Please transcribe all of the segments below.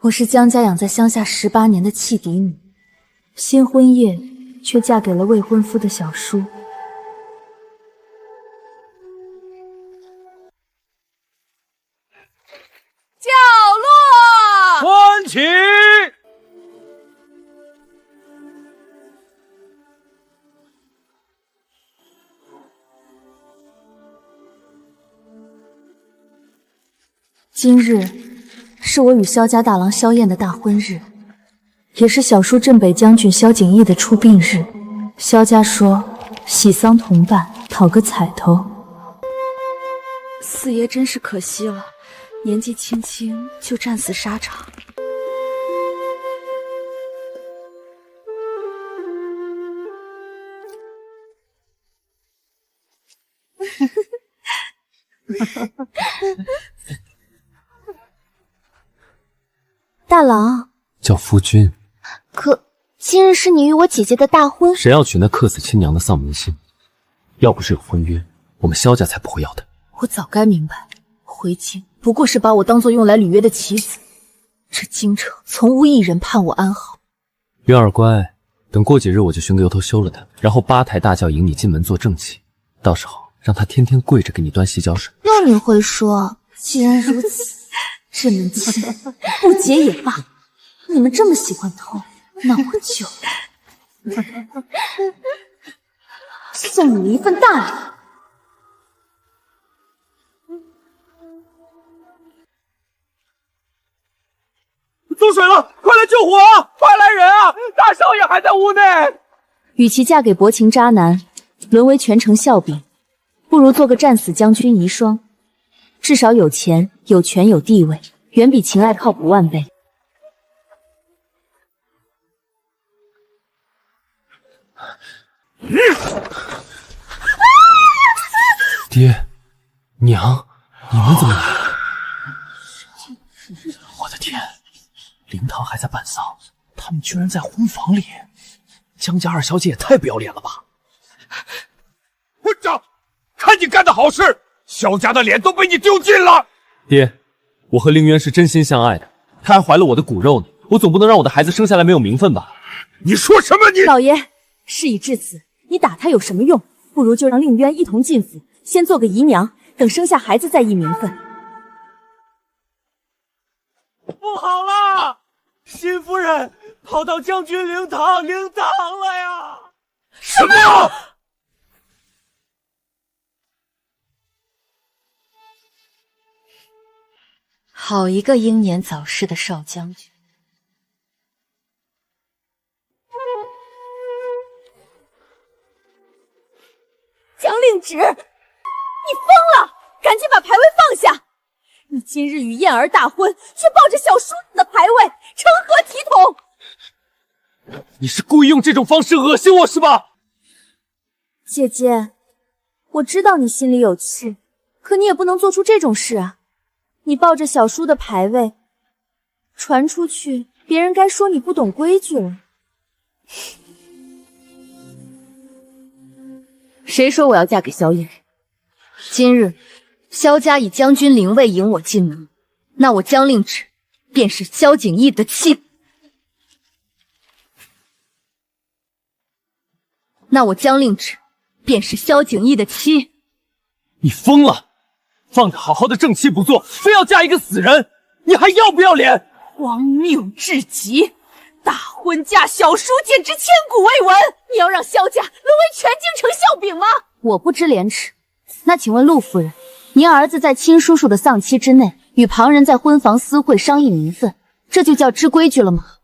我是江家养在乡下18年的弃嫡女，新婚夜却嫁给了未婚夫的小叔。角落，欢起！今日是我与萧家大郎萧燕的大婚日，也是小叔镇北将军萧景义的出殡日。萧家说喜丧同伴，讨个彩头。四爷真是可惜了，年纪轻轻就战死沙场。大郎，叫夫君。可今日是你与我姐姐的大婚，谁要娶那客死亲娘的丧门星？要不是有婚约，我们萧家才不会要她。我早该明白，回京不过是把我当作用来履约的棋子。这京城从无一人盼我安好。云儿乖，等过几日我就寻个由头休了她，然后8抬大轿迎你进门做正妻，到时候让她天天跪着给你端洗脚水。要你会说，既然如此，这门亲不结也罢。你们这么喜欢偷，那我就送你们一份大礼。走水了，快来救火啊！快来人啊！大少爷还在屋内。与其嫁给薄情渣男，沦为全城笑柄，不如做个战死将军遗孀，至少有钱、有权、有地位，远比情爱靠谱万倍。爹，娘，你们怎么来了？我的天，灵堂还在办丧，他们居然在婚房里！江家二小姐也太不要脸了吧！混账！看你干的好事，萧家的脸都被你丢尽了。爹，我和凌渊是真心相爱的，她还怀了我的骨肉呢，我总不能让我的孩子生下来没有名分吧？你说什么你？老爷，事已至此，你打他有什么用？不如就让令渊一同进府，先做个姨娘，等生下孩子再议名分。不好了，新夫人跑到将军灵堂了呀！什么？好一个英年早逝的少将军！江令旨，你疯了！赶紧把牌位放下！你今日与燕儿大婚，却抱着小叔子的牌位，成何体统？你是故意用这种方式恶心我是吧？姐姐，我知道你心里有气，可你也不能做出这种事啊！你抱着小叔的牌位传出去，别人该说你不懂规矩了。谁说我要嫁给萧燕？今日萧家以将军灵位迎我进门，那我江令旨便是萧景义的妻。那我江令旨便是萧景义的妻。你疯了！放着好好的正妻不做，非要嫁一个死人，你还要不要脸？荒谬至极！大婚嫁小叔，简直千古未闻！你要让萧家沦为全京城笑柄吗？我不知廉耻。那请问陆夫人，您儿子在亲叔叔的丧期之内，与旁人在婚房私会商议名分，这就叫知规矩了吗？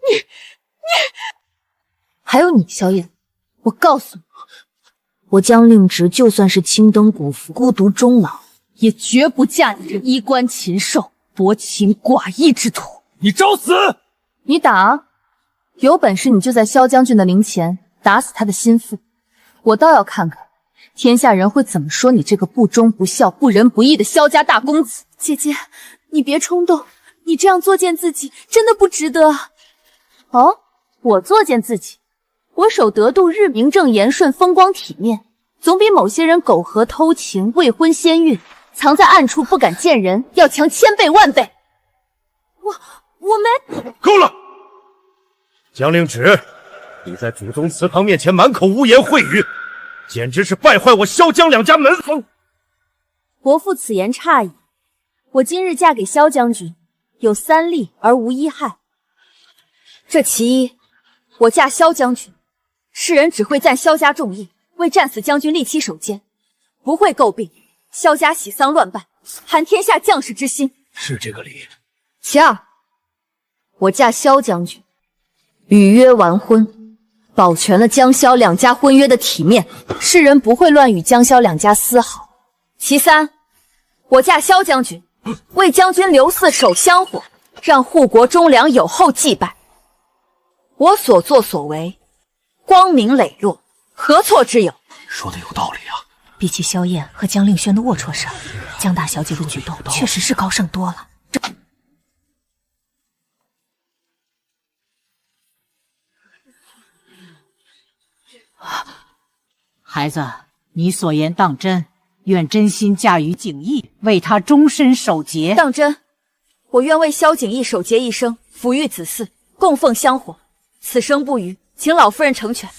你，还有你萧燕，我告诉你，我江令旨就算是青灯古坟，孤独终老，也绝不嫁你这衣冠禽兽、薄情寡义之徒。你找死！你打啊！有本事你就在萧将军的灵前打死他的心腹，我倒要看看天下人会怎么说你这个不忠不孝、不仁不义的萧家大公子。姐姐，你别冲动，你这样作践自己真的不值得啊。哦，我作践自己？我守得度，日名正言顺，风光体面，总比某些人苟合偷情、未婚先孕、藏在暗处不敢见人要强千倍万倍。我没。够了！江令芷，你在祖宗祠堂面前满口污言秽语，简直是败坏我萧江两家门风。伯父此言差矣，我今日嫁给萧将军，有3利而无1害。这其一，我嫁萧将军，世人只会赞萧家重义，为战死将军立旗手监，不会诟病萧家喜丧乱办，寒天下将士之心。是这个理。其二，我嫁萧将军，履约完婚，保全了江萧两家婚约的体面，世人不会乱与江萧两家丝毫。其三，我嫁萧将军，为将军刘嗣守香火，让护国忠良有后祭拜。我所作所为，光明磊落，何错之有？说的有道理啊。比起萧燕和江令轩的龌龊事，江大小姐的举动确实是高尚多了。孩子，你所言当真，愿真心嫁与景逸，为他终身守节。当真，我愿为萧景逸守节一生，抚育子嗣，供奉香火，此生不渝，请老夫人成全。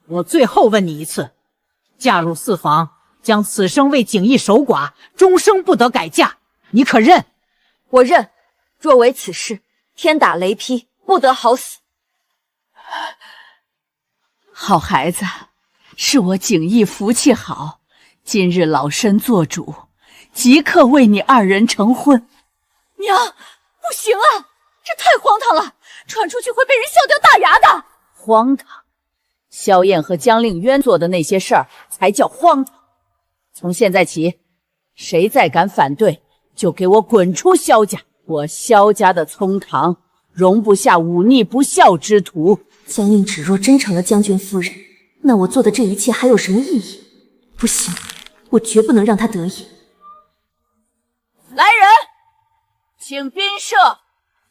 我最后问你一次，嫁入四房，将此生为景逸守寡，终生不得改嫁，你可认？我认。若为此事，天打雷劈，不得好死。好孩子，是我景逸福气好，今日老身做主，即刻为你2人成婚。娘，不行啊，这太荒唐了，传出去会被人笑掉大牙的。荒唐！萧燕和江令渊做的那些事儿才叫荒唐。从现在起，谁再敢反对，就给我滚出萧家！我萧家的葱堂容不下忤逆不孝之徒。江令芷若真成了将军夫人，那我做的这一切还有什么意义？不行，我绝不能让她得意。来人，请宾社，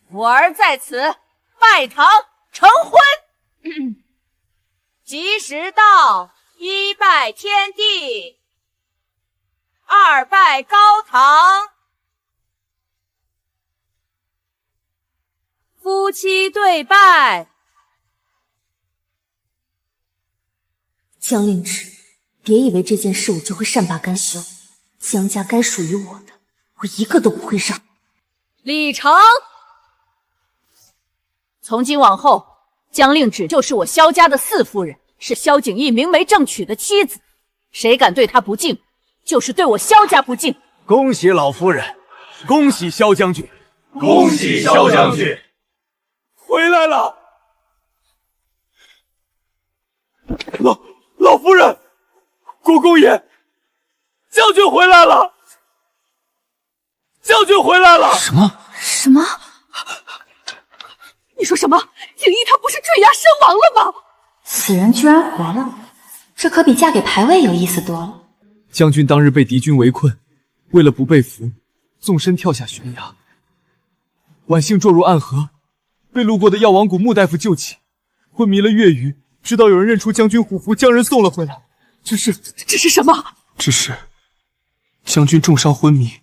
我儿在此拜堂成婚。吉时到，1拜天地，2拜高堂，夫妻对拜。江令芷，别以为这件事我就会善罢甘休。江家该属于我的，我一个都不会让。李成，从今往后，江令芷就是我萧家的4夫人，是萧景逸明媒正娶的妻子。谁敢对她不敬，就是对我萧家不敬。恭喜老夫人，恭喜萧将军，恭喜萧将军回来了。老夫人，国公爷，将军回来了，将军回来了。什么？什么？你说什么？景逸她不是坠崖身亡了吗？此人居然活了，这可比嫁给牌位有意思多了。将军当日被敌军围困，为了不被俘，纵身跳下悬崖，侥幸坠入暗河，被路过的药王谷穆大夫救起，昏迷了月余，直到有人认出将军虎符，将人送了回来。这是什么？只是将军重伤昏迷，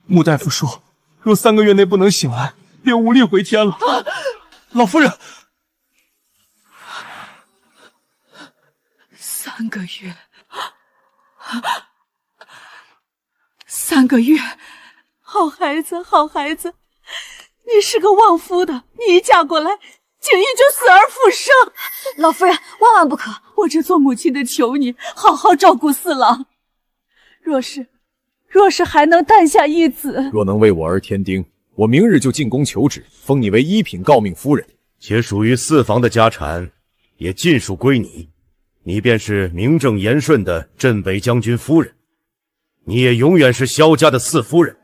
穆大夫说，若3个月内不能醒来，便无力回天了。老夫人，3个月，3个月，好孩子，好孩子，你是个旺夫的，你一嫁过来，景逸就死而复生。老夫人，万万不可！我这做母亲的求你，好好照顾4郎。若是还能诞下一子，若能为我儿添丁，我明日就进宫求旨，封你为1品诰命夫人。且属于4房的家产也尽数归你，你便是名正言顺的镇北将军夫人，你也永远是萧家的4夫人，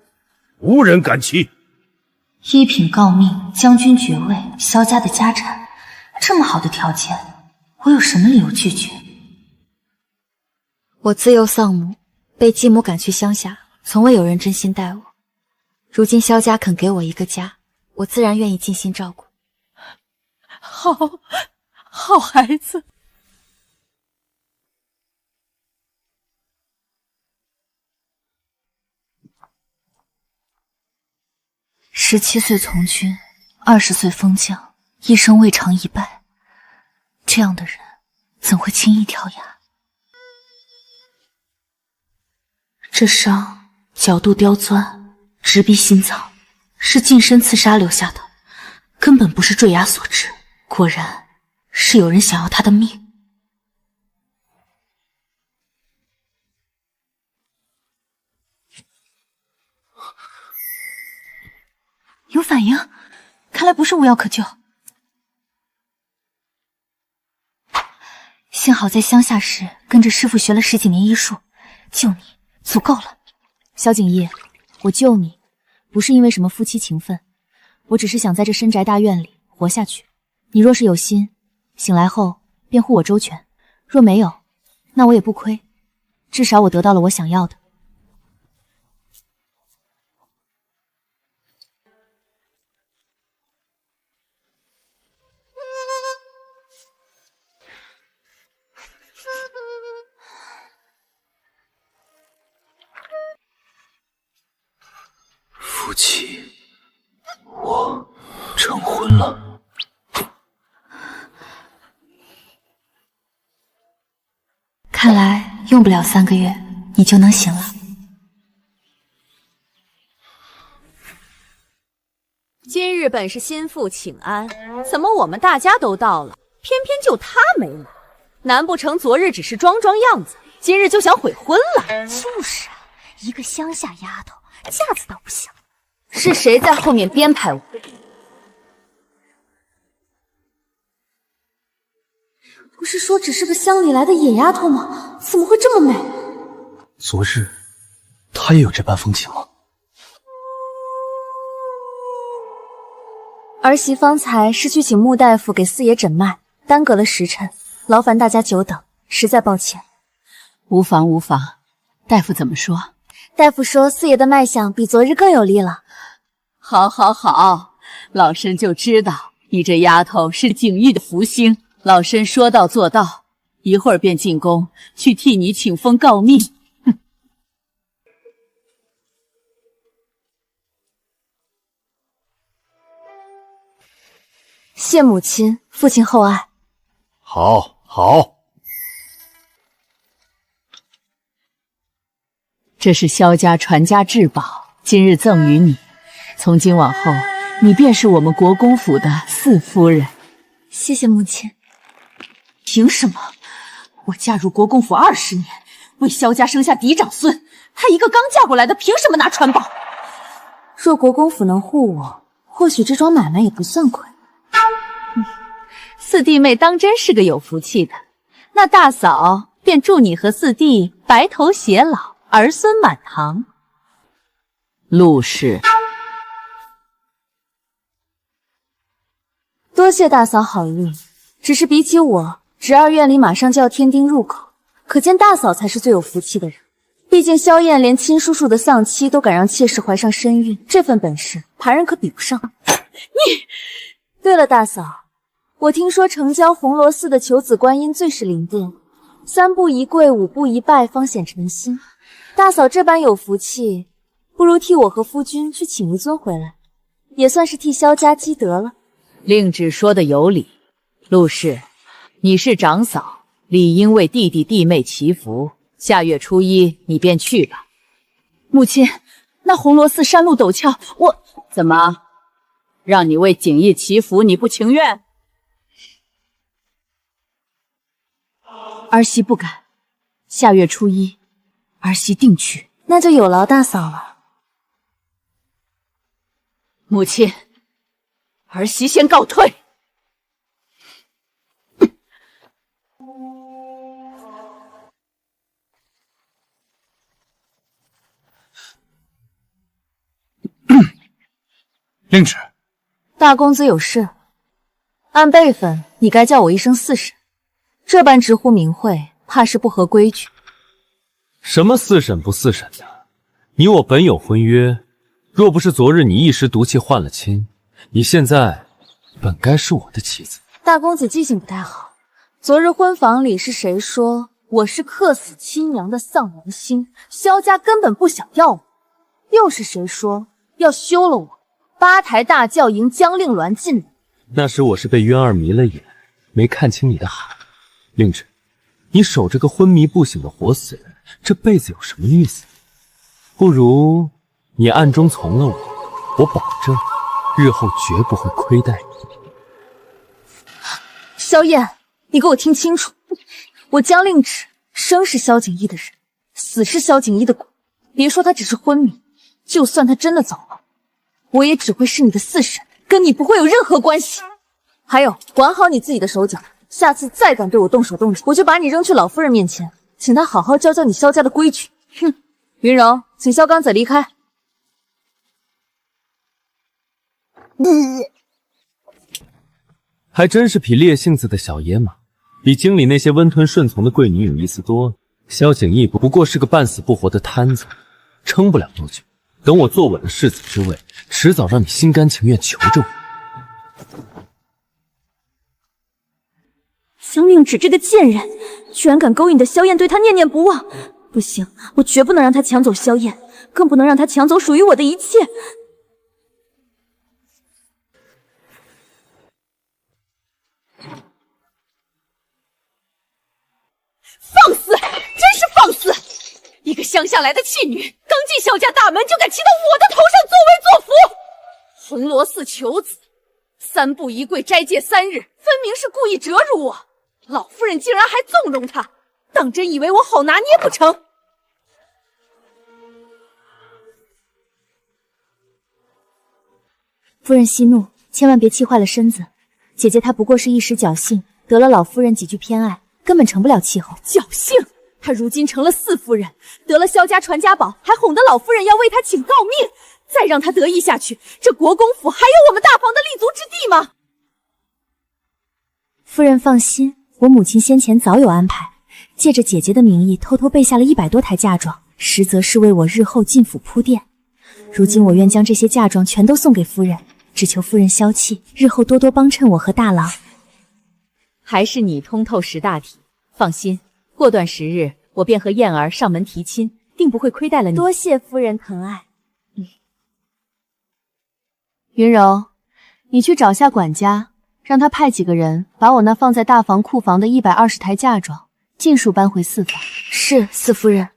无人敢欺。1品诰命，将军爵位，萧家的家产，这么好的条件，我有什么理由拒绝？我自幼丧母，被继母赶去乡下，从未有人真心待我。如今萧家肯给我一个家，我自然愿意尽心照顾。好孩子。17岁从军，20岁封将，一生未尝一败，这样的人怎会轻易跳崖？这伤角度刁钻，直逼心脏，是近身刺杀留下的，根本不是坠崖所致。果然是有人想要他的命。有反应，看来不是无药可救。幸好在乡下时跟着师傅学了10几年医术，救你足够了。萧景逸，我救你不是因为什么夫妻情分，我只是想在这深宅大院里活下去。你若是有心，醒来后便护我周全；若没有，那我也不亏，至少我得到了我想要的。夫妻，我成婚了。看来用不了3个月，你就能醒了。今日本是心腹请安，怎么我们大家都到了，偏偏就他没来？难不成昨日只是装装样子，今日就想悔婚了？就是啊，一个乡下丫头，架子倒不小。是谁在后面编排我？不是说只是个乡里来的野丫头吗？怎么会这么美？昨日，她也有这般风情吗？儿媳方才是去请穆大夫给四爷诊脉，耽搁了时辰，劳烦大家久等，实在抱歉。无妨无妨，大夫怎么说？大夫说四爷的脉象比昨日更有力了。好，好，好，老身就知道你这丫头是景逸的福星。老身说到做到，一会儿便进宫去替你请封诰命。哼！谢母亲、父亲厚爱。好，好。这是萧家传家至宝，今日赠与你。从今往后，你便是我们国公府的四夫人。谢谢母亲。凭什么？我嫁入国公府20年，为萧家生下嫡长孙，她一个刚嫁过来的，凭什么拿传宝？若国公府能护我，或许这桩买卖也不算亏。四弟妹当真是个有福气的，那大嫂便祝你和四弟白头偕老，儿孙满堂。陆氏，多谢大嫂好意，只是比起我，侄儿院里马上就要添丁入口，可见大嫂才是最有福气的人。毕竟萧燕连亲叔叔的丧妻都敢让妾室怀上身孕，这份本事旁人可比不上。你，对了，大嫂，我听说城郊红螺寺的求子观音最是灵验，3步一跪，5步一拜，方显诚心。大嫂这般有福气，不如替我和夫君去请一尊回来，也算是替萧家积德了。令旨说的有理，陆氏，你是长嫂，理应为弟弟弟妹祈福。下月初1你便去吧。母亲，那红螺寺山路陡峭，我怎么让你为景逸祈福，你不情愿？儿媳不敢。下月初1，儿媳定去。那就有劳大嫂了。母亲，儿媳先告退。令旨。大公子有事，按辈分，你该叫我一声四婶，这般直呼名讳，怕是不合规矩。什么四婶不四婶的？你我本有婚约，若不是昨日你一时毒气换了亲，你现在本该是我的妻子。大公子记性不太好，昨日婚房里是谁说我是克死亲娘的丧娘心，萧家根本不想要我？又是谁说要休了我，八抬大轿迎江令鸾进来。那时我是被渊儿迷了眼，没看清你的好。令芷，你守着个昏迷不醒的活死人，这辈子有什么意思？不如你暗中从了我保证，日后绝不会亏待你。萧燕，你给我听清楚，我江令芷生是萧景逸的人，死是萧景逸的鬼。别说他只是昏迷，就算他真的走了，我也只会是你的四婶，跟你不会有任何关系。还有，管好你自己的手脚，下次再敢对我动手动脚，我就把你扔去老夫人面前，请她好好教教你萧家的规矩。哼！云柔，请萧刚仔离开。还真是匹烈性子的小野马，比京里那些温吞顺从的贵女有意思多了。萧景逸不过是个半死不活的摊子，撑不了多久。等我坐稳了世子之位，迟早让你心甘情愿求着我。江令芷这个贱人，居然敢勾引的萧燕对他念念不忘！不行，我绝不能让他抢走萧燕，更不能让他抢走属于我的一切。放肆！真是放肆！一个乡下来的弃女，刚进萧家大门就敢骑到我的头上作威作福，魂罗寺求子，三步一跪斋戒3日，分明是故意折辱我。老夫人竟然还纵容他，当真以为我好拿捏不成？夫人息怒，千万别气坏了身子。姐姐她不过是一时侥幸，得了老夫人几句偏爱，根本成不了气候。侥幸？她如今成了四夫人，得了萧家传家宝，还哄得老夫人要为她请诰命。再让她得意下去，这国公府还有我们大房的立足之地吗？夫人放心，我母亲先前早有安排，借着姐姐的名义偷偷备下了100多台嫁妆，实则是为我日后进府铺垫。如今我愿将这些嫁妆全都送给夫人，只求夫人消气，日后多多帮衬我和大郎。还是你通透识大体，放心，过段时日我便和燕儿上门提亲，定不会亏待了你。多谢夫人疼爱。云柔，你去找下管家，让他派几个人把我那放在大房库房的120台嫁妆尽数搬回四房。是，四夫人。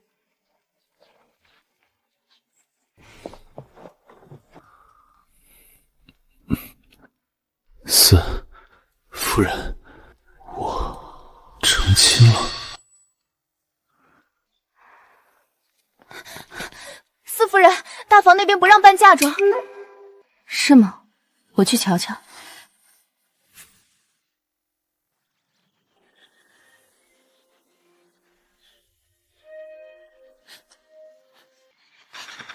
四夫人，我成亲了。四夫人，大房那边不让搬嫁妆。是吗？我去瞧瞧。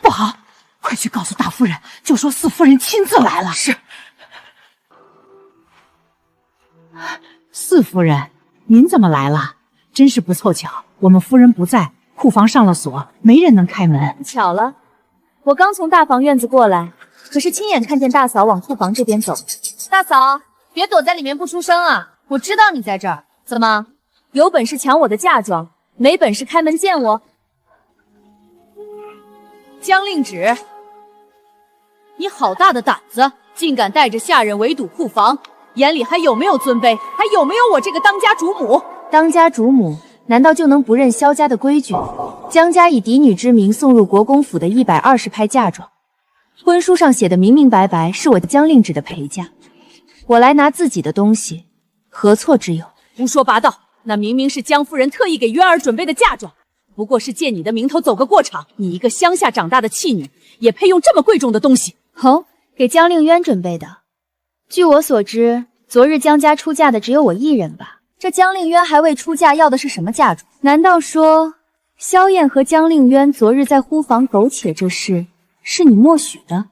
不好，快去告诉大夫人，就说四夫人亲自来了。是。四夫人，您怎么来了？真是不凑巧，我们夫人不在，库房上了锁，没人能开门。巧了，我刚从大房院子过来，可是亲眼看见大嫂往库房这边走。大嫂，别躲在里面不出声啊！我知道你在这儿。怎么，有本事抢我的嫁妆，没本事开门见我？江令芷，你好大的胆子，竟敢带着下人围堵库房，眼里还有没有尊卑？还有没有我这个当家主母？当家主母难道就能不认萧家的规矩？江家以嫡女之名送入国公府的120拍嫁妆，婚书上写的明明白白，是我江令芷的陪嫁。我来拿自己的东西，何错之有？胡说八道！那明明是江夫人特意给渊儿准备的嫁妆，不过是借你的名头走个过场。你一个乡下长大的弃女，也配用这么贵重的东西？哦，给江令渊准备的。据我所知，昨日江家出嫁的只有我一人吧？这江令渊还未出嫁，要的是什么嫁妆？难道说萧燕和江令渊昨日在呼房苟且这事是你默许的？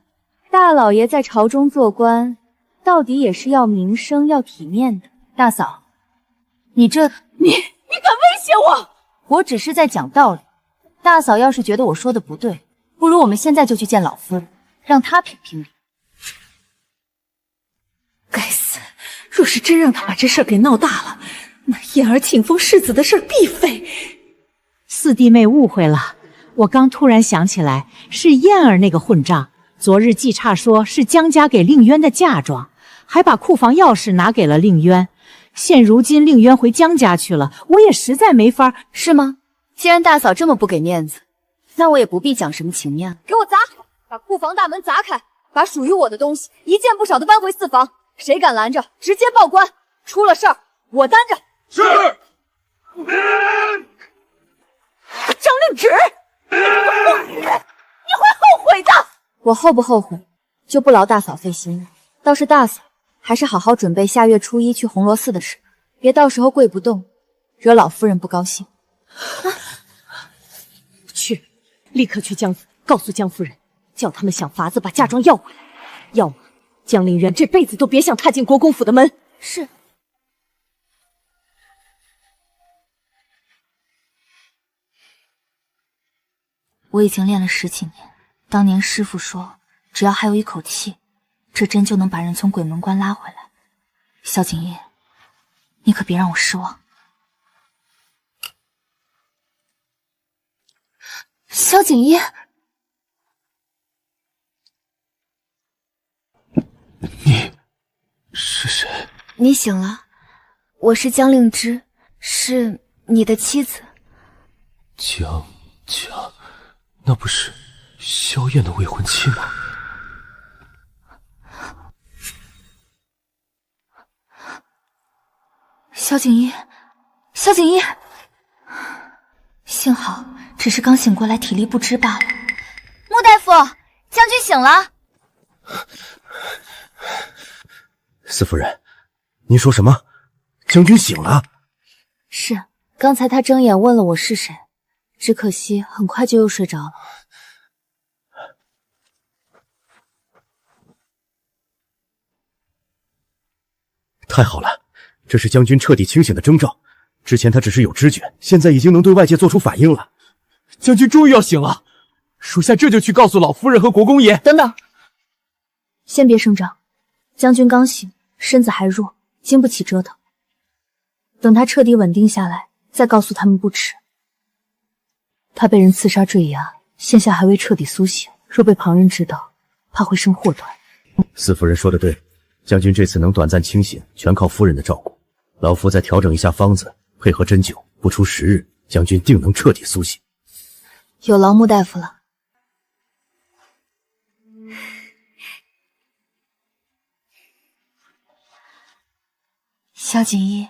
大老爷在朝中做官，到底也是要名声要体面的。大嫂，你敢威胁我？我只是在讲道理。大嫂要是觉得我说的不对，不如我们现在就去见老夫人，让她评评理。该死！若是真让他把这事儿给闹大了，那燕儿庆封世子的事儿必废。四弟妹误会了，我刚突然想起来，是燕儿那个混账，昨日季差说是江家给令渊的嫁妆，还把库房钥匙拿给了令渊。现如今令渊回江家去了，我也实在没法。是吗？既然大嫂这么不给面子，那我也不必讲什么情面了。给我砸！把库房大门砸开，把属于我的东西一件不少的搬回四房。谁敢拦着，直接报官。出了事儿，我担着。是。张令直，你会后悔的。我后不后悔，就不劳大嫂费心了。倒是大嫂，还是好好准备下月初1去红螺寺的事，别到时候跪不动，惹老夫人不高兴。去，立刻去江府告诉江夫人，叫他们想法子把嫁妆要回来，要么江陵渊这辈子都别想踏进国公府的门。是。我已经练了10几年，当年师傅说，只要还有一口气，这针就能把人从鬼门关拉回来。萧景烨，你可别让我失望。萧景烨，你是谁？你醒了，我是江令之，是你的妻子。江家，那不是萧燕的未婚妻吗？萧景烨，萧景烨，幸好只是刚醒过来，体力不支罢了。穆大夫，将军醒了。四夫人，您说什么？将军醒了？是，刚才他睁眼问了我是谁，只可惜很快就又睡着了。太好了，这是将军彻底清醒的征兆。之前他只是有知觉，现在已经能对外界做出反应了。将军终于要醒了，属下这就去告诉老夫人和国公爷。等等，先别声张，将军刚醒，身子还弱，经不起折腾。等他彻底稳定下来，再告诉他们不迟。他被人刺杀坠崖，现下还未彻底苏醒，若被旁人知道，怕会生祸端。四夫人说的对，将军这次能短暂清醒，全靠夫人的照顾。老夫再调整一下方子，配合针灸，不出10日，将军定能彻底苏醒。有劳穆大夫了。萧景烨，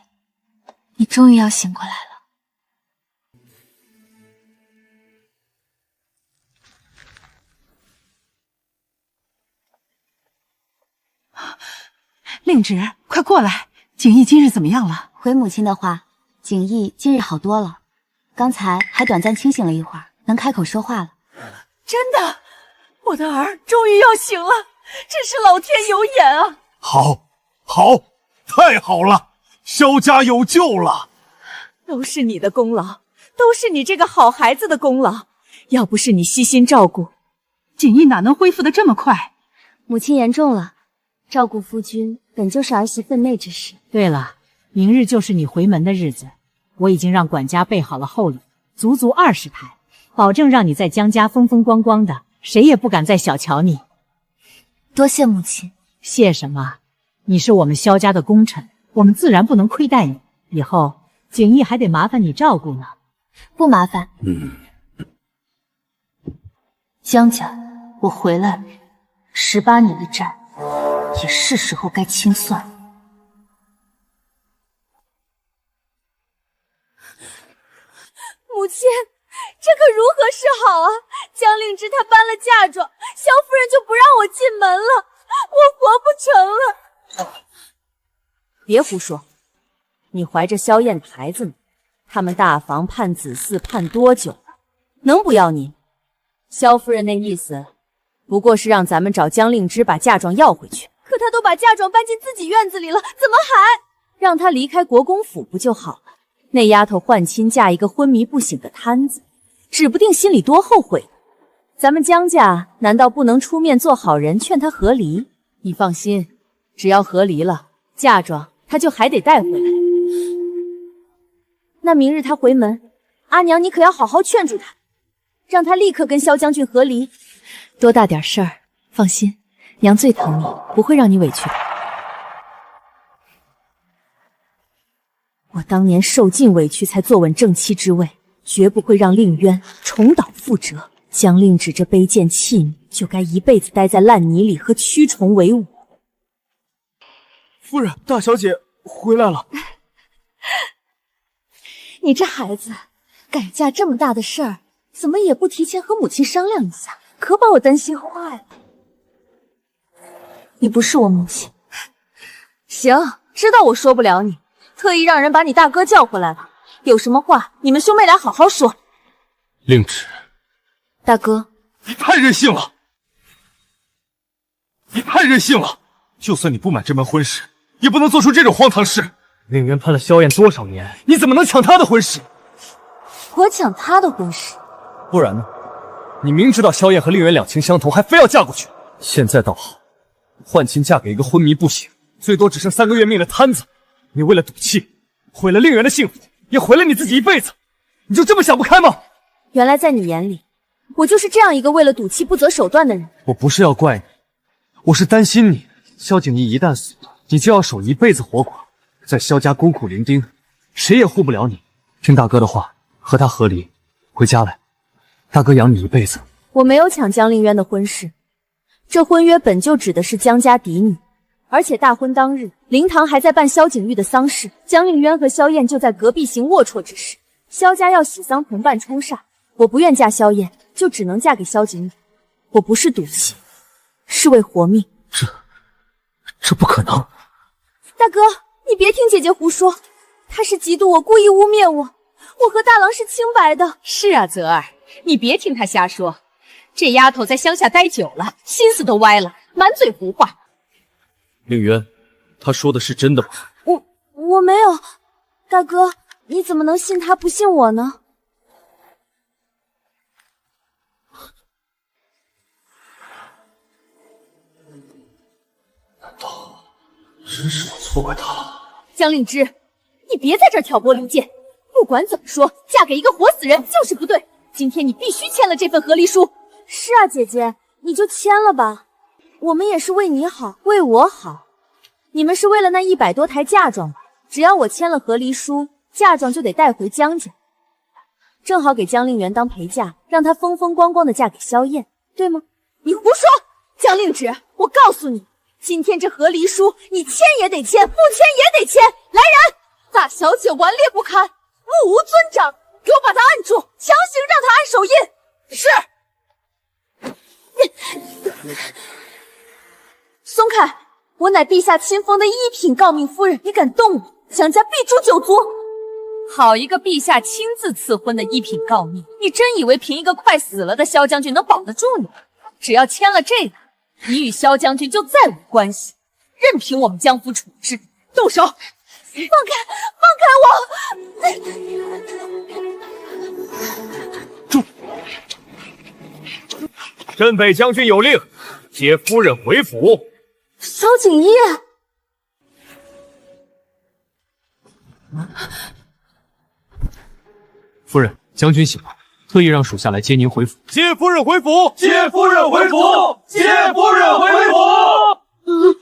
你终于要醒过来了。令直，快过来！景逸今日怎么样了？回母亲的话，景逸今日好多了，刚才还短暂清醒了一会儿，能开口说话了。真的，我的儿终于要醒了，真是老天有眼啊！好，太好了，萧家有救了！都是你的功劳，都是你这个好孩子的功劳。要不是你悉心照顾，景逸哪能恢复得这么快？母亲言重了，照顾夫君本就是儿媳分内之事。对了，明日就是你回门的日子，我已经让管家备好了厚礼，足足20台，保证让你在江家风风光光的，谁也不敢再小瞧你。多谢母亲。谢什么？你是我们萧家的功臣，我们自然不能亏待你。以后景逸还得麻烦你照顾呢。不麻烦。江家，我回来了，18年的债，也是时候该清算了。母亲，这可如何是好啊！江令之他搬了嫁妆，萧夫人就不让我进门了，我活不成了。别胡说，你怀着萧燕的孩子呢，他们大房盼子嗣盼多久了？能不要你？萧夫人那意思，不过是让咱们找江令之把嫁妆要回去。可他都把嫁妆搬进自己院子里了，怎么还……让他离开国公府不就好了？那丫头换亲嫁一个昏迷不醒的摊子，指不定心里多后悔。咱们江家难道不能出面做好人，劝她和离？你放心，只要和离了，嫁妆她就还得带回来。那明日她回门，阿娘你可要好好劝住她，让她立刻跟萧将军和离。多大点事儿，放心，娘最疼你，不会让你委屈的。我当年受尽委屈才坐稳正妻之位，绝不会让令渊重蹈覆辙。江令芷这卑贱弃女，就该一辈子待在烂泥里和蛆虫为伍。夫人，大小姐回来了。你这孩子，改嫁这么大的事儿，怎么也不提前和母亲商量一下，可把我担心坏了。你不是我母亲。行，知道我说不了你，特意让人把你大哥叫回来了。有什么话，你们兄妹俩好好说。令芷，大哥，你太任性了！你太任性了！就算你不满这门婚事，也不能做出这种荒唐事。令渊盼了萧燕多少年，你怎么能抢他的婚事？我抢他的婚事？不然呢？你明知道萧燕和令渊两情相投，还非要嫁过去。现在倒好，换亲嫁给一个昏迷不醒、最多只剩3个月命的摊子。你为了赌气，毁了令渊的幸福，也毁了你自己一辈子。你就这么想不开吗？原来在你眼里，我就是这样一个为了赌气不择手段的人。我不是要怪你，我是担心你。萧景逸一旦死了，你就要守一辈子活寡，在萧家孤苦伶仃，谁也护不了你。听大哥的话，和他和离，回家来，大哥养你一辈子。我没有抢江令渊的婚事，这婚约本就指的是江家嫡女，而且大婚当日，灵堂还在办萧景玉的丧事，江令渊和萧燕就在隔壁行龌龊之事。萧家要喜丧同伴冲煞，我不愿嫁萧燕，就只能嫁给萧景宇。我不是赌气，是为活命。这不可能！大哥，你别听姐姐胡说，她是嫉妒我，故意污蔑我。我和大郎是清白的。是啊，泽儿，你别听她瞎说。这丫头在乡下待久了，心思都歪了，满嘴胡话。令渊，他说的是真的吗？我没有。大哥，你怎么能信他不信我呢？真是我错怪他了。江令之，你别在这儿挑拨离间。不管怎么说，嫁给一个活死人就是不对。今天你必须签了这份和离书。是啊，姐姐，你就签了吧。我们也是为你好，为我好。你们是为了那100多台嫁妆吧？只要我签了和离书，嫁妆就得带回江家，正好给江令元当陪嫁，让他风风光光的嫁给萧燕，对吗？你胡说！江令芷，我告诉你，今天这和离书，你签也得签，不签也得签。来人，大小姐顽劣不堪，目无尊长，给我把她按住，强行让她按手印。是。松开！我乃陛下亲封的1品诰命夫人，你敢动我，江家必诛9族！好一个陛下亲自赐婚的1品诰命，你真以为凭一个快死了的萧将军能保得住你？只要签了这个，你与萧将军就再无关系，任凭我们江府处置。动手！放开我！住！镇北将军有令，接夫人回府。萧景逸，夫人，将军醒了，特意让属下来接您回府。接夫人回府！接夫人回府！接夫人回府！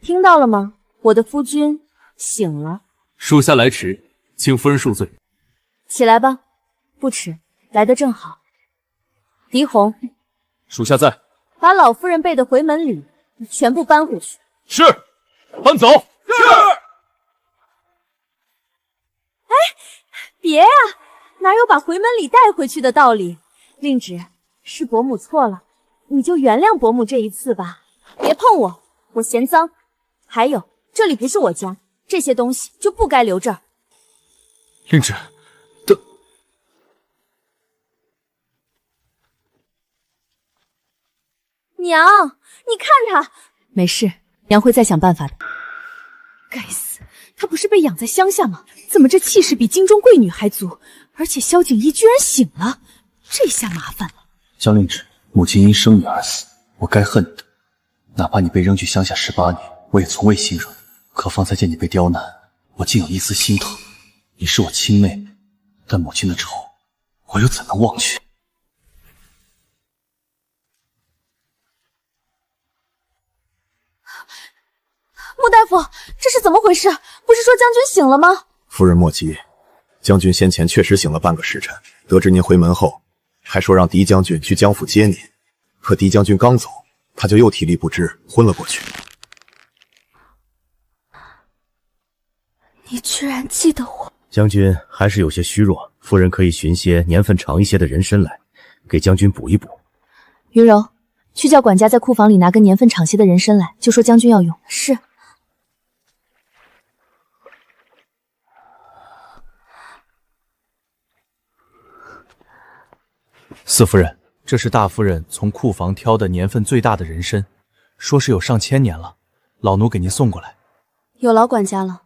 听到了吗？我的夫君醒了。属下来迟，请夫人恕罪。起来吧，不迟，来得正好。狄红，属下在。把老夫人备的回门礼全部搬回去。是，搬走。是。哎，别啊，哪有把回门礼带回去的道理？令芷，是伯母错了，你就原谅伯母这一次吧。别碰我，我嫌脏。还有，这里不是我家，这些东西就不该留这儿。令芷，娘，你看他。没事，娘会再想办法的。该死，她不是被养在乡下吗？怎么这气势比京中贵女还足？而且萧景逸居然醒了，这下麻烦了。江令芷，母亲因生你而死，我该恨你的。哪怕你被扔去乡下18年，我也从未心软。可方才见你被刁难，我竟有一丝心疼。你是我亲妹妹，但母亲的仇，我又怎能忘却？回事？不是说将军醒了吗？夫人莫急，将军先前确实醒了半个时辰，得知您回门后，还说让狄将军去江府接您。可狄将军刚走，他就又体力不支，昏了过去。你居然记得我！将军还是有些虚弱，夫人可以寻些年份长一些的人参来，给将军补一补。云柔，去叫管家在库房里拿根年份长些的人参来，就说将军要用。是。四夫人，这是大夫人从库房挑的年份最大的人参，说是有上千年了，老奴给您送过来。有劳管家了。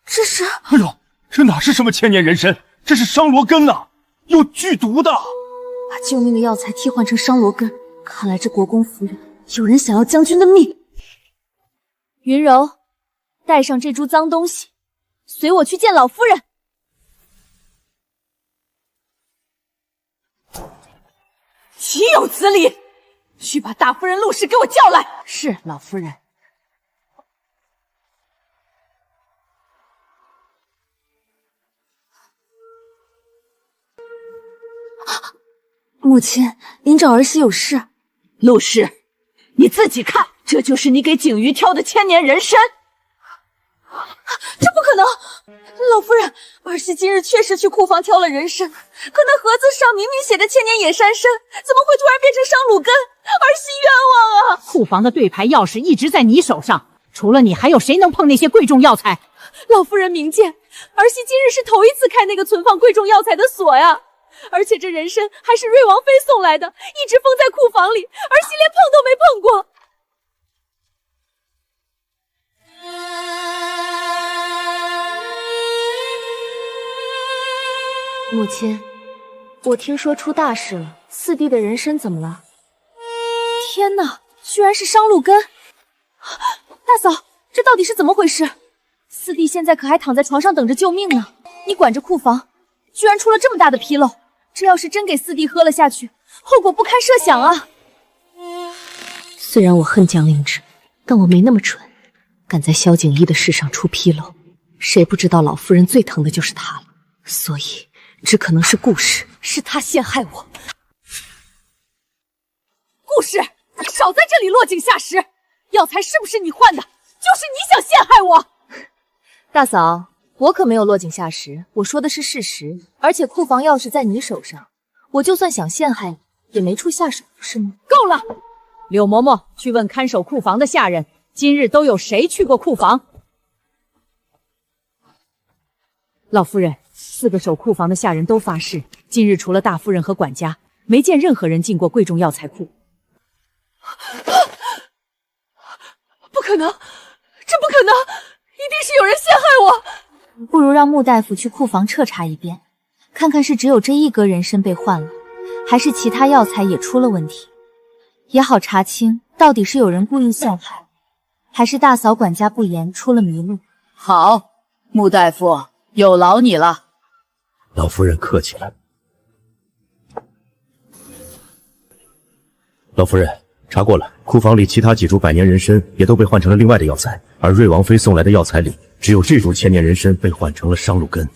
这是……哎呦，这哪是什么千年人参，这是商罗根呐，有剧毒的。把救命的药材替换成商罗根，看来这国公府里有人想要将军的命。云柔，带上这株脏东西，随我去见老夫人。岂有此理！去把大夫人陆氏给我叫来。是，老夫人。母亲，您找儿媳有事。陆氏，你自己看，这就是你给景瑜挑的千年人参。这不可能！老夫人，儿媳今日确实去库房挑了人参，可那盒子上明明写着千年野山参，怎么会突然变成商鲁根？儿媳冤枉啊！库房的对牌钥匙一直在你手上，除了你，还有谁能碰那些贵重药材？老夫人明鉴，儿媳今日是头一次开那个存放贵重药材的锁呀。而且这人参还是瑞王妃送来的，一直封在库房里，儿媳连碰都没碰过。母亲，我听说出大事了，四弟的人参怎么了？天哪，居然是商禄根！大嫂，这到底是怎么回事？四弟现在可还躺在床上等着救命呢，你管着库房，居然出了这么大的纰漏，这要是真给四弟喝了下去，后果不堪设想啊！虽然我恨江令旨，但我没那么蠢，敢在萧景逸的事上出纰漏。谁不知道老夫人最疼的就是他了，所以只可能是顾氏，是他陷害我。顾氏，你少在这里落井下石！药材是不是你换的？就是你想陷害我！大嫂，我可没有落井下石，我说的是事实。而且库房钥匙在你手上，我就算想陷害你，也没处下手，是吗？够了！柳嬷嬷，去问看守库房的下人，今日都有谁去过库房？老夫人，4个守库房的下人都发誓，今日除了大夫人和管家，没见任何人进过贵重药材库。不可能，这不可能，一定是有人陷害我。不如让穆大夫去库房彻查一遍，看看是只有这1格人参被换了，还是其他药材也出了问题，也好查清到底是有人故意陷害，还是大嫂管家不严出了迷路。好，穆大夫，有劳你了。老夫人客气了。老夫人，查过了，库房里其他几株百年人参也都被换成了另外的药材，而瑞王妃送来的药材里，只有这株千年人参被换成了商禄根。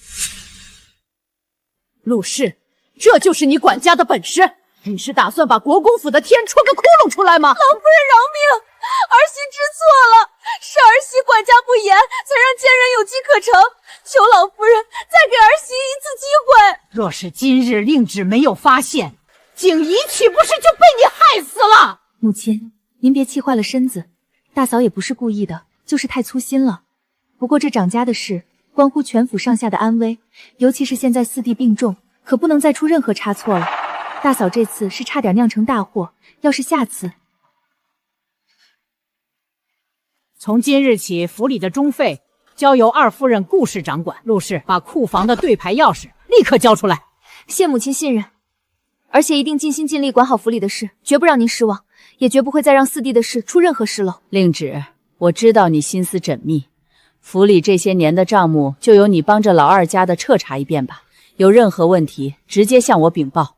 陆氏，这就是你管家的本事？你是打算把国公府的天戳个窟窿出来吗？老夫人饶命，儿媳知错了，是儿媳管家不严，才让奸人有机可乘。求老夫人再给儿媳一次机会。若是今日令旨没有发现，景怡岂不是就被你害死了？母亲，您别气坏了身子，大嫂也不是故意的，就是太粗心了。不过这长家的事关乎全府上下的安危，尤其是现在四弟病重，可不能再出任何差错了。大嫂这次是差点酿成大祸，要是下次……从今日起，府里的中费交由2夫人顾氏掌管。陆氏，把库房的对牌钥匙立刻交出来。谢母亲信任，而且一定尽心尽力管好府里的事，绝不让您失望，也绝不会再让四弟的事出任何失漏。令旨，我知道你心思缜密，府里这些年的账目就由你帮着老2家的彻查一遍吧，有任何问题直接向我禀报。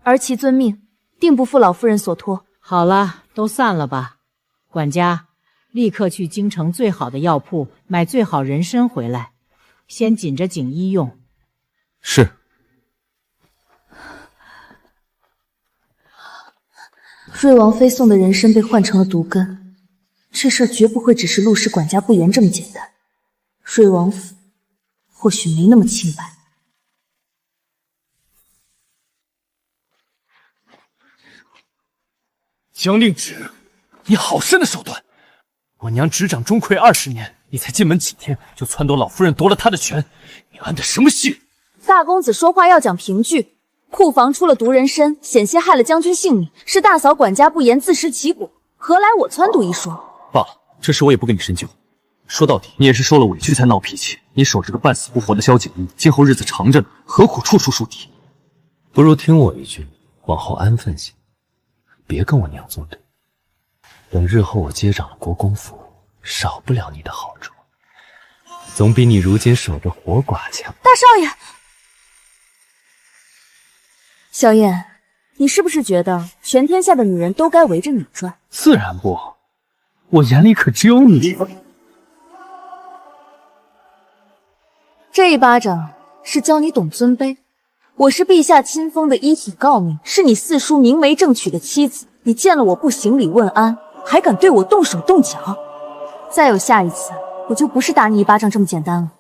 儿媳遵命，定不负老夫人所托。好了，都散了吧。管家，立刻去京城最好的药铺买最好人参回来，先紧着锦衣用。是。瑞王妃送的人参被换成了毒根，这事儿绝不会只是陆氏管家不严这么简单。瑞王府或许没那么清白。江令旨，你好深的手段！我娘执掌钟馗20年，你才进门几天就撺掇老夫人夺了她的权，你安的什么心？大公子说话要讲凭据，库房出了毒人参，险些害了将军性命，是大嫂管家不严自食其果，何来我撺掇一说？罢了，这事我也不跟你深究。说到底，你也是受了委屈才闹脾气。你守着个半死不活的萧景逸，今后日子长着呢，何苦处处树敌？不如听我一句，往后安分些，别跟我娘作对。等日后我接掌了国公府，少不了你的好处，总比你如今守着活寡强。大少爷，萧燕，你是不是觉得全天下的女人都该围着你转？自然不，我眼里可只有你。这一巴掌是教你懂尊卑。我是陛下亲封的依体诰命，是你四叔明媒正娶的妻子，你见了我不行礼问安，还敢对我动手动脚？再有下一次，我就不是打你一巴掌这么简单了，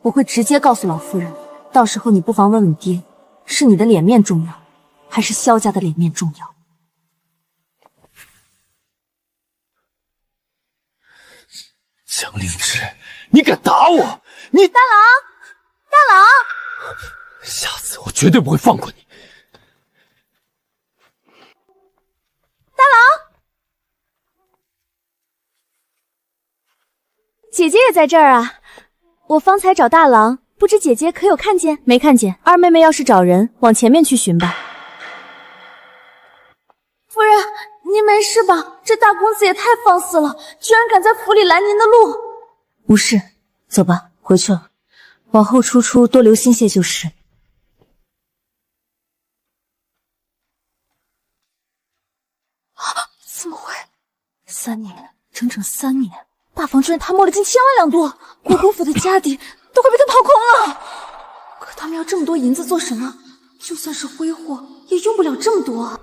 我会直接告诉老夫人，到时候你不妨问问爹，是你的脸面重要，还是萧家的脸面重要？江灵芝，你敢打我！你大郎，大郎！下次我绝对不会放过你。大郎，姐姐也在这儿啊！我方才找大郎，不知姐姐可有看见？没看见。二妹妹要是找人，往前面去寻吧。夫人，您没事吧？这大公子也太放肆了，居然敢在府里拦您的路。无事，走吧，回去了。往后出出多留心些就是。怎么会？3年，整整3年，大房居然贪墨了近1000万两多，国公府的家底都快被他掏空了。可他们要这么多银子做什么？就算是挥霍，也用不了这么多。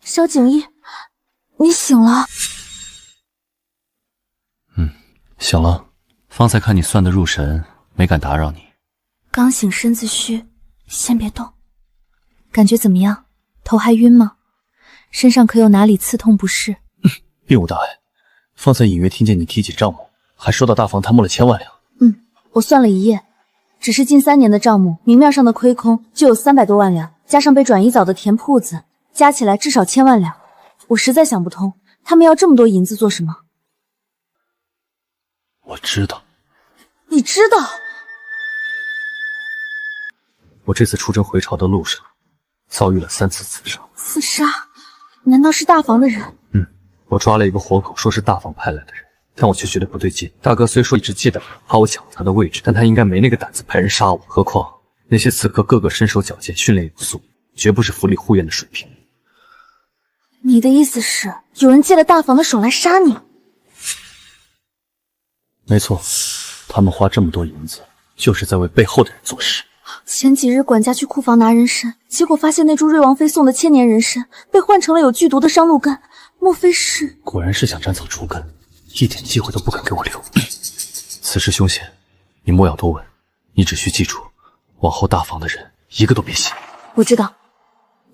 萧景逸，你醒了？醒了。方才看你算得入神，没敢打扰你。刚醒身子虚，先别动。感觉怎么样？头还晕吗？身上可有哪里刺痛不适？并无大碍。方才隐约听见你提起账目，还说到大房贪墨了1000万两。我算了一夜，只是近3年的账目，明面上的亏空就有300多万两，加上被转移早的田铺子，加起来至少1000万两。我实在想不通，他们要这么多银子做什么？我知道。你知道？我这次出征回朝的路上，遭遇了3次刺杀。刺杀？难道是大房的人？我抓了一个活口，说是大房派来的人，但我却觉得不对劲。大哥虽说一直忌惮我，怕我抢他的位置，但他应该没那个胆子派人杀我。何况那些刺客个个身手矫健，训练有素，绝不是府里护院的水平。你的意思是，有人借了大房的手来杀你？没错，他们花这么多银子，就是在为背后的人做事。前几日管家去库房拿人参，结果发现那株瑞王妃送的千年人参被换成了有剧毒的商鹿根，莫非是……果然是想斩草除根，一点机会都不肯给我留。此事凶险，你莫要多问，你只需记住，往后大房的人一个都别信。我知道，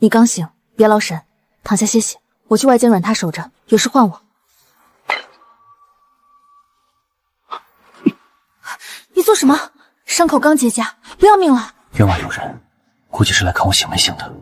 你刚醒，别劳神，躺下歇息，我去外间软榻守着，有事唤我。你做什么？伤口刚结痂，不要命了？院外有人，估计是来看我醒没醒的。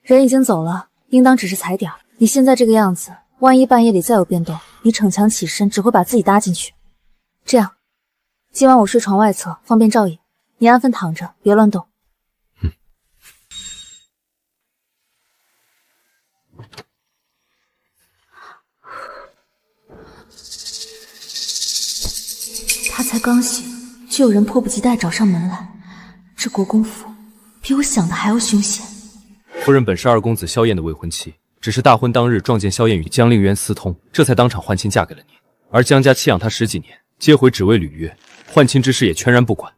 人已经走了，应当只是踩点。你现在这个样子，万一半夜里再有变动，你逞强起身只会把自己搭进去。这样，今晚我睡床外侧，方便照应。你安分躺着，别乱动。才刚醒，就有人迫不及待找上门来，这国公府比我想的还要凶险。夫人本是二公子萧燕的未婚妻，只是大婚当日撞见萧燕与江令渊私通，这才当场换亲嫁给了您。而江家弃养她10几年，接回只为履约，换亲之事也全然不管。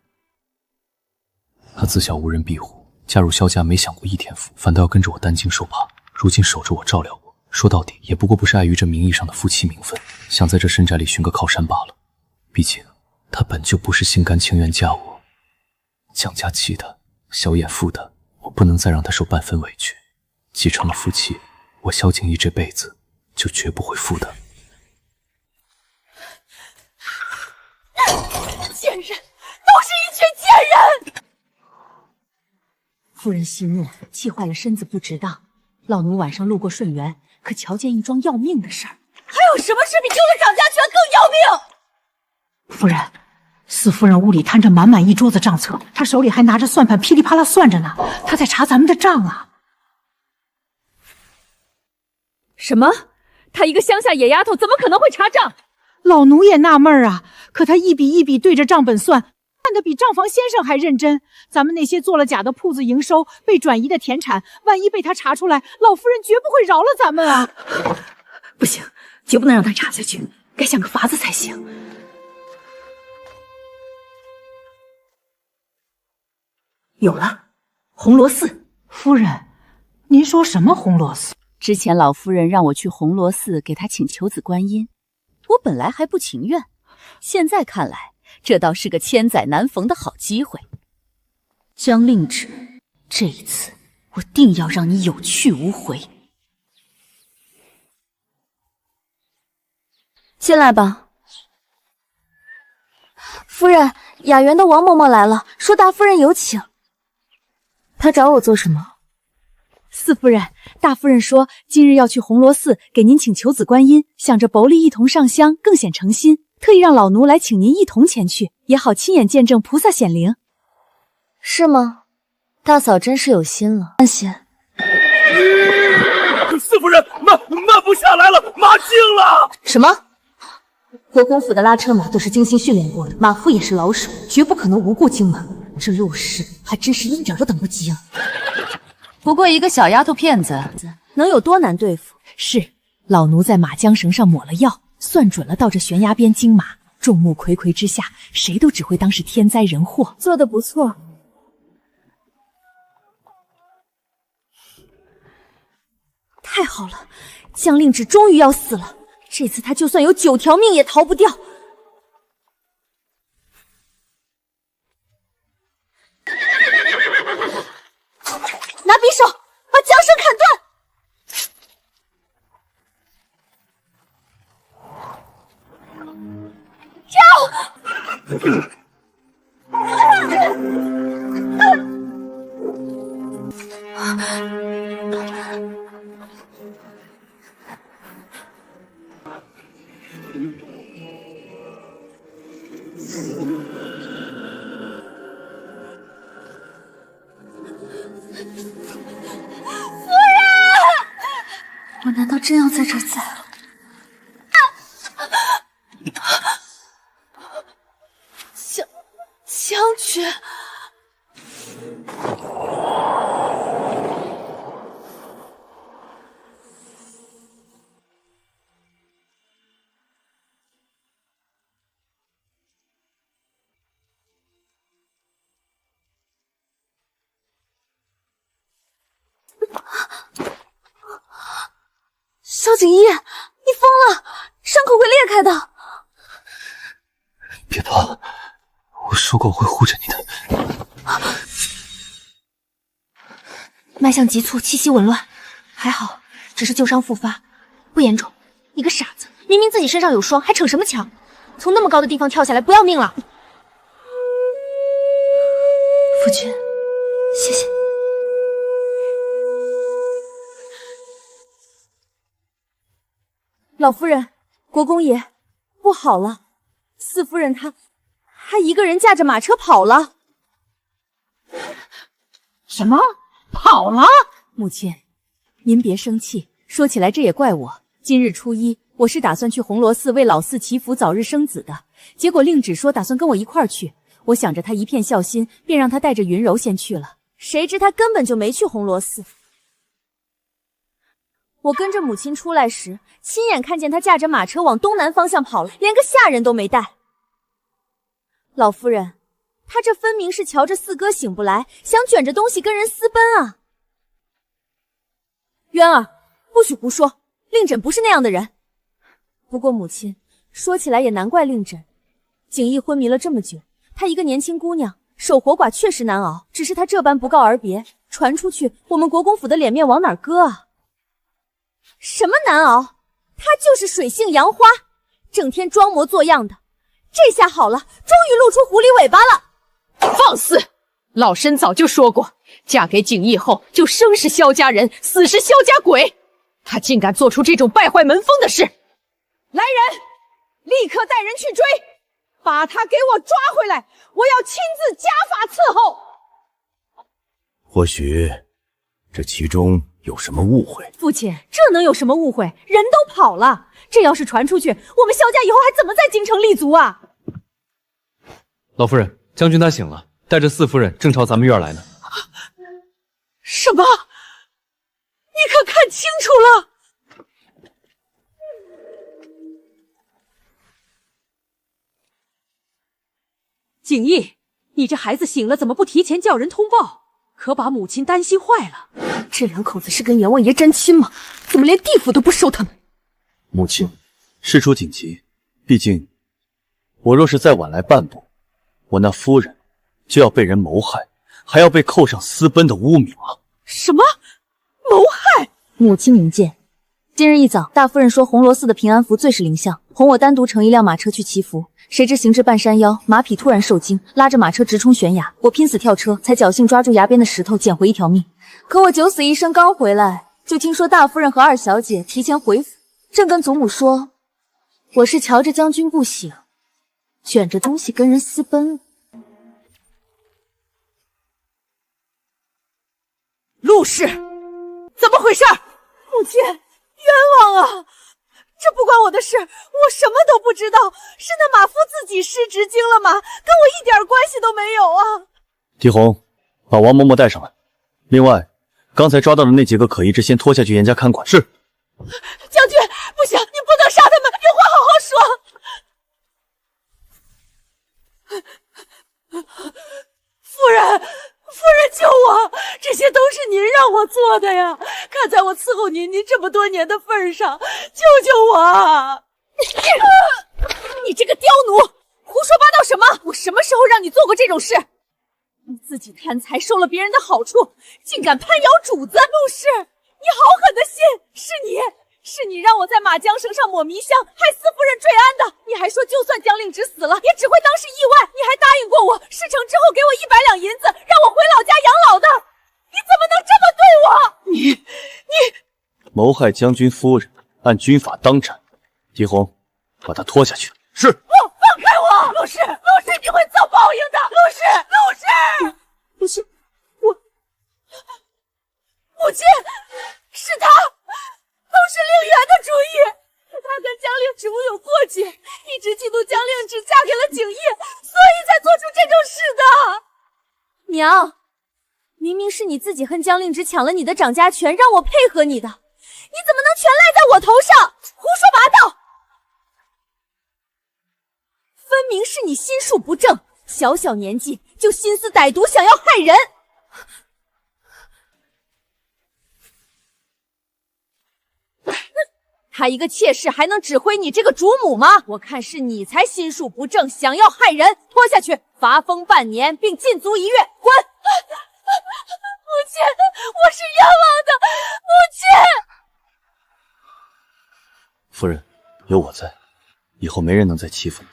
她自小无人庇护，嫁入萧家没享过一天福，反倒要跟着我担惊受怕，如今守着我照料我，说到底也不过不是碍于这名义上的夫妻名分，想在这深宅里寻个靠山罢了。毕竟她本就不是心甘情愿嫁我，江家弃她，萧燕负她，我不能再让她受半分委屈。既成了夫妻，我萧景逸这辈子就绝不会负她。贱人，都是一群贱人！夫人息怒，气坏了身子不值当。老奴晚上路过顺源，可瞧见一桩要命的事儿。还有什么事比救了长家权更要命？夫人，四夫人屋里摊着满满一桌子账册，她手里还拿着算盘噼里啪啦算着呢。她在查咱们的账啊！什么？她一个乡下野丫头，怎么可能会查账？老奴也纳闷啊，可她一笔一笔对着账本算，看得比账房先生还认真。咱们那些做了假的铺子营收被转移的田产，万一被他查出来，老夫人绝不会饶了咱们啊！不行，绝不能让他查下去，该想个法子才行。有了，红螺寺。夫人，您说什么红螺寺？之前老夫人让我去红螺寺给她请求子观音，我本来还不情愿，现在看来，这倒是个千载难逢的好机会。江令芷，这一次我定要让你有去无回。进来吧。夫人，雅园的王嬷嬷来了，说大夫人有请。她找我做什么？四夫人，大夫人说今日要去红螺寺给您请求子观音，想着妯娌一同上香，更显诚心，特意让老奴来请您一同前去，也好亲眼见证菩萨显灵。是吗？大嫂真是有心了。安心。四夫人，慢不下来了，马惊了！什么？国公府的拉车马都是精心训练过的，马夫也是老手，绝不可能无故惊马。这肉氏还真是一点都等不及啊！不过一个小丫头片子，能有多难对付？是，老奴在马缰绳上抹了药，算准了到这悬崖边惊马，众目睽睽之下，谁都只会当是天灾人祸。做得不错。太好了，江令芷终于要死了，这次他就算有9条命也逃不掉。拿匕首把缰绳砍断！跳！我难道真要在这儿栽了？将军，萧景逸，你疯了！伤口会裂开的。别怕，我说过我会护着你的。脉象急促，气息紊乱，还好，只是旧伤复发，不严重。你个傻子，明明自己身上有伤，还逞什么强？从那么高的地方跳下来，不要命了？夫君，谢谢。老夫人，国公爷，不好了！四夫人她一个人驾着马车跑了。什么？跑了？母亲，您别生气，说起来这也怪我。今日初一，我是打算去红螺寺为老四祈福早日生子的，结果令旨说打算跟我一块儿去，我想着他一片孝心，便让他带着云柔先去了。谁知他根本就没去红螺寺。我跟着母亲出来时，亲眼看见他驾着马车往东南方向跑了，连个下人都没带。老夫人，他这分明是瞧着四哥醒不来，想卷着东西跟人私奔啊！渊儿，不许胡说，令诊不是那样的人。不过母亲，说起来也难怪令诊，景逸昏迷了这么久，她一个年轻姑娘，守活寡确实难熬。只是她这般不告而别，传出去，我们国公府的脸面往哪儿搁啊？什么难熬？她就是水性杨花，整天装模作样的。这下好了，终于露出狐狸尾巴了。放肆！老身早就说过，嫁给景逸后就生是萧家人，死是萧家鬼。他竟敢做出这种败坏门风的事！来人，立刻带人去追，把他给我抓回来！我要亲自家法伺候。或许这其中有什么误会。父亲，这能有什么误会？人都跑了，这要是传出去，我们萧家以后还怎么在京城立足啊？老夫人，将军他醒了，带着四夫人正朝咱们院来呢。什么？你可看清楚了？景逸，你这孩子醒了，怎么不提前叫人通报？可把母亲担心坏了。这两口子是跟阎王爷沾亲吗？怎么连地府都不收他们？母亲，事出紧急，毕竟我若是再晚来半步，我那夫人就要被人谋害，还要被扣上私奔的污名了。什么？谋害？母亲明鉴。今日一早，大夫人说红螺寺的平安符最是灵相，哄我单独乘一辆马车去祈福。谁知行至半山腰，马匹突然受惊，拉着马车直冲悬崖。我拼死跳车，才侥幸抓住崖边的石头，捡回一条命。可我九死一生刚回来，就听说大夫人和二小姐提前回府，正跟祖母说我是瞧着将军不醒，卷着东西跟人私奔了。陆氏，怎么回事？母亲，冤枉啊！这不关我的事，我什么都不知道。是那马夫自己失职惊了马，跟我一点关系都没有啊！狄红，把王嬷嬷带上来。另外，刚才抓到的那几个可疑之先拖下去严加看管。是。将军，不行，你不能杀他们，有话好好说。夫人。夫人救我！这些都是您让我做的呀！看在我伺候您这么多年的份上，救救我！你这个刁奴，胡说八道什么？我什么时候让你做过这种事？你自己贪财收了别人的好处，竟敢攀咬主子！陆氏，你好狠的心！是你让我在马缰绳上抹迷香，害四夫人坠庵的。你还说就算江令直死了，也只会当是意外。你还答应过我，事成之后给我100两银子，让我回老家养老的。你怎么能这么对我？你谋害将军夫人，按军法当斩。狄红，把他拖下去。是。放开我！陆氏，你会遭报应的！陆氏，我母亲是他。都是令媛的主意，他跟江令直有过节，一直嫉妒江令直嫁给了景逸，所以才做出这种事的。娘，明明是你自己恨江令直抢了你的掌家权，让我配合你的，你怎么能全赖在我头上？胡说八道！分明是你心术不正，小小年纪就心思歹毒，想要害人。他一个妾室还能指挥你这个主母吗？我看是你才心术不正，想要害人。拖下去，罚封半年，并禁足1月。滚！母亲，我是冤枉的，母亲。夫人，有我在，以后没人能再欺负你。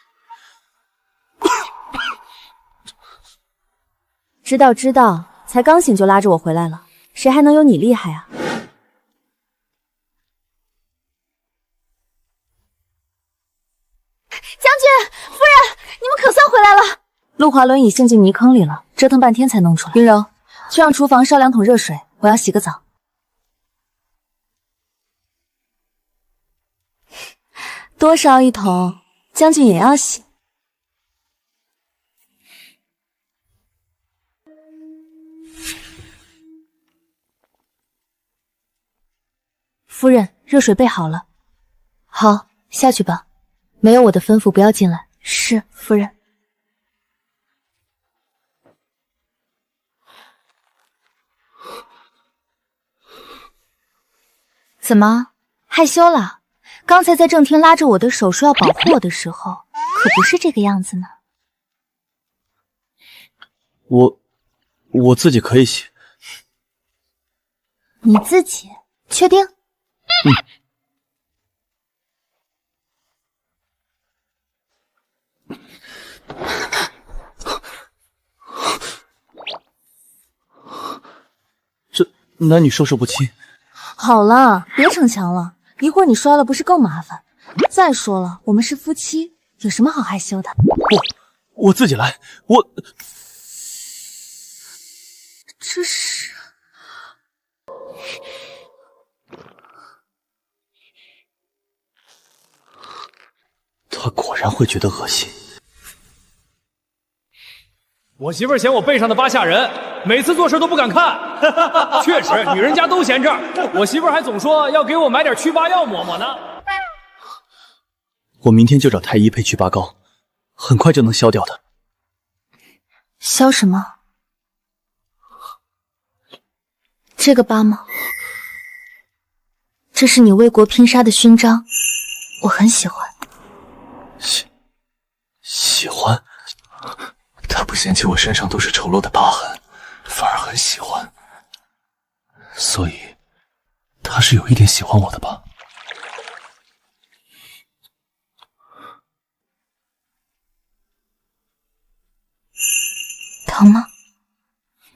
知道，才刚醒就拉着我回来了，谁还能有你厉害啊？将军，夫人，你们可算回来了。陆华伦已陷进泥坑里了，折腾半天才弄出来。云柔，去让厨房烧2桶热水，我要洗个澡。多烧1桶，将军也要洗。夫人，热水备好了。好，下去吧。没有我的吩咐，不要进来。是，夫人。怎么害羞了？刚才在正厅拉着我的手说要保护我的时候，可不是这个样子呢。我自己可以洗。你自己确定？这男女授受不亲。好了，别逞强了，一会儿你摔了不是更麻烦？再说了，我们是夫妻，有什么好害羞的？不，我自己来。这是……他果然会觉得恶心。我媳妇儿嫌我背上的疤吓人，每次做事都不敢看。确实，女人家都嫌这儿。我媳妇儿还总说要给我买点祛疤药抹抹呢。我明天就找太医配祛疤膏，很快就能消掉的。消什么？这个疤吗？这是你为国拼杀的勋章，我很喜欢。喜欢？他不嫌弃我身上都是丑陋的疤痕，反而很喜欢，所以他是有一点喜欢我的吧？疼吗？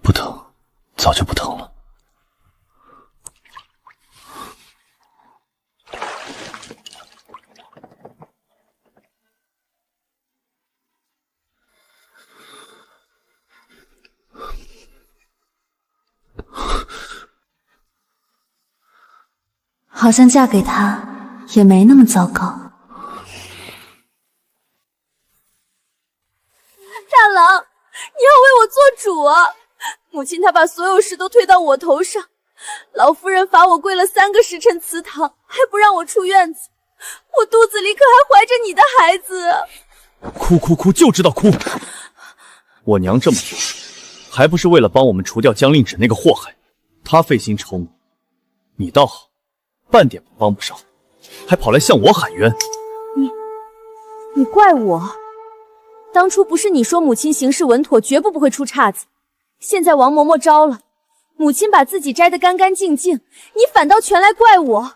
不疼，早就不疼了。好像嫁给他也没那么糟糕。大郎，你要为我做主啊！母亲她把所有事都推到我头上，老夫人罚我跪了3个时辰祠堂，还不让我出院子，我肚子里可还怀着你的孩子啊！哭就知道哭！我娘这么做，还不是为了帮我们除掉江令芷那个祸害？她费心筹谋，你倒好，半点帮不上，还跑来向我喊冤。你怪我？当初不是你说母亲行事稳妥，绝不会出岔子？现在王嬷嬷招了，母亲把自己摘得干干净净，你反倒全来怪我。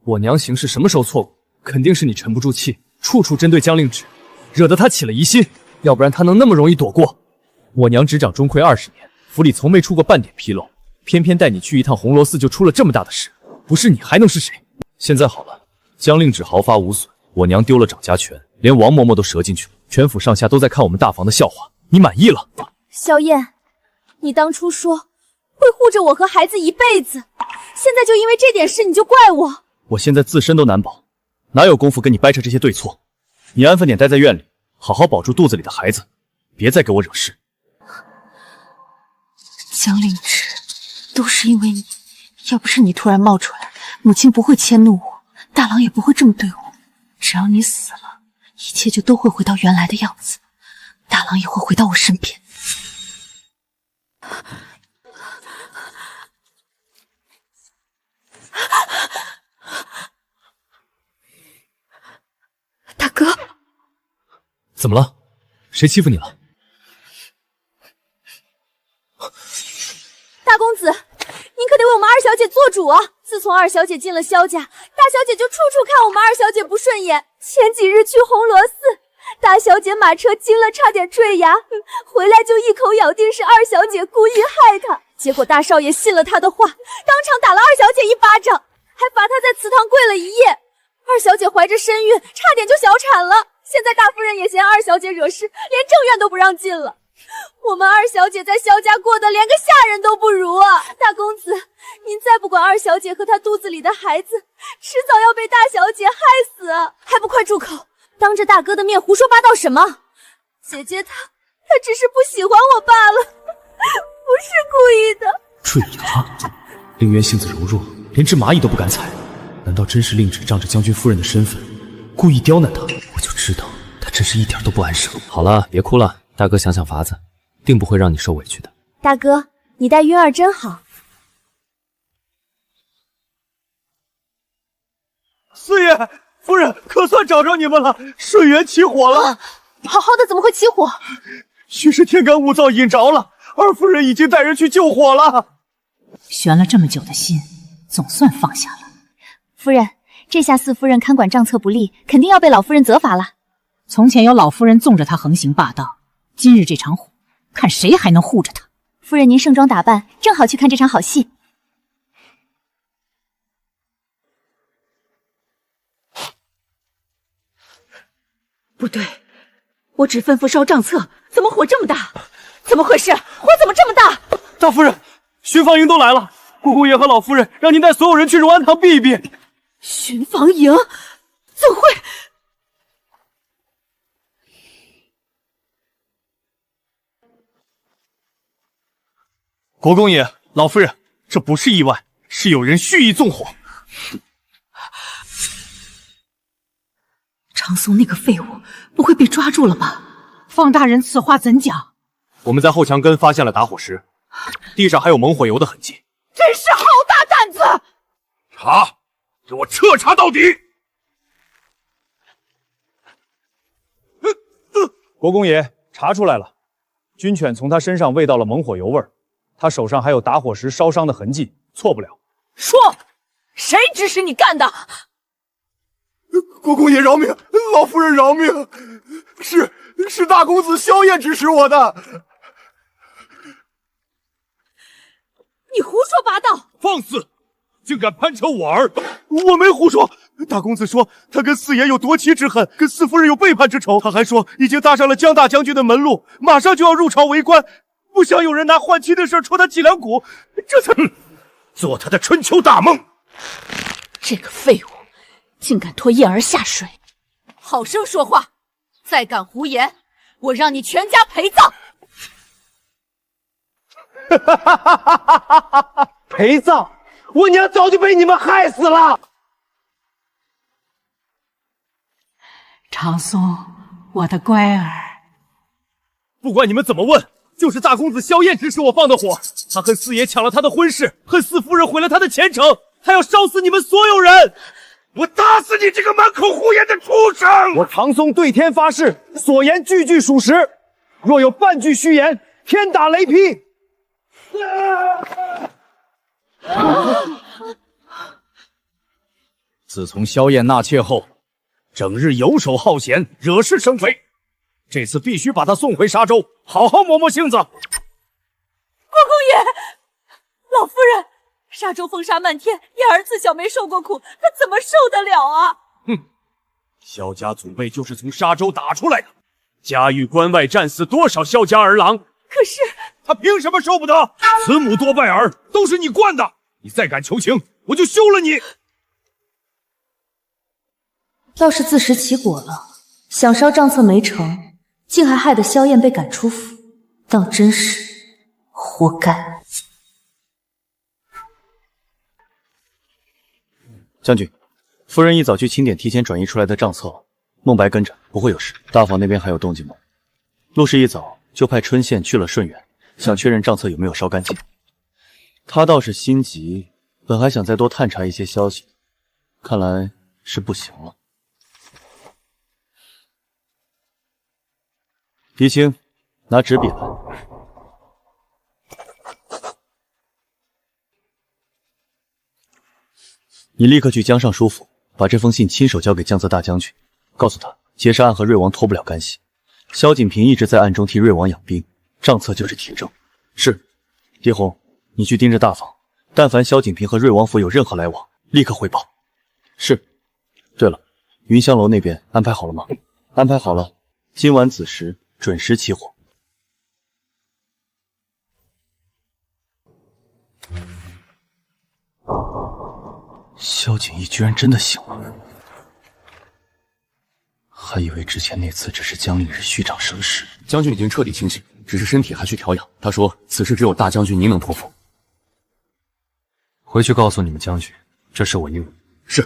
我娘行事什么时候错过？肯定是你沉不住气，处处针对江令芷，惹得她起了疑心，要不然她能那么容易躲过？我娘执掌钟馗20年，府里从没出过半点纰漏，偏偏带你去一趟红螺寺就出了这么大的事，不是你还能是谁？现在好了，江令芷毫发无损，我娘丢了掌家权，连王嬷嬷都折进去了，全府上下都在看我们大房的笑话，你满意了？萧燕，你当初说会护着我和孩子一辈子，现在就因为这点事你就怪我？我现在自身都难保，哪有功夫跟你掰扯这些对错？你安分点待在院里，好好保住肚子里的孩子，别再给我惹事。江令芷，都是因为你，要不是你突然冒出来，母亲不会迁怒我，大郎也不会这么对我。只要你死了，一切就都会回到原来的样子，大郎也会回到我身边。大哥，怎么了？谁欺负你了？大公子，您可得为我们二小姐做主啊！自从二小姐进了萧家，大小姐就处处看我们二小姐不顺眼。前几日去红螺寺，大小姐马车惊了，差点坠崖，回来就一口咬定是二小姐故意害她。结果大少爷信了她的话，当场打了二小姐一巴掌，还罚她在祠堂跪了1夜。二小姐怀着身孕，差点就小产了。现在大夫人也嫌二小姐惹事，连正院都不让进了。我们二小姐在萧家过得连个下人都不如啊！大公子，您再不管二小姐和她肚子里的孩子，迟早要被大小姐害死啊！还不快住口！当着大哥的面胡说八道什么？姐姐她只是不喜欢我罢了，不是故意的。坠崖，凌渊性子柔弱，连只蚂蚁都不敢踩。难道真是令旨仗着将军夫人的身份，故意刁难她？我就知道她真是一点都不安生。好了，别哭了，大哥想想法子，定不会让你受委屈的。大哥，你待渊儿真好。四爷夫人，可算找着你们了！水源起火了，好好的怎么会起火？许是天干物燥引着了，二夫人已经带人去救火了。悬了这么久的心，总算放下了。夫人，这下四夫人看管账册不力，肯定要被老夫人责罚了。从前有老夫人纵着她横行霸道，今日这场火，看谁还能护着她。夫人您盛装打扮，正好去看这场好戏。不对，我只吩咐烧账册，怎么火这么大？怎么回事？火怎么这么大？大夫人，巡防营都来了，姑姑爷和老夫人让您带所有人去荣安堂避一避。巡防营？怎会？国公爷，老夫人，这不是意外，是有人蓄意纵火。长松那个废物不会被抓住了吧？方大人此话怎讲？我们在后墙根发现了打火石，地上还有猛火油的痕迹。真是好大胆子！查，给我彻查到底！国公爷，查出来了，军犬从他身上喂到了猛火油味儿，他手上还有打火石烧伤的痕迹，错不了。说，谁指使你干的？国公爷饶命，老夫人饶命，是大公子萧燕指使我的。你胡说八道！放肆！竟敢攀扯我儿！我没胡说。大公子说他跟四爷有夺妻之恨，跟四夫人有背叛之仇。他还说已经搭上了江大将军的门路，马上就要入朝为官。不想有人拿换妻的事戳他脊梁骨，这才做他的春秋大梦。这个废物，竟敢拖燕儿下水！好生说话，再敢胡言，我让你全家陪葬！陪葬！我娘早就被你们害死了。长松，我的乖儿，不管你们怎么问，就是大公子萧燕指使我放的火。他恨四爷抢了他的婚事，恨四夫人毁了他的前程，他要烧死你们所有人。我打死你这个满口胡言的畜生！我长松对天发誓，所言句句属实，若有半句虚言，天打雷劈！自从萧燕纳妾后，整日游手好闲，惹是生非。这次必须把她送回沙州，好好磨磨性子。国公爷，老夫人，沙州风沙漫天，燕儿自小没受过苦，她怎么受得了啊？哼，萧家祖辈就是从沙州打出来的，家喻关外战死多少萧家儿郎。可是他凭什么受不得？慈母多败儿，都是你惯的。你再敢求情，我就休了你。倒是自食其果了，想烧账册没成，竟还害得萧燕被赶出府，倒真是活该。将军，夫人一早去清点提前转移出来的账册，孟白跟着，不会有事。大房那边还有动静吗？陆氏一早就派春县去了顺源，想确认账册有没有烧干净。他倒是心急，本还想再多探查一些消息，看来是不行了。狄青，拿纸笔来。你立刻去江上书府，把这封信亲手交给江泽大将军，告诉他劫杀案和瑞王脱不了干系。萧锦平一直在暗中替瑞王养兵，账册就是铁证。是，狄红，你去盯着大房，但凡萧锦平和瑞王府有任何来往，立刻汇报。是。对了，云香楼那边安排好了吗？安排好了，今晚子时准时起火。萧景逸居然真的醒了，还以为之前那次只是江令日虚长生事。将军已经彻底清醒，只是身体还需调养。他说此事只有大将军您能托付。回去告诉你们将军，这是我应允。是。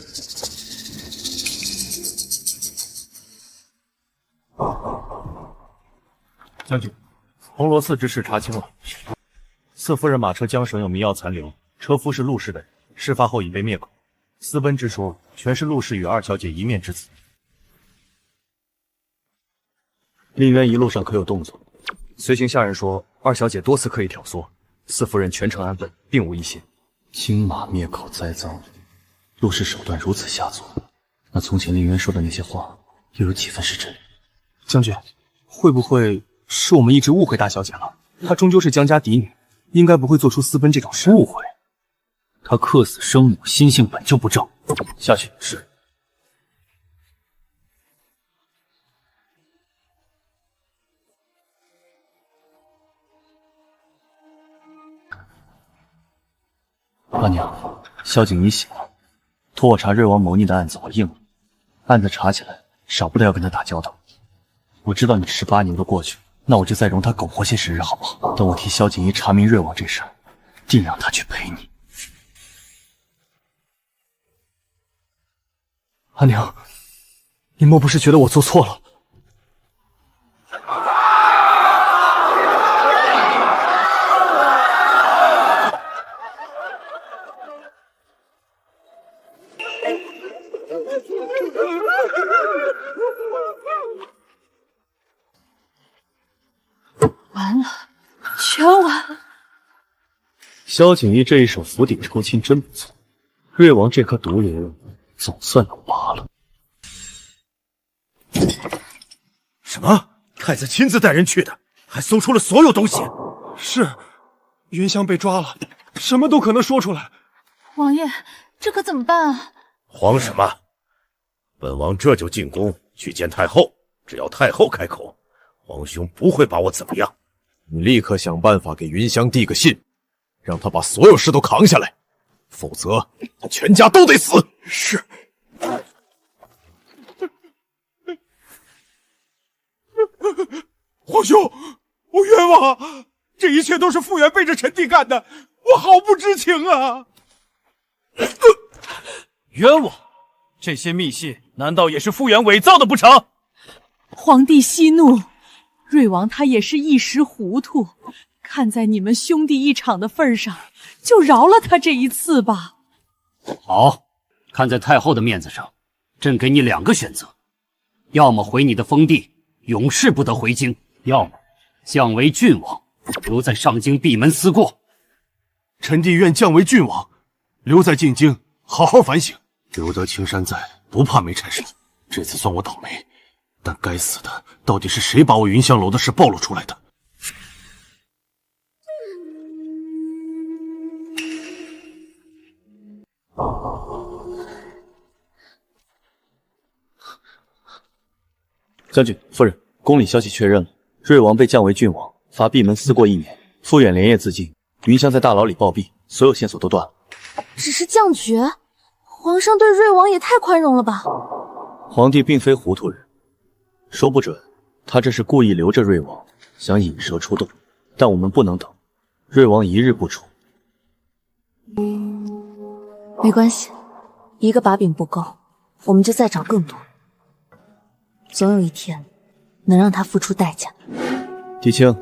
将军，红螺寺之事查清了，四夫人马车缰绳有迷药残留，车夫是陆氏的人，事发后已被灭口。私奔之说全是陆氏与二小姐一面之词。令渊一路上可有动作？随行下人说，二小姐多次刻意挑唆，四夫人全程安分，并无一心。金马灭口栽赃，陆氏手段如此下作，那从前令渊说的那些话，又有几分是真？将军，会不会是我们一直误会大小姐了？她终究是江家嫡女，应该不会做出私奔这种事。误会？她克死生母，心性本就不正。下去。是。阿娘，萧景一醒了，托我查瑞王谋逆的案子，我应了。案子查起来，少不得要跟他打交道。我知道你18年都过去，那我就再容他苟活些时日，好不好？等我替萧景一查明瑞王这事儿，定让他去陪你。阿娘，你莫不是觉得我做错了？完了，全完了。萧景一这一手釜底抽薪真不错，瑞王这颗毒瘤总算能拔了。什么？太子亲自带人去的，还搜出了所有东西。是，云香被抓了，什么都可能说出来。王爷，这可怎么办啊？慌什么？本王这就进宫去见太后，只要太后开口，皇兄不会把我怎么样。你立刻想办法给云香递个信，让他把所有事都扛下来，否则他全家都得死。是。皇兄，我冤枉，这一切都是傅远背着臣弟干的，我毫不知情啊！冤枉！这些密信难道也是傅远伪造的不成？皇帝息怒，瑞王他也是一时糊涂，看在你们兄弟一场的份上，就饶了他这一次吧。好，看在太后的面子上，朕给你2个选择：要么回你的封地，永世不得回京；要么降为郡王，留在上京闭门思过。臣弟愿降为郡王，留在进京好好反省。留得青山在，不怕没柴烧。这次算我倒霉，但该死的，到底是谁把我云香楼的事暴露出来的？将军、夫人，宫里消息确认了，瑞王被降为郡王，罚闭门思过1年。傅远连夜自尽，云香在大牢里暴毙，所有线索都断了。只是降爵，皇上对瑞王也太宽容了吧？皇帝并非糊涂人，说不准他这是故意留着瑞王，想引蛇出洞。但我们不能等，瑞王一日不出。没关系，一个把柄不够，我们就再找更多。总有一天，能让他付出代价。狄青，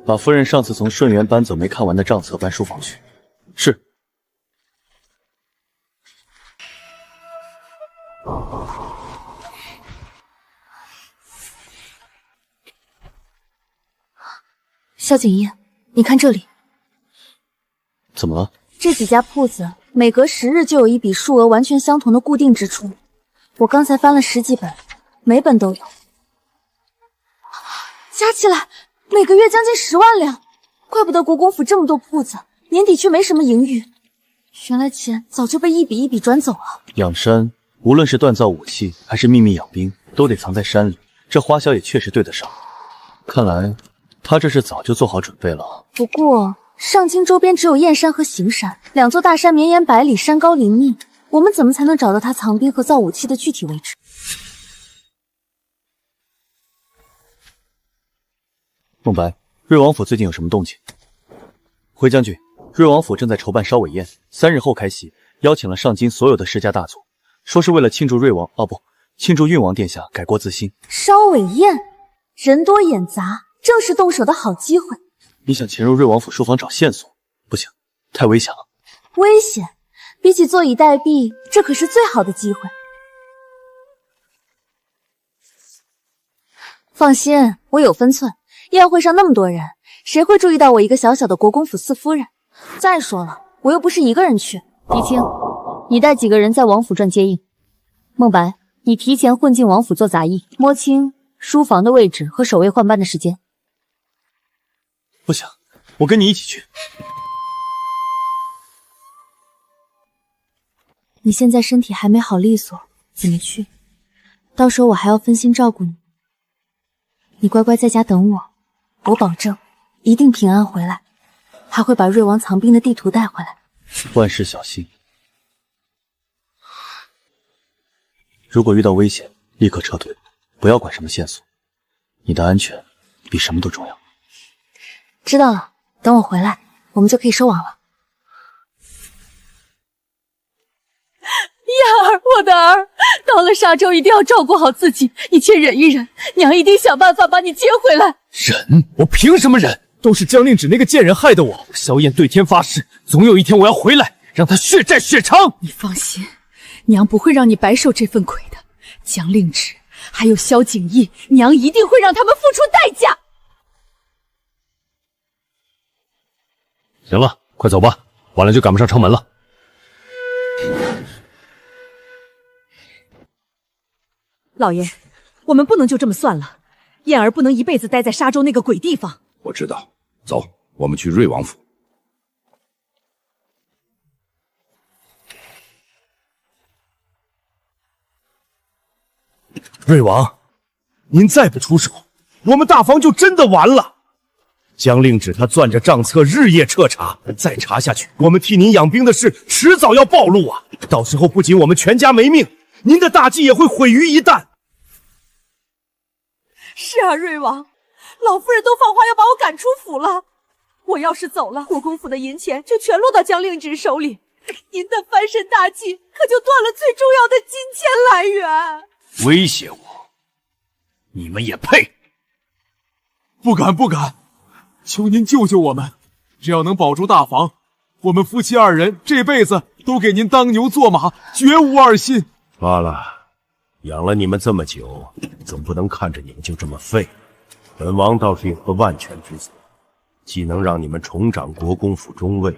把夫人上次从顺源搬走没看完的账册搬书房去。是。萧景一，你看这里。怎么了？这几家铺子每隔10日就有一笔数额完全相同的固定支出，我刚才翻了10几本，每本都有，加起来每个月将近10万两，怪不得国公府这么多铺子，年底却没什么盈余。原来钱早就被一笔一笔转走了。养山，无论是锻造武器还是秘密养兵，都得藏在山里。这花销也确实对得上，看来他这是早就做好准备了。不过上京周边只有燕山和行山2座大山，绵延百里，山高林密，我们怎么才能找到他藏兵和造武器的具体位置？孟白，瑞王府最近有什么动静？回将军，瑞王府正在筹办烧尾宴，3日后开席，邀请了上京所有的世家大族，说是为了庆祝庆祝运王殿下改过自新。烧尾宴，人多眼杂，正是动手的好机会。你想潜入瑞王府书房找线索？不行，太危险了。危险？比起坐以待毙，这可是最好的机会。放心，我有分寸。宴会上那么多人，谁会注意到我一个小小的国公府四夫人？再说了，我又不是一个人去。狄青，你带几个人在王府转接应。孟白，你提前混进王府做杂役，摸清书房的位置和守卫换班的时间。不行，我跟你一起去。你现在身体还没好利索，怎么去？到时候我还要分心照顾你。你乖乖在家等我，我保证一定平安回来，还会把瑞王藏兵的地图带回来。万事小心，如果遇到危险，立刻撤退，不要管什么线索。你的安全比什么都重要。知道了，等我回来，我们就可以收网了。燕儿，我的儿，到了沙洲一定要照顾好自己，你且忍一忍，娘一定想办法把你接回来。忍？我凭什么忍？都是江令芷那个贱人害的我。萧燕对天发誓，总有一天我要回来，让她血债血偿。你放心，娘不会让你白受这份亏的。江令芷还有萧景逸，娘一定会让他们付出代价。行了，快走吧，晚了就赶不上城门了。老爷，我们不能就这么算了，燕儿不能一辈子待在沙洲那个鬼地方。我知道，走，我们去瑞王府。瑞王，您再不出手，我们大房就真的完了。江令芷他攥着账册，日夜彻查，再查下去，我们替您养兵的事迟早要暴露啊！到时候不仅我们全家没命，您的大计也会毁于一旦。是啊，瑞王，老夫人都放话要把我赶出府了。我要是走了，国公府的银钱就全落到江令芷手里，您的翻身大计可就断了最重要的金钱来源。威胁我，你们也配？不敢不敢，求您救救我们！只要能保住大房，我们夫妻二人这辈子都给您当牛做马，绝无二心。罢了，养了你们这么久，总不能看着你们就这么废。本王倒是有个万全之策，既能让你们重掌国公府中尉，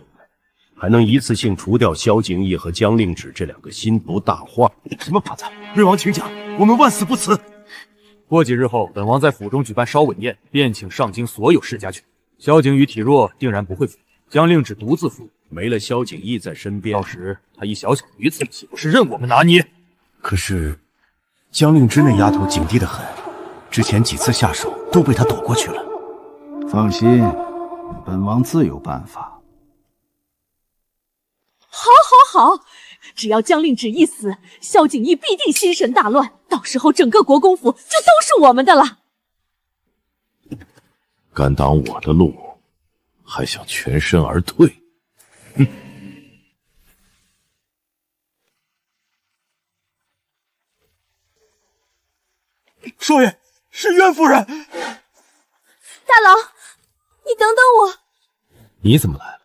还能一次性除掉萧景逸和江令芷这两个心不大患。什么法子？瑞王请讲，我们万死不辞。过几日后，本王在府中举办烧尾宴，宴请上京所有世家去。萧景宇体弱，定然不会赴。江令芷独自赴，没了萧景逸在身边，到时他一小小鱼刺，岂不是任我们拿捏？可是江令芷那丫头警惕得很，之前几次下手都被她躲过去了。放心，本王自有办法。好，好，好！只要江令芷一死，萧景逸必定心神大乱，到时候整个国公府就都是我们的了。敢挡我的路，还想全身而退？哼！少爷，是渊夫人。大郎，你等等我。你怎么来了？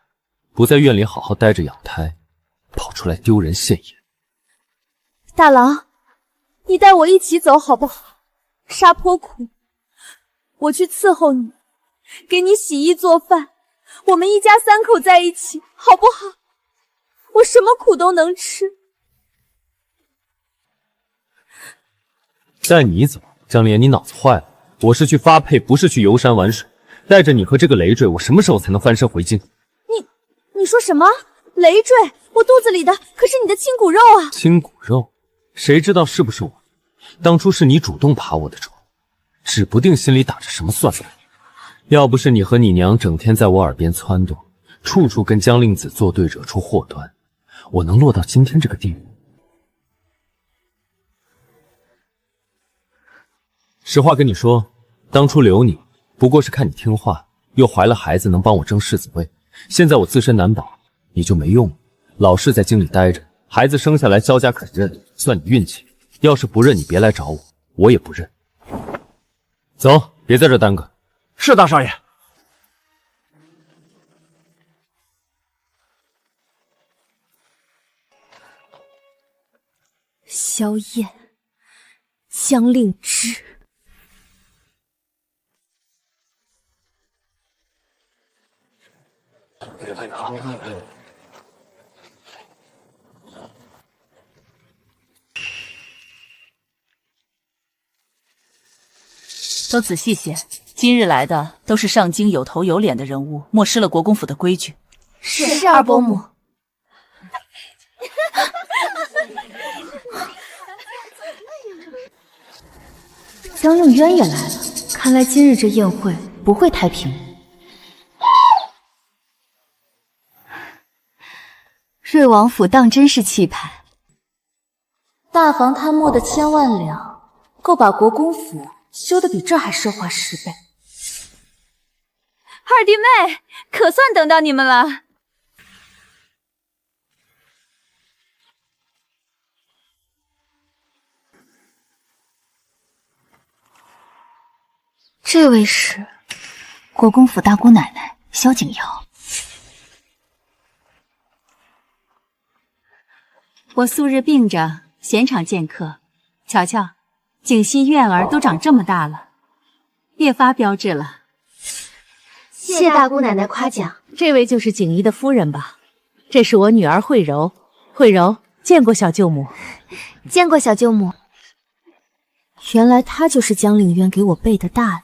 不在院里好好待着养胎，跑出来丢人现眼。大郎，你带我一起走好不好？沙坡苦，我去伺候你，给你洗衣做饭，我们一家三口在一起，好不好？我什么苦都能吃。带你走？江莲，你脑子坏了？我是去发配，不是去游山玩水。带着你和这个累赘，我什么时候才能翻身回京？你说什么？累赘？我肚子里的可是你的亲骨肉啊！亲骨肉？谁知道是不是我？当初是你主动爬我的床，指不定心里打着什么算盘。要不是你和你娘整天在我耳边撺掇，处处跟江令子作对，惹出祸端，我能落到今天这个地步？实话跟你说，当初留你不过是看你听话，又怀了孩子能帮我争世子位。现在我自身难保，你就没用了，老是在京里待着，孩子生下来萧家肯认，算你运气；要是不认，你别来找我，我也不认。走，别在这耽搁。是大少爷。萧燕，江令之。都仔细些，今日来的都是上京有头有脸的人物，漠失了国公府的规矩。是二伯母。江令渊也来了，看来今日这宴会不会太平。瑞王府当真是气派，大房贪墨的千万两，够把国公府修得比这还奢华10倍。二弟妹，可算等到你们了。这位是国公府大姑奶奶萧景瑶。我素日病着，闲场见客。瞧瞧，景熙、苑儿都长这么大了，越发标致了。谢大姑奶奶夸奖。这位就是景怡的夫人吧？这是我女儿慧柔。慧柔见过小舅母。见过小舅母。原来她就是江令渊给我备的大礼。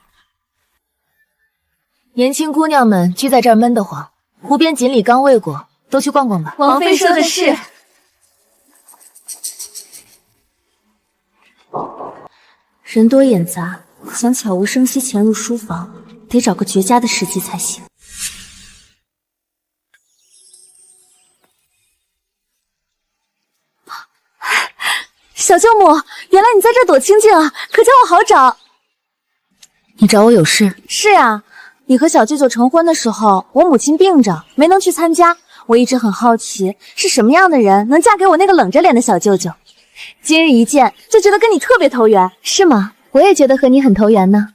年轻姑娘们聚在这儿闷得慌，湖边锦鲤刚喂过，都去逛逛吧。王妃说的是。人多眼杂，想悄无声息潜入书房，得找个绝佳的时机才行。小舅母，原来你在这躲清静啊，可叫我好找。你找我有事？是啊，你和小舅舅成婚的时候，我母亲病着，没能去参加。我一直很好奇，是什么样的人能嫁给我那个冷着脸的小舅舅？今日一见，就觉得跟你特别投缘，是吗？我也觉得和你很投缘呢。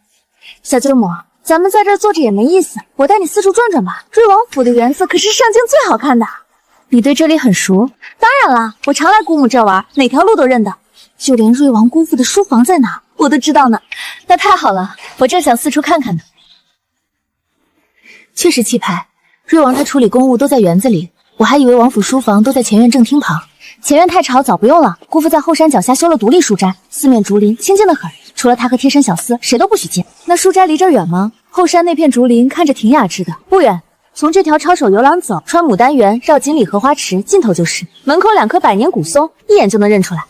小舅母，咱们在这坐着也没意思，我带你四处转转吧。瑞王府的园子可是上京最好看的。你对这里很熟？当然啦，我常来姑母这玩，哪条路都认得，就连瑞王姑父的书房在哪我都知道呢。那太好了，我正想四处看看呢。确实气派，瑞王他处理公务都在园子里，我还以为王府书房都在前院正厅旁。前院太吵，早不用了。姑父在后山脚下修了独立书斋，四面竹林，清静的很。除了他和贴身小厮，谁都不许进。那书斋离这远吗？后山那片竹林看着挺雅致的，不远。从这条抄手游廊走，穿牡丹园，绕锦鲤荷花池，尽头就是。门口2棵百年古松，一眼就能认出来。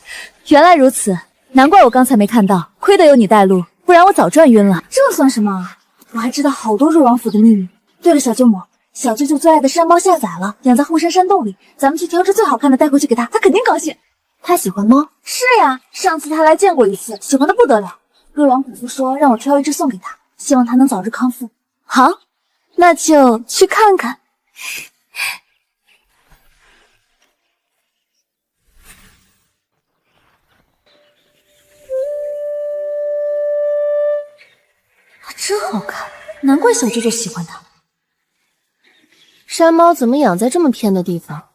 原来如此，难怪我刚才没看到，亏得有你带路，不然我早转晕了。这算什么？我还知道好多瑞王府的秘密。对了，小舅母。小舅舅最爱的山猫下崽了，养在后山山洞里，咱们去挑只最好看的带回去给他，他肯定高兴。他喜欢猫？是呀，上次他来见过一次，喜欢的不得了。瑞王姑父说让我挑一只送给他，希望他能早日康复。好，那就去看看。它真好看，难怪小舅舅喜欢它。山猫怎么养在这么偏的地方？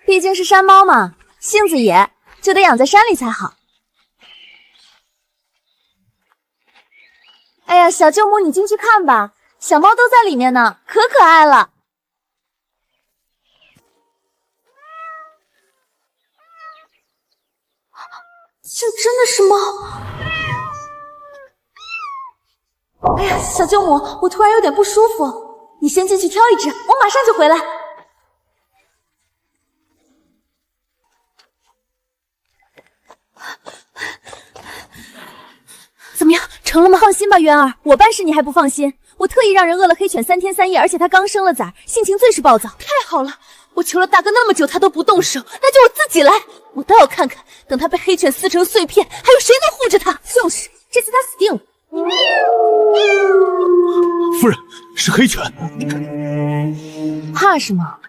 毕竟是山猫嘛，性子野，就得养在山里才好。哎呀，小舅母，你进去看吧，小猫都在里面呢，可可爱了。这真的是猫？哎呀，小舅母，我突然有点不舒服，你先进去挑一只，我马上就回来。怎么样，成了吗？放心吧，渊儿，我办事你还不放心？我特意让人饿了黑犬3天3夜，而且它刚生了崽，性情最是暴躁。太好了，我求了大哥那么久，他都不动手，那就我自己来，我倒要看看，等他被黑犬撕成碎片，还有谁能护着他？就是，这次他死定了。夫人，是黑犬。怕什么？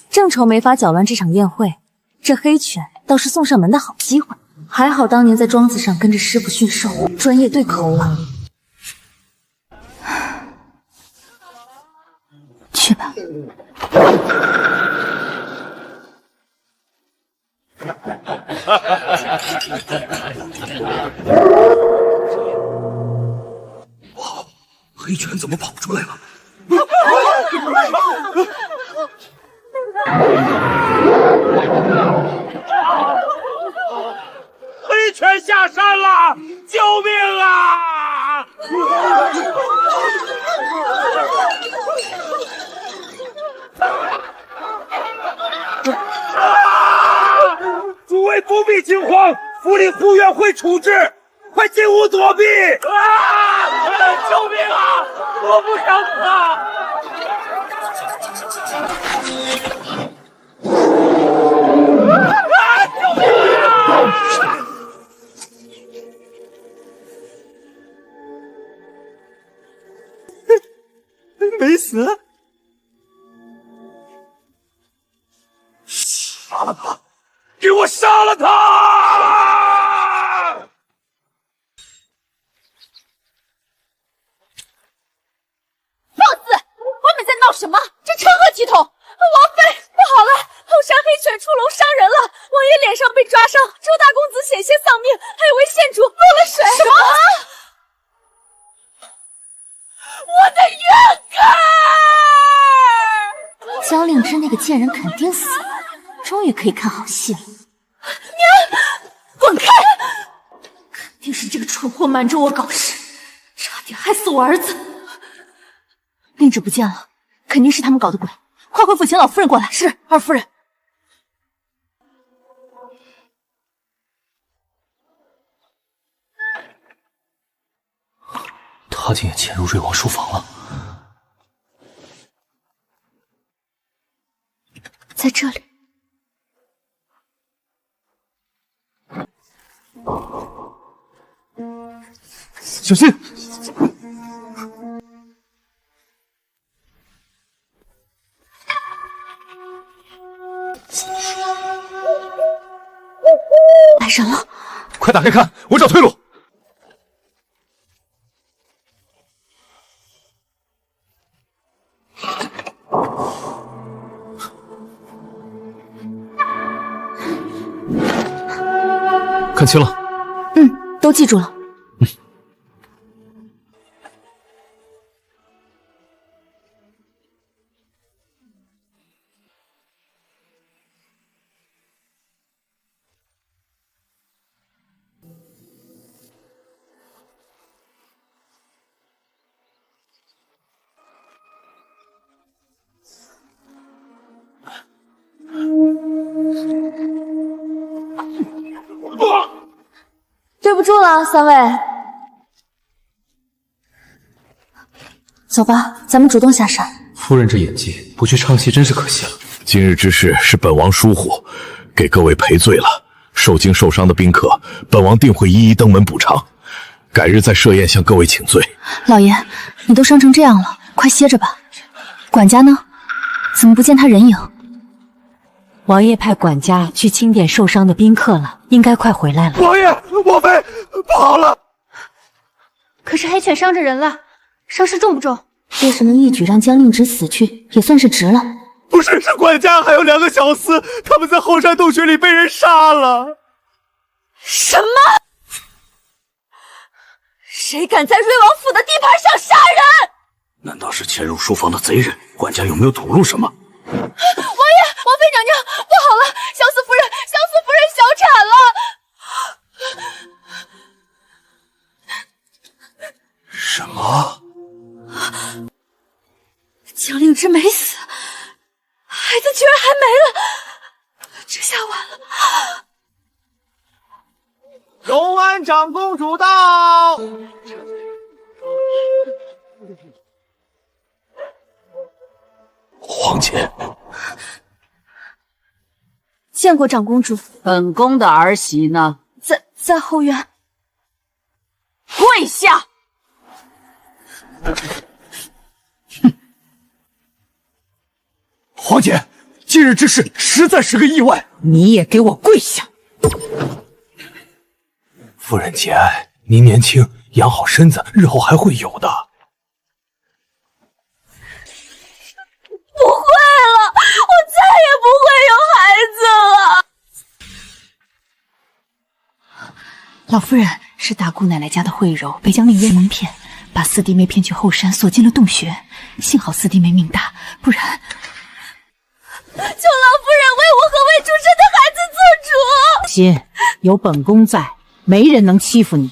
正愁没法搅乱这场宴会，这黑犬倒是送上门的好机会。还好当年在庄子上跟着师傅驯兽，专业对口了。去吧。哇，黑犬怎么跑出来了？黑犬下山了！救命啊！诸位不必惊慌，府里护院会处置，快进屋躲避！救命啊！我不想死啊！救命啊！没死。杀了他！给我杀了他！放肆！外面在闹什么？这成何体统？王妃，不好了！后山黑犬出笼伤人了，王爷脸上被抓伤，周大公子险些丧命，还有位县主落了水。什么？我的冤肝！江令之那个贱人肯定死了，终于可以看好戏了。你滚开！肯定是这个蠢货瞒着我搞事，差点害死我儿子。令旨不见了，肯定是他们搞的鬼，快回府请老夫人过来。是，二夫人。他竟也潜入瑞王书房了。在这里。小心！来人了！快打开看，我找退路。看清了？都记住了。对不住了，三位。走吧，咱们主动下山。夫人这演技，不去唱戏真是可惜了。今日之事是本王疏忽，给各位赔罪了。受惊受伤的宾客，本王定会一一登门补偿，改日再设宴向各位请罪。老爷，你都伤成这样了，快歇着吧。管家呢？怎么不见他人影？王爷派管家去清点受伤的宾客了，应该快回来了。王爷，王妃，不好了！可是黑犬伤着人了，伤势重不重？要是能一举让江令直死去，也算是值了。不是，是管家还有2个小厮，他们在后山洞穴里被人杀了。什么？谁敢在瑞王府的地盘上杀人？难道是潜入书房的贼人？管家有没有吐露什么？王爷，王妃娘娘，不好了！萧四夫人小产了！什么？江令之没死，孩子居然还没了，这下完了！荣安长公主到。皇姐，见过长公主。本宫的儿媳呢？在后院。跪下！皇姐，今日之事实在是个意外。你也给我跪下！夫人节哀，您年轻，养好身子，日后还会有的。不会了，我再也不会有孩子了。老夫人，是大姑奶奶家的慧柔被江令渊蒙骗，把四弟妹骗去后山，锁进了洞穴。幸好四弟妹命大，不然……求老夫人为我和未出生的孩子做主。心，有本宫在，没人能欺负你。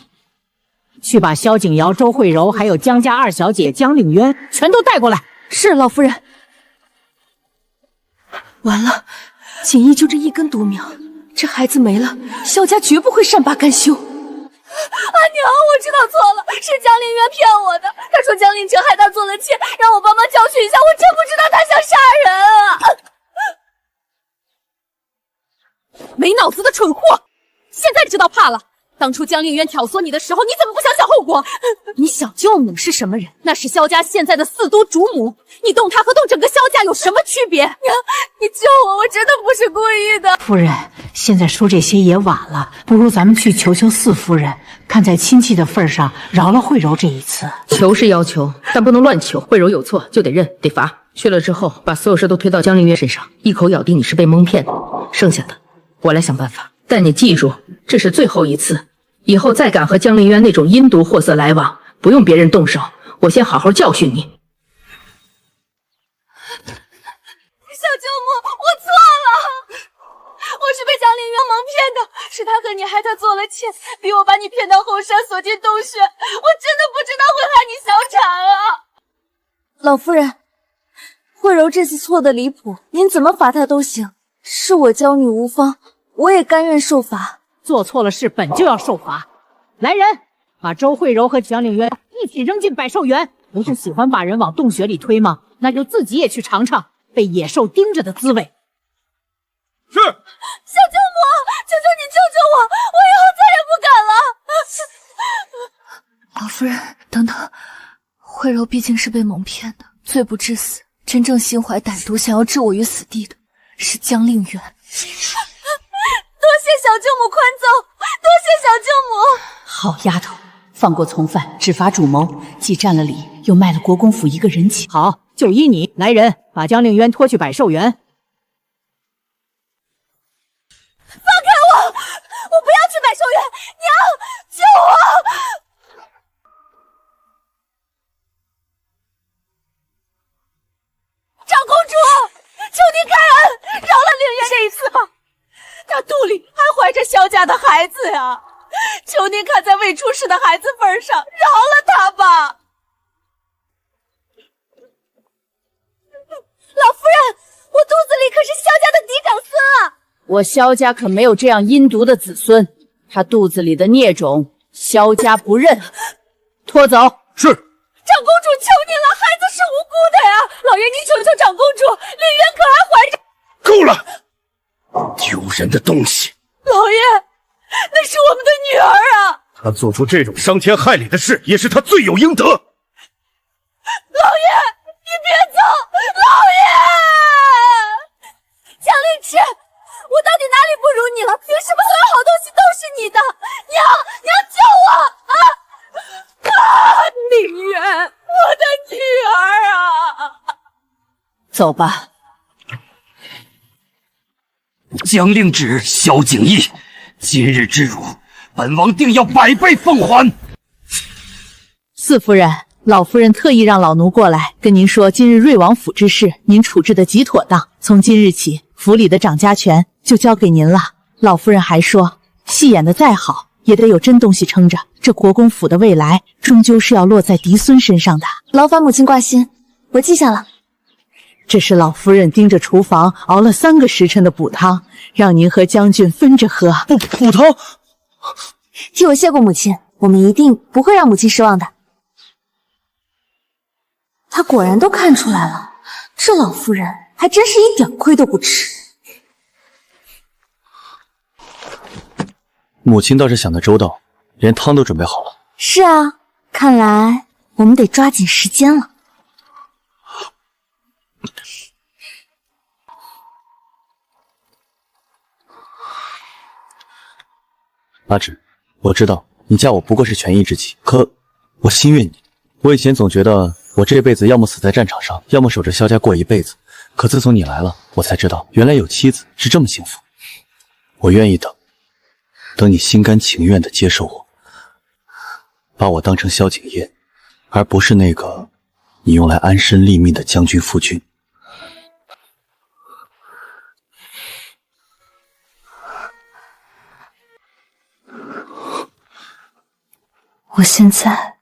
去把萧景瑶、周慧柔还有江家二小姐江令渊全都带过来。是老夫人。完了，锦衣就这一根独苗，这孩子没了，萧家绝不会善罢甘休。阿娘，我知道错了，是江令渊骗我的。他说江令哲害他做了妾，让我帮忙教训一下。我真不知道他想杀人啊！没脑子的蠢货，现在知道怕了。当初江令渊挑唆你的时候，你怎么不想想后果？你小舅母是什么人？那是萧家现在的四都主母，你动她和动整个萧家有什么区别？娘，你救我，我真的不是故意的。夫人，现在说这些也晚了，不如咱们去求求四夫人，看在亲戚的份上，饶了慧柔这一次。求是要求，但不能乱求。慧柔有错就得认，得罚。去了之后，把所有事都推到江令渊身上，一口咬定你是被蒙骗的，剩下的我来想办法。但你记住，这是最后一次，以后再敢和江令渊那种阴毒货色来往，不用别人动手，我先好好教训你。小舅母，我错了，我是被江令渊蒙骗的，是他和你害他做了妾，逼我把你骗到后山锁进洞穴，我真的不知道会害你小产啊！老夫人，慧柔这次错的离谱，您怎么罚她都行，是我娇女无方，我也甘愿受罚。做错了事本就要受罚。来人，把周慧柔和江令渊一起扔进百兽园。不是喜欢把人往洞穴里推吗？那就自己也去尝尝被野兽盯着的滋味。是。小舅母，求求你救救我，我以后再也不敢了。老夫人，等等，慧柔毕竟是被蒙骗的，罪不至死。真正心怀歹毒，想要置我于死地的是江令渊。多谢小舅母宽奏，多谢小舅母。好丫头，放过从犯，只罚主谋，既占了理，又卖了国公府一个人情。好，就依你。来人，把江令渊拖去百兽园。放开我！我不要去百兽园！娘，救我！长公主，求您开恩，饶了令渊这一次吧。他肚里还怀着萧家的孩子呀，求您看在未出世的孩子份上，饶了他吧。老夫人，我肚子里可是萧家的嫡长孙啊！我萧家可没有这样阴毒的子孙，他肚子里的孽种，萧家不认。拖走。是。长公主，求您了，孩子是无辜的呀！老爷，您求求长公主，令渊可还怀着……够了！丢人的东西！老爷，那是我们的女儿啊！他做出这种伤天害理的事，也是他罪有应得。老爷，你别走！老爷，江令池，我到底哪里不如你了？凭什么所有好东西都是你的？娘，娘救我啊！令渊，我的女儿啊！走吧。江令芷、萧景逸，今日之辱，本王定要百倍奉还。四夫人，老夫人特意让老奴过来跟您说，今日瑞王府之事，您处置的极妥当。从今日起，府里的掌家权就交给您了。老夫人还说，戏演的再好，也得有真东西撑着。这国公府的未来，终究是要落在嫡孙身上的。劳烦母亲挂心，我记下了。这是老夫人盯着厨房熬了3个时辰的补汤，让您和将军分着喝。补汤，替我谢过母亲，我们一定不会让母亲失望的。他果然都看出来了，这老夫人还真是一点亏都不吃。母亲倒是想得周到，连汤都准备好了。是啊，看来我们得抓紧时间了。阿芷，我知道你嫁我不过是权宜之计，可我心悦你。我以前总觉得我这辈子要么死在战场上，要么守着萧家过一辈子。可自从你来了，我才知道原来有妻子是这么幸福。我愿意等你心甘情愿地接受我，把我当成萧景烨，而不是那个你用来安身立命的将军夫君。我现在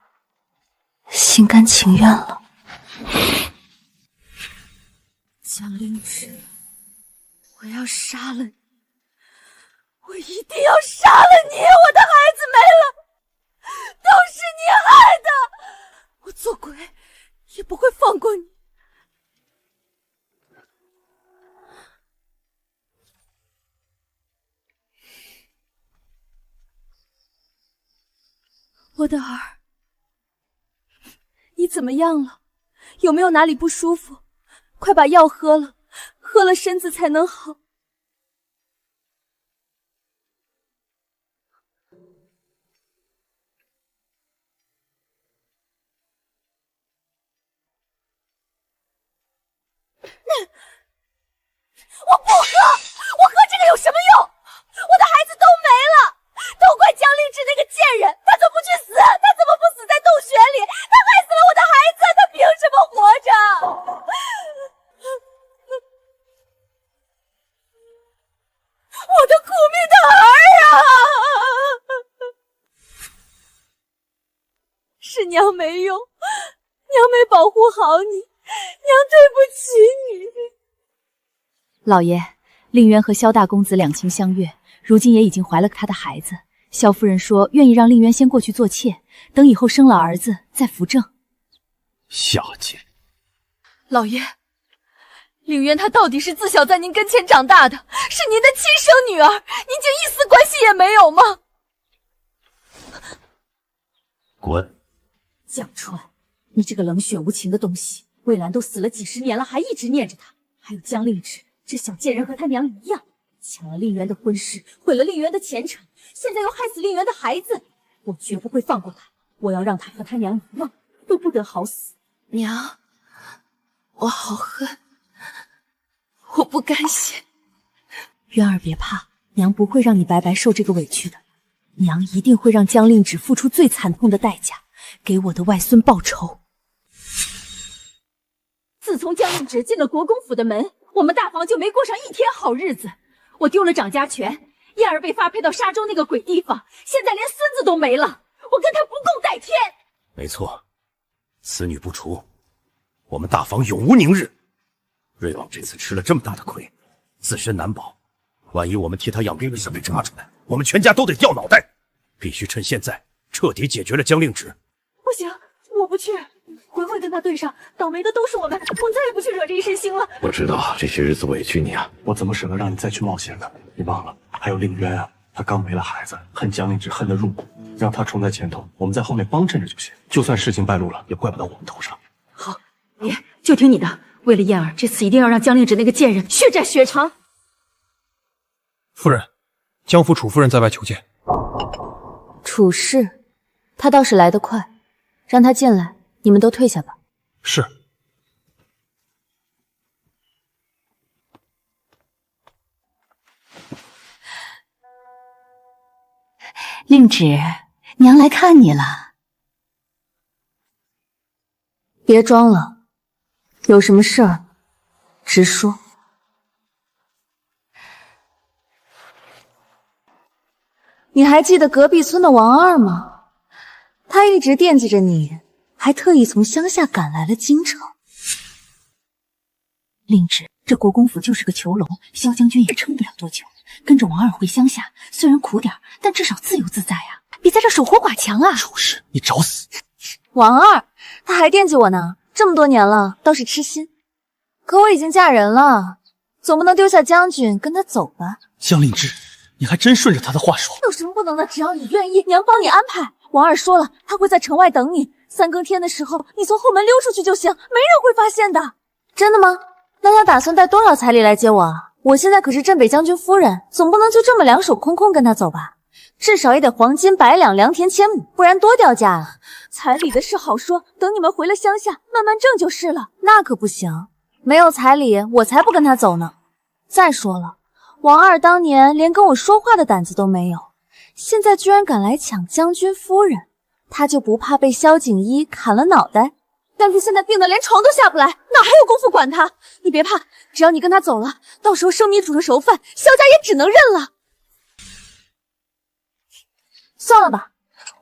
心甘情愿了。江灵芝，我要杀了你！我一定要杀了你！我的孩子没了，都是你害的！我做鬼也不会放过你！我的儿，你怎么样了？有没有哪里不舒服？快把药喝了，喝了身子才能好。我不喝，我喝这个有什么用？我的孩子都没了，都怪江令志那个贱人，他怎么不去死？他怎么不死在洞穴里？他害死了我的孩子，他凭什么活着？我的苦命的儿啊！是娘没用，娘没保护好你，娘对不起你。老爷，令渊和萧大公子两情相悦，如今也已经怀了他的孩子。萧夫人说愿意让令渊先过去做妾，等以后生了儿子再扶正。下贱！老爷，令渊她到底是自小在您跟前长大的，是您的亲生女儿，您竟一丝关系也没有吗？滚！江川，你这个冷血无情的东西！魏兰都死了几十年了，还一直念着他。还有江令志，这小贱人和他娘一样，抢了令媛的婚事，毁了令媛的前程，现在又害死令媛的孩子。我绝不会放过他，我要让他和他娘一样，都不得好死。娘，我好恨，我不甘心。渊儿别怕，娘不会让你白白受这个委屈的，娘一定会让江令芷付出最惨痛的代价，给我的外孙报仇。自从江令芷进了国公府的门，我们大房就没过上一天好日子。我丢了掌家权，燕儿被发配到沙洲那个鬼地方，现在连孙子都没了，我跟他不共戴天。没错，此女不除，我们大房永无宁日。瑞王这次吃了这么大的亏，自身难保，万一我们替他养病的事被查出来，我们全家都得掉脑袋。必须趁现在彻底解决了江令芷。不行，我不去。回回跟他对上，倒霉的都是我们，我再也不去惹这一身腥了。我知道这些日子委屈你啊，我怎么舍得让你再去冒险呢？你忘了，还有令渊啊，他刚没了孩子，恨江令芷恨得入骨，让他冲在前头，我们在后面帮衬着就行。就算事情败露了，也怪不到我们头上。好，爷就听你的。为了燕儿，这次一定要让江令芷那个贱人血债血偿。夫人，江府楚夫人在外求见。楚氏，他倒是来得快，让他进来。你们都退下吧。是。令芷，娘来看你了。别装了，有什么事儿直说。你还记得隔壁村的王二吗？他一直惦记着你。还特意从乡下赶来了京城。令芷，这国公府就是个囚笼，萧将军也撑不了多久。跟着王二回乡下，虽然苦点，但至少自由自在啊，比在这守活寡强啊。楚氏，你找死！王二，他还惦记我呢，这么多年了，倒是痴心。可我已经嫁人了，总不能丢下将军跟他走吧？江令芷，你还真顺着他的话说。有什么不能的？只要你愿意，娘帮你安排。王二说了，他会在城外等你。3更天的时候，你从后门溜出去就行，没人会发现的。真的吗？那他打算带多少彩礼来接我啊？我现在可是镇北将军夫人，总不能就这么两手空空跟他走吧？至少也得黄金100两，良田1000亩，不然多掉价啊！彩礼的事好说，等你们回了乡下，慢慢挣就是了。那可不行，没有彩礼，我才不跟他走呢。再说了，王二当年连跟我说话的胆子都没有，现在居然敢来抢将军夫人，他就不怕被萧景一砍了脑袋？但是现在病得连床都下不来，哪还有功夫管他？你别怕，只要你跟他走了，到时候生米煮成熟饭，萧家也只能认了。算了吧，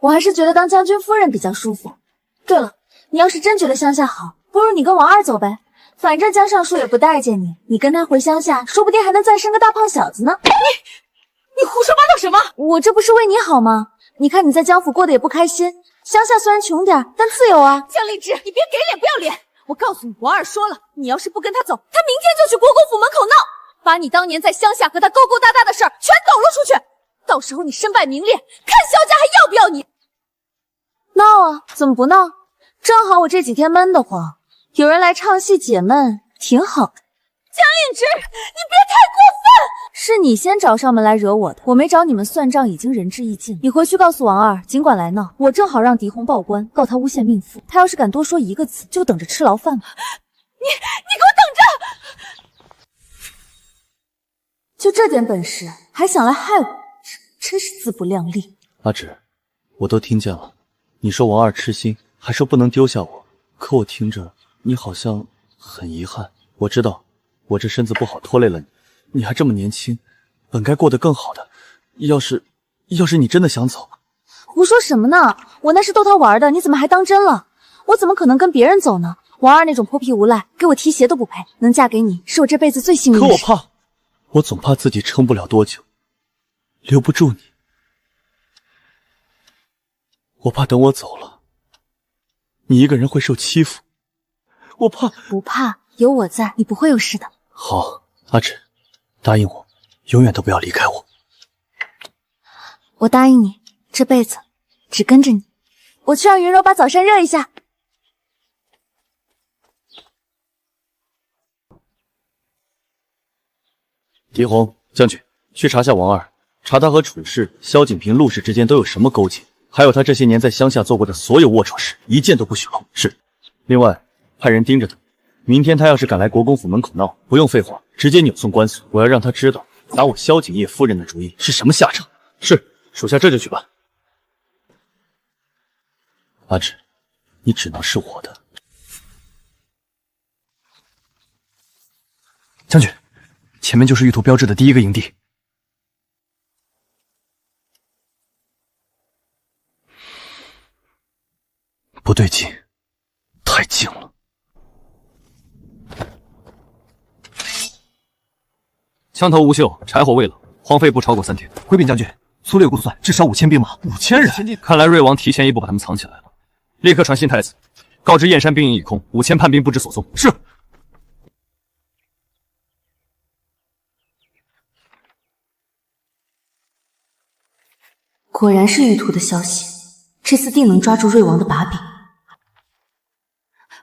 我还是觉得当将军夫人比较舒服。对了，你要是真觉得乡下好，不如你跟王二走呗，反正江尚书也不待见你，你跟他回乡下，说不定还能再生个大胖小子呢。你胡说八道什么？我这不是为你好吗？你看你在江府过得也不开心，乡下虽然穷点，但自由啊。江令之，你别给脸不要脸！我告诉你，王二说了，你要是不跟他走，他明天就去国公府门口闹，把你当年在乡下和他勾勾搭搭的事儿全抖了出去。到时候你身败名裂，看萧家还要不要你？闹啊，怎么不闹？正好我这几天闷得慌，有人来唱戏解闷，挺好的。江令之，你别太过分！是你先找上门来惹我的，我没找你们算账，已经仁至义尽。你回去告诉王二，尽管来闹，我正好让狄红报官，告他诬陷命妇。他要是敢多说一个字，就等着吃牢饭吧。你给我等着！就这点本事，还想来害我，真是自不量力。阿芷，我都听见了，你说王二痴心，还说不能丢下我，可我听着你好像很遗憾。我知道我这身子不好，拖累了你，你还这么年轻，本该过得更好的。要是你真的想走，胡说什么呢？我那是逗他玩的，你怎么还当真了？我怎么可能跟别人走呢？王二那种泼皮无赖，给我提鞋都不配。能嫁给你，是我这辈子最幸运的事。可我总怕自己撑不了多久，留不住你。我怕等我走了，你一个人会受欺负。我怕。不怕，有我在，你不会有事的。好，阿芷，答应我，永远都不要离开我。我答应你，这辈子只跟着你。我去让云柔把早膳热一下。狄红将军，去查下王二，查他和楚氏、萧景平、陆氏之间都有什么勾结，还有他这些年在乡下做过的所有龌龊事，一件都不许漏。是。另外，派人盯着他，明天他要是敢来国公府门口闹，不用废话，直接扭送官司。我要让他知道打我萧景业夫人的主意是什么下场。是，属下这就去办。阿芷，你只能是我的。将军，前面就是玉兔标志的第一个营地。不对劲，太近了。枪头无锈，柴火未冷，荒废不超过3天。回禀将军，粗略估算至少5000兵马，5000人。看来瑞王提前一步把他们藏起来了。立刻传信太子，告知燕山兵营已空，5000叛兵不知所踪。是。果然是玉兔的消息，这次定能抓住瑞王的把柄。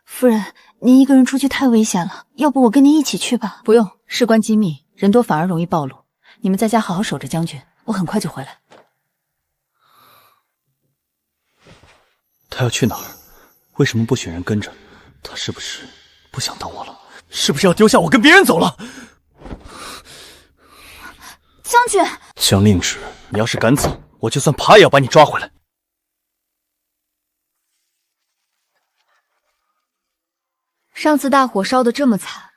夫人，您一个人出去太危险了，要不我跟您一起去吧？不用，事关机密，人多反而容易暴露。你们在家好好守着将军，我很快就回来。他要去哪儿？为什么不选人跟着？他是不是不想等我了？是不是要丢下我跟别人走了？将军，江令之，你要是敢走，我就算爬也要把你抓回来。上次大火烧得这么惨，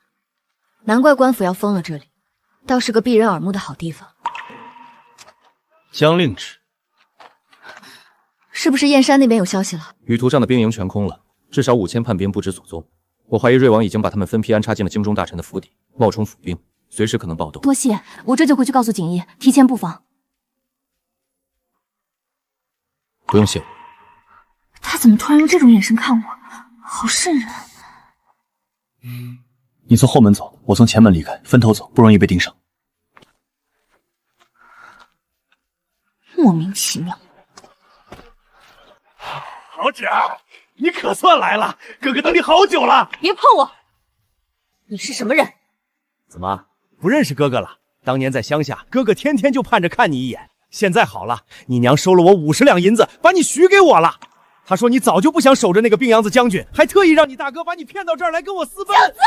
难怪官府要封了这里，倒是个避人耳目的好地方。江令之，是不是燕山那边有消息了？旅途上的兵营全空了，至少5000叛兵不知所踪。我怀疑瑞王已经把他们分批安插进了京中大臣的府邸，冒充府兵，随时可能暴动。多谢，我这就回去告诉景逸，提前布防。不用谢我。他怎么突然用这种眼神看我？好瘆人。你从后门走，我从前门离开，分头走，不容易被盯上。莫名其妙。好芷，你可算来了，哥哥等你好久了。别碰我！你是什么人？怎么不认识哥哥了？当年在乡下，哥哥天天就盼着看你一眼。现在好了，你娘收了我50两银子，把你许给我了。她说你早就不想守着那个病秧子将军，还特意让你大哥把你骗到这儿来跟我私奔。小子！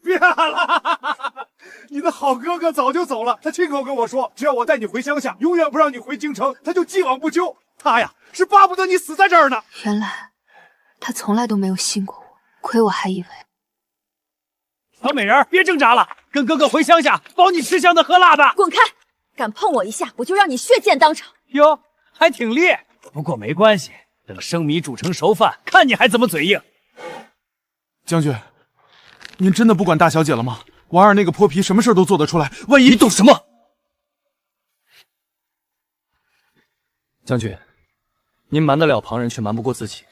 别了！你的好哥哥早就走了，他亲口跟我说，只要我带你回乡下，永远不让你回京城，他就既往不咎。他呀，是巴不得你死在这儿呢。原来他从来都没有信过我，亏我还以为……小美人，别挣扎了，跟哥哥回乡下，包你吃香的喝辣的。滚开！敢碰我一下，我就让你血溅当场。哟，还挺烈，不过没关系，等生米煮成熟饭，看你还怎么嘴硬。将军，您真的不管大小姐了吗？王二那个泼皮什么事都做得出来，万一……你懂什么？将军，您瞒得了旁人，却瞒不过自己。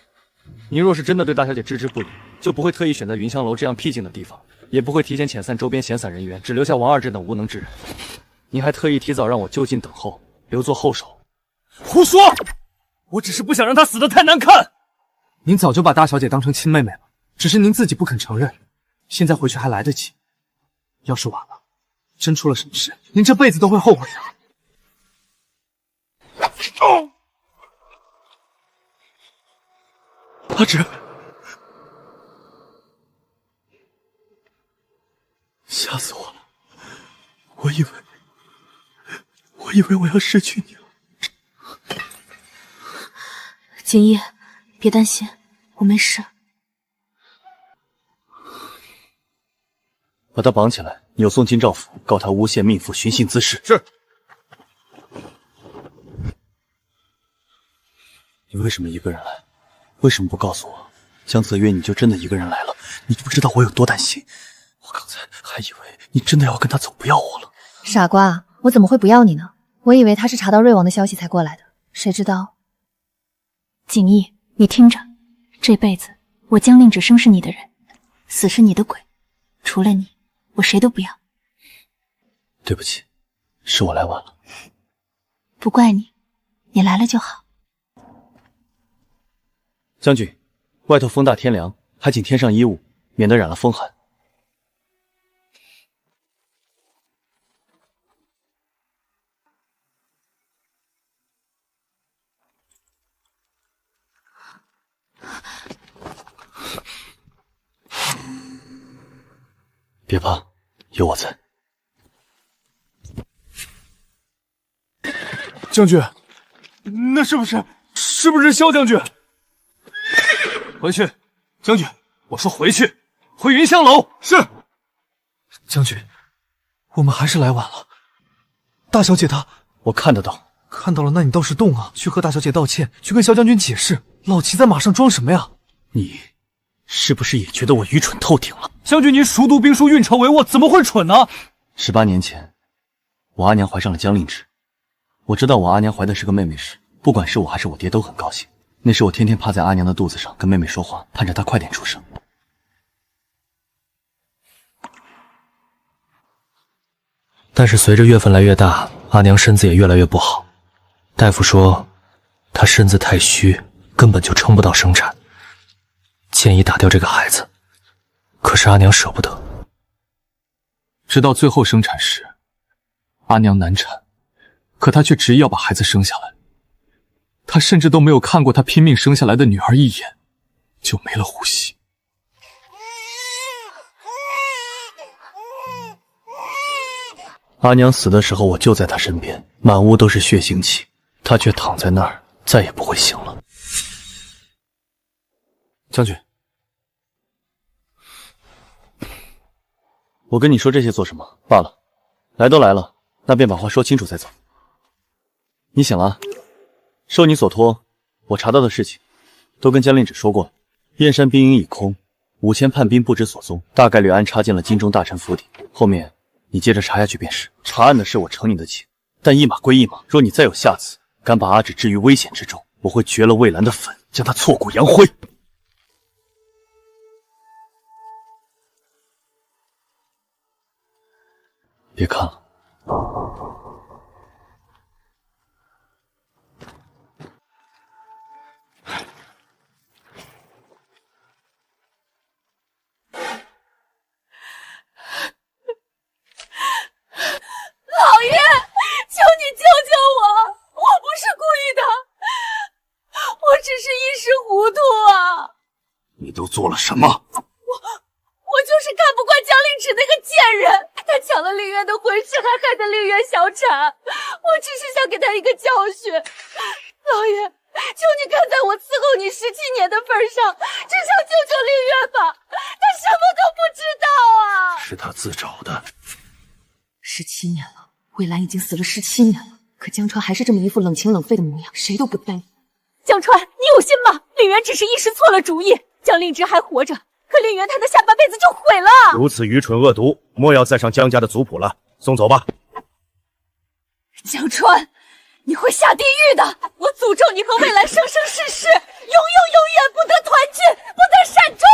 您若是真的对大小姐置之不理，就不会特意选在云香楼这样僻静的地方，也不会提前遣散周边闲散人员，只留下王二这等无能之人。您还特意提早让我就近等候，留作后手。胡说！我只是不想让她死得太难看。您早就把大小姐当成亲妹妹了，只是您自己不肯承认。现在回去还来得及，要是晚了，真出了什么事，您这辈子都会后悔的。阿芷，吓死我了！我以为我要失去你了。景逸，别担心，我没事。把他绑起来，扭送进赵府，告他诬陷命妇寻衅滋事。是。你为什么一个人来？为什么不告诉我？江泽约你就真的一个人来了，你不知道我有多担心。我刚才还以为你真的要跟他走，不要我了。傻瓜，我怎么会不要你呢？我以为他是查到瑞王的消息才过来的，谁知道……景逸，你听着，这辈子我江令只生是你的人，死是你的鬼，除了你，我谁都不要。对不起，是我来晚了。不怪你，你来了就好。将军，外头风大天凉，还请添上衣物，免得染了风寒。别怕，有我在。将军，那是不是萧将军？回去，将军，我说回去，回云香楼。是。将军，我们还是来晚了。大小姐她……我看得到。看到了，那你倒是动啊，去和大小姐道歉，去跟萧将军解释。老齐在马上装什么呀？你是不是也觉得我愚蠢透顶了？将军，您熟读兵书，运筹帷幄，怎么会蠢呢？18年前，我阿娘怀上了江令芷。我知道我阿娘怀的是个妹妹时，不管是我还是我爹都很高兴。那时我天天趴在阿娘的肚子上跟妹妹说话，盼着她快点出生。但是随着月份来越大，阿娘身子也越来越不好。大夫说她身子太虚，根本就撑不到生产，建议打掉这个孩子。可是阿娘舍不得。直到最后生产时，阿娘难产，可她却执意要把孩子生下来。她甚至都没有看过她拼命生下来的女儿一眼，就没了呼吸。阿娘死的时候，我就在她身边，满屋都是血腥气，她却躺在那儿，再也不会醒了。将军，我跟你说这些做什么？罢了，来都来了，那便把话说清楚再走。你醒了？受你所托，我查到的事情都跟江令芷说过了。燕山兵营已空，5000叛兵不知所踪，大概率安插进了京中大臣府邸。后面你接着查下去便是。查案的事我承你的情，但一码归一码，若你再有下次，敢把阿芷置于危险之中，我会绝了魏兰的粉，将她挫骨扬灰。别看了。只是一时糊涂啊！你都做了什么？我就是看不惯江令芷那个贱人，他抢了令渊的婚事，还害得令渊小产。我只是想给他一个教训。老爷，求你看在我伺候你17年的份上，至少救救令渊吧！他什么都不知道啊！是他自找的。 17年了，魏兰已经死了17年了，可江川还是这么一副冷情冷肺的模样，谁都不在意。江川，你有心吗？令渊只是一时错了主意，江令芷还活着，可令渊他的下半辈子就毁了。如此愚蠢恶毒，莫要再上江家的族谱了，送走吧。江川，你会下地狱的！我诅咒你和魏兰生生世世，永远不得团聚，不得善终。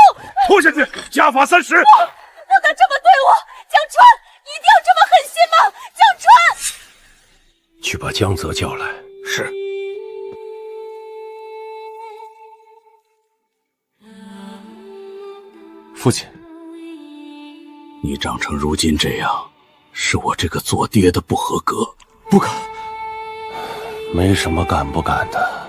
拖下去，家法30。不能这么对我，江川，你一定要这么狠心吗？江川，去把江泽叫来。是。父亲，你长成如今这样，是我这个做爹的不合格。不敢。没什么敢不敢的。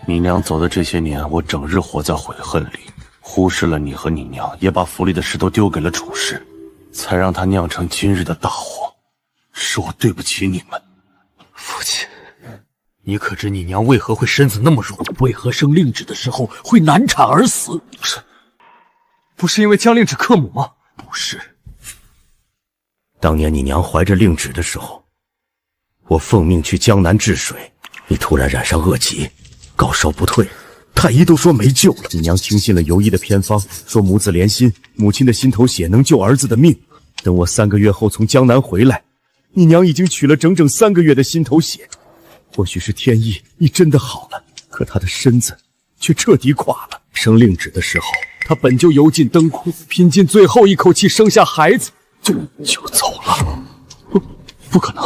你娘走的这些年，我整日活在悔恨里，忽视了你和你娘，也把府里的事都丢给了楚氏，才让他酿成今日的大祸。是我对不起你们。父亲，你可知你娘为何会身子那么弱？为何生令芷的时候会难产而死？不是因为江令芷克母吗？不是。当年你娘怀着令芷的时候，我奉命去江南治水，你突然染上恶疾，高烧不退，太医都说没救了。你娘听信了游医的偏方，说母子连心，母亲的心头血能救儿子的命。等我3个月后从江南回来，你娘已经取了整整3个月的心头血。或许是天意，你真的好了，可她的身子却彻底垮了。生令芷的时候，她本就油尽灯枯，拼尽最后一口气生下孩子，就走了。不可能，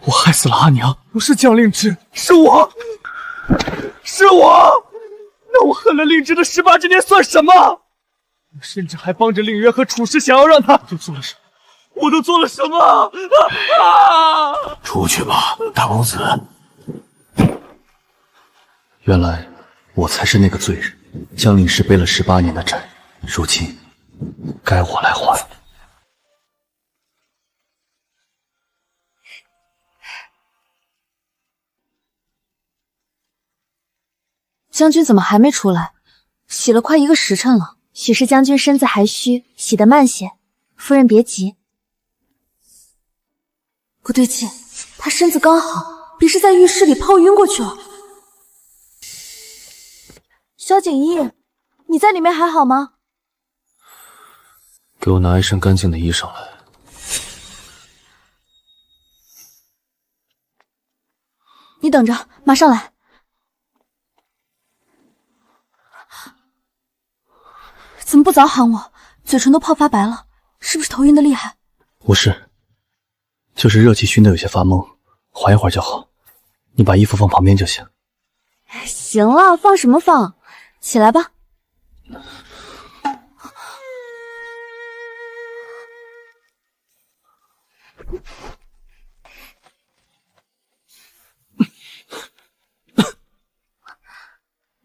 我害死了阿娘，不是江令芷，是我。那我恨了令芷的18之年算什么？我甚至还帮着令渊和楚氏想要让他……我都做了什么？出去吧，大公子。原来我才是那个罪人，江令氏背了18年的债，如今该我来还。将军怎么还没出来？洗了快1个时辰了。许是将军身子还虚，洗得慢些。夫人别急。不对劲，他身子刚好，别是在浴室里泡晕过去了。萧景逸，你在里面还好吗？给我拿一身干净的衣裳来。你等着，马上来。怎么不早喊我？嘴唇都泡发白了，是不是头晕的厉害？不是，就是热气熏得有些发懵，缓一会儿就好。你把衣服放旁边就行。行了，放什么放？起来吧。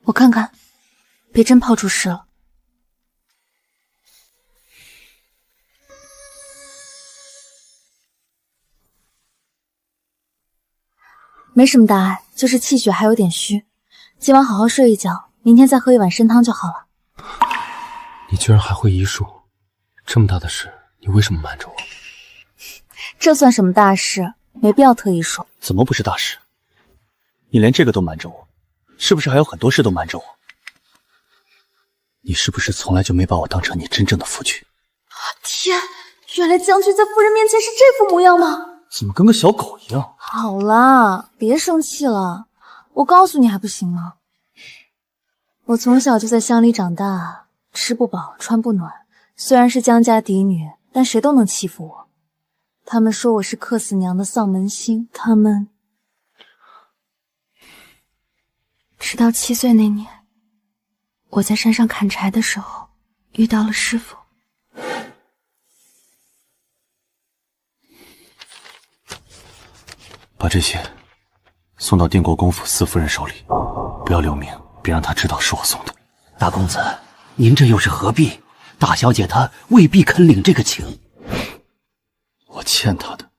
我看看，别真泡出事了。没什么大碍，就是气血还有点虚。今晚好好睡一觉，明天再喝一碗参汤就好了。你居然还会医术，这么大的事，你为什么瞒着我？这算什么大事？没必要特意说。怎么不是大事？你连这个都瞒着我，是不是还有很多事都瞒着我？你是不是从来就没把我当成你真正的夫君？天，原来将军在夫人面前是这副模样吗？怎么跟个小狗一样？好啦，别生气了，我告诉你还不行吗？我从小就在乡里长大，吃不饱穿不暖，虽然是江家嫡女，但谁都能欺负我。他们说我是克死娘的丧门星，他们直到7岁那年，我在山上砍柴的时候遇到了师傅。把这些送到定国公府司夫人手里，不要留名，别让他知道是我送的。大公子，您这又是何必？大小姐她未必肯领这个情。我欠她的，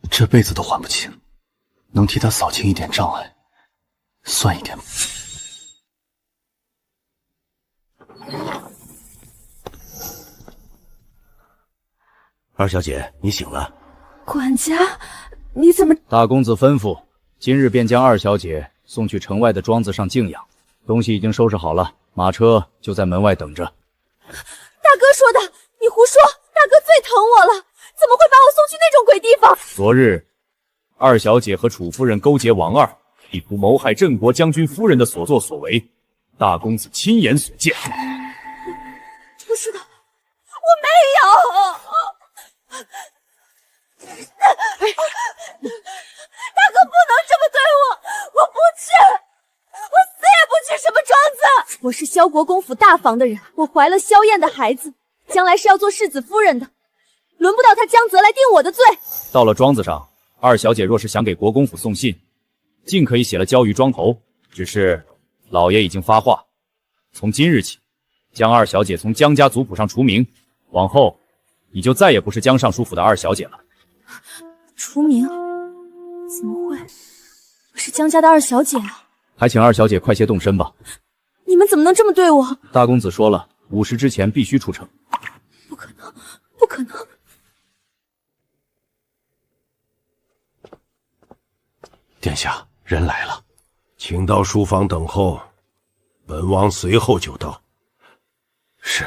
这辈子都还不清。能替她扫清一点障碍，算一点吧。二小姐，你醒了。管家，你怎么？大公子吩咐，今日便将二小姐送去城外的庄子上静养。东西已经收拾好了，马车就在门外等着。大哥说的，你胡说！大哥最疼我了，怎么会把我送去那种鬼地方？昨日，二小姐和楚夫人勾结王二，意图谋害镇国将军夫人的所作所为，大公子亲眼所见。不是的，我没有。大哥不能这么对我，我不去，我死也不去什么庄子。我是萧国公府大房的人，我怀了萧燕的孩子，将来是要做世子夫人的，轮不到他江泽来定我的罪。到了庄子上，二小姐若是想给国公府送信，尽可以写了交于庄头。只是老爷已经发话，从今日起，将二小姐从江家族谱上除名，往后你就再也不是江尚书府的二小姐了。除名？怎么会？我是江家的二小姐啊！还请二小姐快些动身吧。你们怎么能这么对我？大公子说了，5时之前必须出城。不可能，不可能！殿下，人来了，请到书房等候，本王随后就到。是。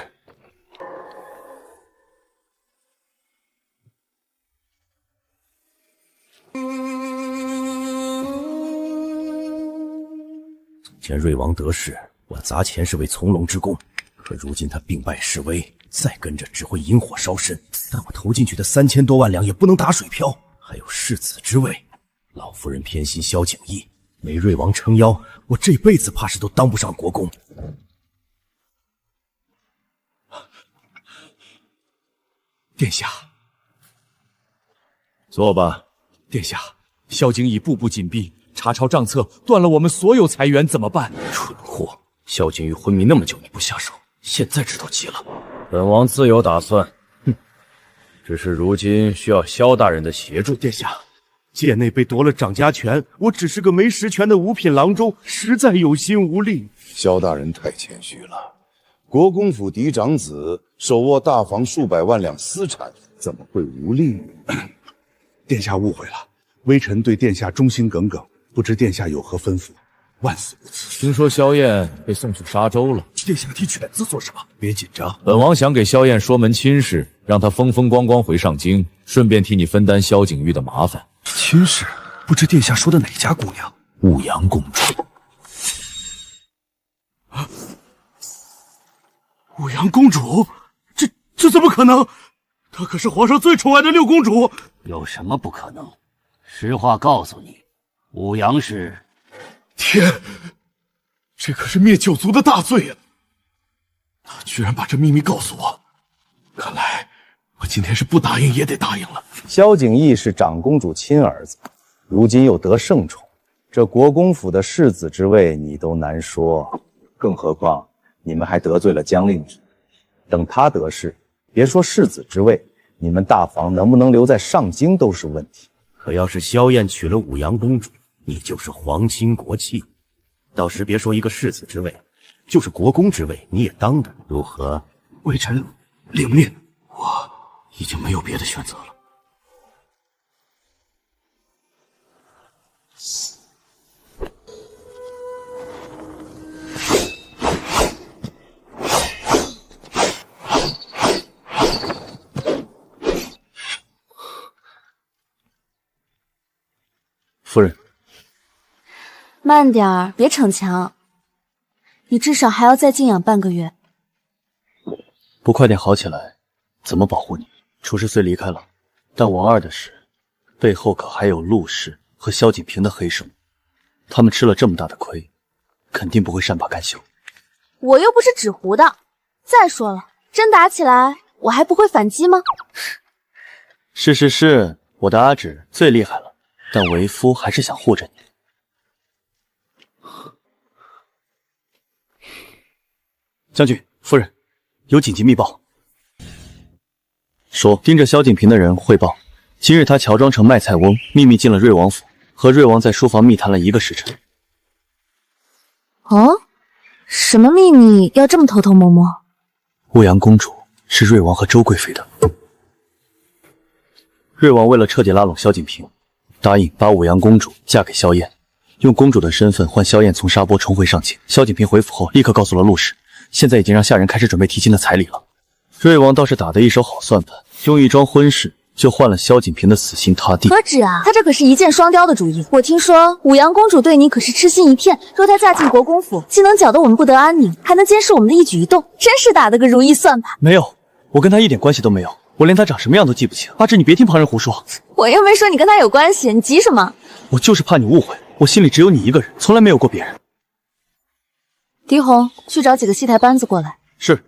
前瑞王得势，我砸钱是为从龙之功，可如今他病败势危，再跟着只会引火烧身。但我投进去的3000多万两也不能打水漂，还有世子之位。老夫人偏心萧景逸，没瑞王撑腰，我这辈子怕是都当不上国公。殿下，坐吧。殿下，萧景逸步步紧逼，查抄账册，断了我们所有财源，怎么办？蠢货！萧景逸昏迷那么久，你不下手，现在知道急了。本王自有打算。只是如今需要萧大人的协助。殿下，界内被夺了掌家权，我只是个没实权的五品郎中，实在有心无力。萧大人太谦虚了，国公府嫡长子手握大房数百万两私产，怎么会无力？殿下误会了，微臣对殿下忠心耿耿，不知殿下有何吩咐，万死不辞。听说萧燕被送去沙州了，殿下提犬子做什么？别紧张，本王想给萧燕说门亲事，让她风风光光回上京，顺便替你分担萧景玉的麻烦。亲事？不知殿下说的哪家姑娘？雾阳公主。武阳公主，这怎么可能？她可是皇上最宠爱的六公主。有什么不可能？实话告诉你，武阳是……天，这可是灭九族的大罪啊！他居然把这秘密告诉我，看来我今天是不答应也得答应了。萧景逸是长公主亲儿子，如今又得圣宠，这国公府的世子之位你都难说，更何况你们还得罪了江令旨。等他得势，别说世子之位，你们大房能不能留在上京都是问题。可要是萧燕娶了武阳公主，你就是皇亲国戚，到时别说一个世子之位，就是国公之位你也当的，如何？微臣领命，我已经没有别的选择了。夫人，慢点儿，别逞强。你至少还要再静养半个月。不快点好起来，怎么保护你？楚师虽离开了，但王二的事背后可还有陆氏和萧景平的黑手，他们吃了这么大的亏，肯定不会善罢甘休。我又不是纸糊的。再说了，真打起来，我还不会反击吗？是，我的阿芷最厉害了，但为夫还是想护着你。将军、夫人，有紧急密报。说盯着萧景平的人汇报，今日他乔装成卖菜翁，秘密进了瑞王府，和瑞王在书房密谈了1个时辰。哦，什么秘密要这么偷偷摸摸？欧阳公主是瑞王和周贵妃的。瑞王为了彻底拉拢萧景平，答应把武阳公主嫁给萧燕，用公主的身份换萧燕从沙坡重回上京。萧景平回府后，立刻告诉了陆氏，现在已经让下人开始准备提亲的彩礼了。瑞王倒是打得一手好算盘，用一桩婚事就换了萧景平的死心塌地。何止啊，他这可是一箭双雕的主意。我听说武阳公主对你可是痴心一片，若她嫁进国公府，既能搅得我们不得安宁，还能监视我们的一举一动，真是打得个如意算盘。没有，我跟她一点关系都没有，我连她长什么样都记不清。阿志，你别听旁人胡说。我又没说你跟她有关系，你急什么？我就是怕你误会，我心里只有你一个人，从来没有过别人。狄红，去找几个戏台班子过来。是。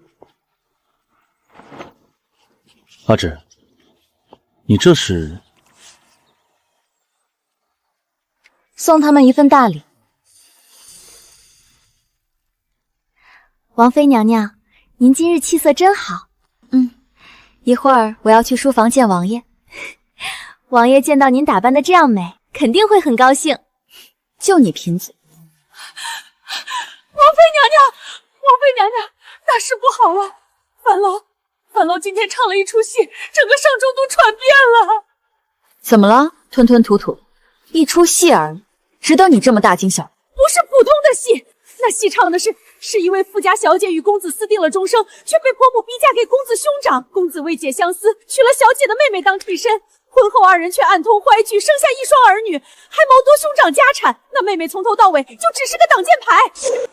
阿芷，你这是？送他们一份大礼。王妃娘娘，您今日气色真好。一会儿我要去书房见王爷，王爷见到您打扮的这样美，肯定会很高兴。就你贫嘴！王妃娘娘，王妃娘娘，大事不好了！樊楼今天唱了一出戏，整个上中都传遍了。怎么了？吞吞吐吐，一出戏而已，值得你这么大惊小怪？不是普通的戏，那戏唱的是一位富家小姐与公子私定了终生，却被婆母逼嫁给公子兄长。公子为解相思，娶了小姐的妹妹当替身。婚后二人却暗通欢聚，生下一双儿女，还谋夺兄长家产。那妹妹从头到尾就只是个挡箭牌。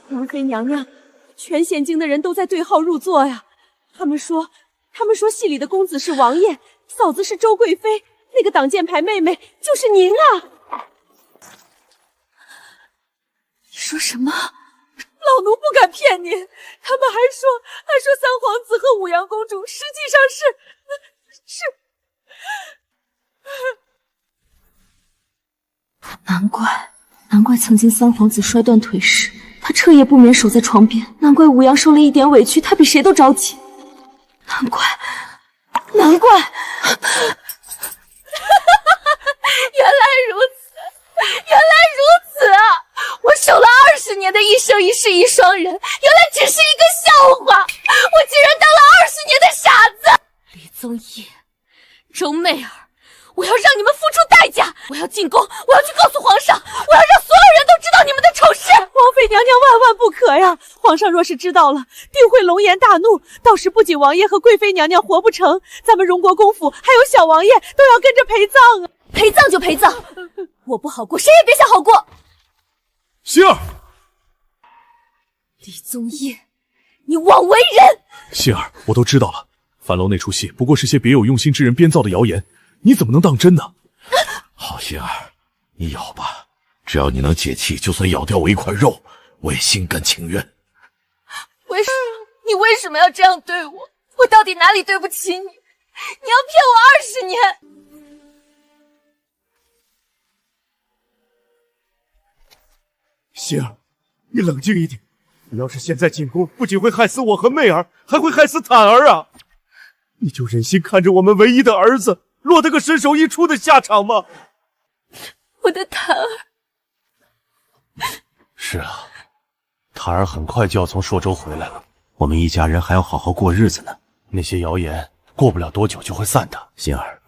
王妃娘娘，全县京的人都在对号入座呀。他们说戏里的公子是王爷，嫂子是周贵妃，那个挡箭牌妹妹就是您啊！你说什么？老奴不敢骗您，他们还说三皇子和武阳公主实际上是。难怪曾经三皇子摔断腿时，他彻夜不眠守在床边。难怪武阳受了一点委屈，他比谁都着急。难怪。原来如此啊！我守了20年的一生一世一双人，原来只是一个笑话！我竟然当了20年的傻子！李宗义，周媚儿，我要让你们付出代价！我要进宫，我要去告诉皇上，我要让所有人都知道你们的丑事！王妃娘娘万万不可呀！皇上若是知道了，定会龙颜大怒。到时不仅王爷和贵妃娘娘活不成，咱们荣国公府还有小王爷都要跟着陪葬啊！陪葬就陪葬，我不好过，谁也别想好过。希儿，李宗义，你枉为人！希儿，我都知道了，樊楼那出戏不过是些别有用心之人编造的谣言，你怎么能当真呢？好，希儿，你咬吧，只要你能解气，就算咬掉我一块肉，我也心甘情愿。你为什么要这样对我？我到底哪里对不起你？你要骗我20年！希儿，你冷静一点。你要是现在进宫，不仅会害死我和媚儿，还会害死坦儿啊！你就忍心看着我们唯一的儿子落得个身首异处的下场吗？我的坦儿。是啊，坦儿很快就要从朔州回来了，我们一家人还要好好过日子呢。那些谣言过不了多久就会散的。心儿，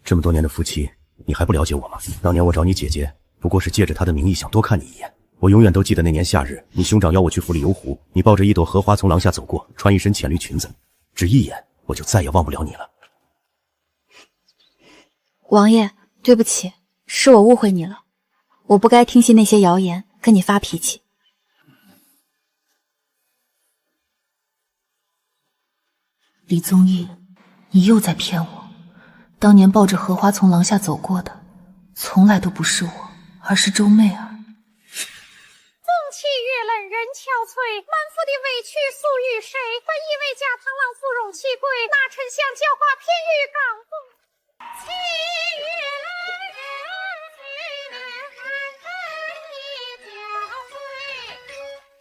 这么多年的夫妻，你还不了解我吗？当年我找你姐姐，不过是借着她的名义想多看你一眼。我永远都记得那年夏日，你兄长邀我去府里游湖，你抱着一朵荷花从廊下走过，穿一身浅绿裙子，只一眼我就再也忘不了你了。王爷，对不起，是我误会你了，我不该听信那些谣言，跟你发脾气。李宗义，你又在骗我。当年抱着荷花从廊下走过的，从来都不是我，而是周媚儿。风气越冷人憔悴，满腹的委屈诉与谁？本以为家螳螂芙蓉七桂，哪成想教化偏于港风。气越冷人也憔悴，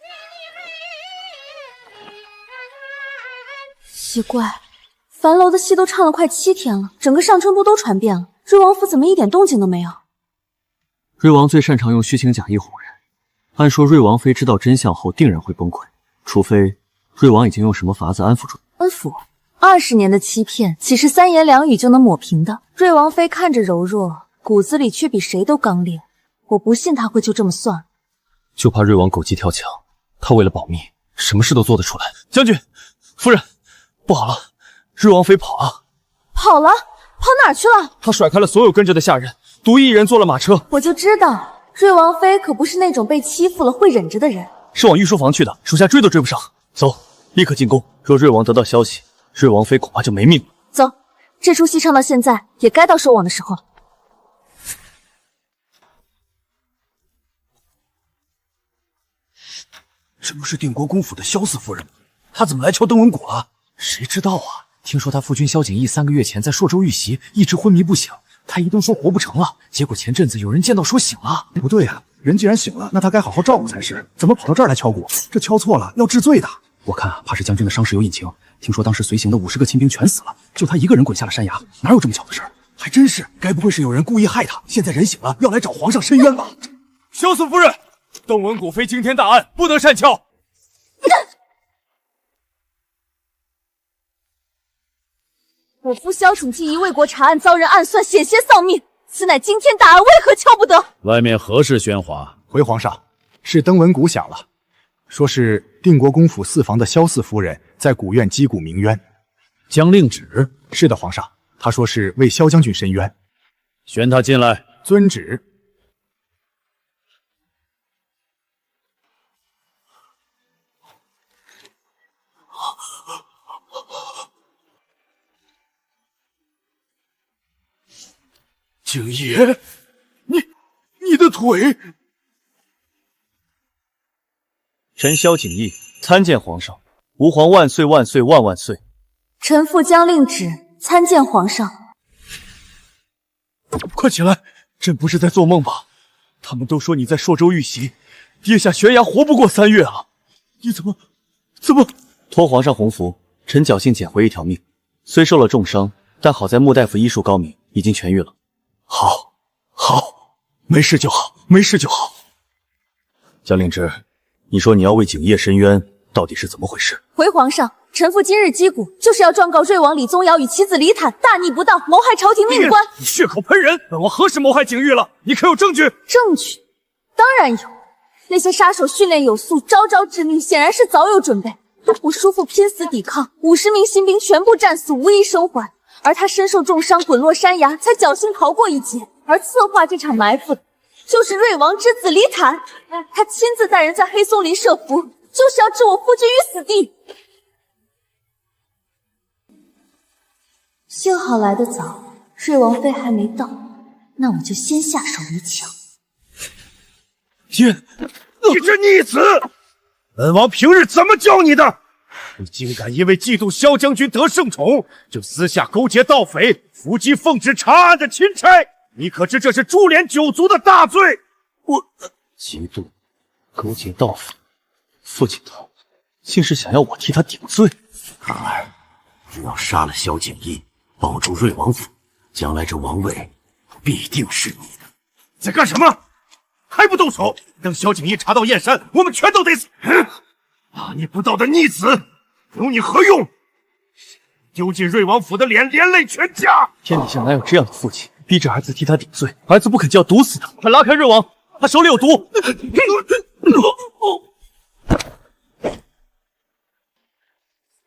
你为奇怪，樊楼的戏都唱了快7天了，整个上春部都传遍了，瑞王府怎么一点动静都没有？瑞王最擅长用虚情假意哄人，按说瑞王妃知道真相后定然会崩溃，除非瑞王已经用什么法子安抚住。安抚？20年的欺骗，岂是3言2语就能抹平的？瑞王妃看着柔弱，骨子里却比谁都刚烈，我不信她会就这么算了。就怕瑞王狗急跳墙，他为了保密，什么事都做得出来。将军，夫人，不好了，瑞王妃跑了。跑了？跑哪儿去了？她甩开了所有跟着的下人，独一人坐了马车。我就知道，瑞王妃可不是那种被欺负了会忍着的人。是往御书房去的，属下追都追不上。走，立刻进宫。若瑞王得到消息，瑞王妃恐怕就没命了。走，这出戏唱到现在，也该到收网的时候了。这不是定国公府的萧四夫人吗？她怎么来敲登文谷了？谁知道啊？听说她夫君萧景义3个月前在朔州遇袭，一直昏迷不醒。她一顿说活不成了，结果前阵子有人见到说醒了。不对啊，人既然醒了，那他该好好照顾才是。怎么跑到这儿来敲鼓？这敲错了要治罪的。我看啊，怕是将军的伤势有隐情。听说当时随行的50个亲兵全死了，就他一个人滚下了山崖，哪有这么巧的事儿？还真是，该不会是有人故意害他？现在人醒了，要来找皇上申冤吧？萧四夫人，登文谷非惊天大案，不得擅敲。我夫萧景义因为国查案遭人暗算，险些丧命，此乃惊天大案，为何敲不得？外面何事喧哗？回皇上，是登文谷响了，说是定国公府4房的萧四夫人在古院击鼓鸣冤。将令旨？是的，皇上，他说是为萧将军申冤。宣他进来。遵旨。景爷，你的腿！臣萧景义参见皇上，吾皇万岁万岁万万岁！臣父将令旨，参见皇上。快起来，朕不是在做梦吧？他们都说你在朔州遇袭，跌下悬崖活不过3月啊！你怎么？托皇上洪福，臣侥幸捡回一条命，虽受了重伤，但好在穆大夫医术高明，已经痊愈了。好，没事就好，没事就好。将令旨，你说你要为景业申冤，到底是怎么回事？回皇上，臣父今日击鼓，就是要状告瑞王李宗尧与其子李坦大逆不道，谋害朝廷命官。你血口喷人！本王何时谋害景玉了？你可有证据？证据？当然有。那些杀手训练有素，招招致命，显然是早有准备。我叔父拼死抵抗，50名新兵全部战死，无一生还。而他身受重伤，滚落山崖，才侥幸逃过一劫。而策划这场埋伏的，就是瑞王之子李坦。他亲自带人在黑松林设伏，就是要置我夫君于死地。幸好来得早，瑞王妃还没到，那我就先下手为强。你这逆子！本王平日怎么教你的？你竟敢因为嫉妒萧将军得圣宠，就私下勾结盗匪，伏击奉旨查案的钦差，你可知这是株连9族的大罪？我嫉妒、勾结盗匪，父亲他竟是想要我替他顶罪。儿儿，只要杀了萧景义，保住瑞王府，将来这王位必定是你的。在干什么？还不动手！等萧景义查到燕山，我们全都得死！大逆不道的逆子！有你何用？丢尽瑞王府的脸，连累全家！天底下哪有这样的父亲，逼着儿子替他顶罪，儿子不肯就要毒死他！快拉开瑞王，他手里有毒！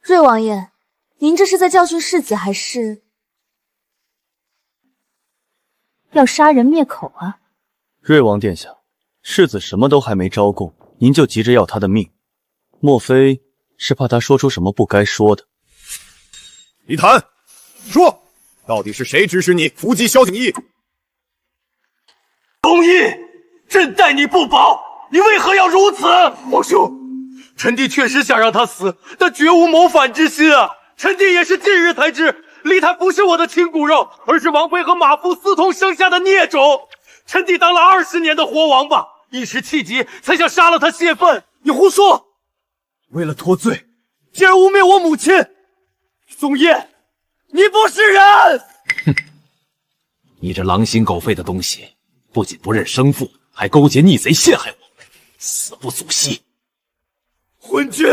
瑞王爷，您这是在教训世子，还是要杀人灭口啊？瑞王殿下，世子什么都还没招供，您就急着要他的命，莫非是怕他说出什么不该说的？李坦，说，到底是谁指使你伏击萧景义？公义，朕待你不薄，你为何要如此？皇兄，臣弟确实想让他死，但绝无谋反之心啊！臣弟也是近日才知，李坦不是我的亲骨肉，而是王妃和马夫私通生下的孽种。臣弟当了20年的活王八，一时气急才想杀了他泄愤。你胡说！为了脱罪，竟然污蔑我母亲！宗业，你不是人！你这狼心狗肺的东西，不仅不认生父，还勾结逆贼陷害我，死不足惜！昏君，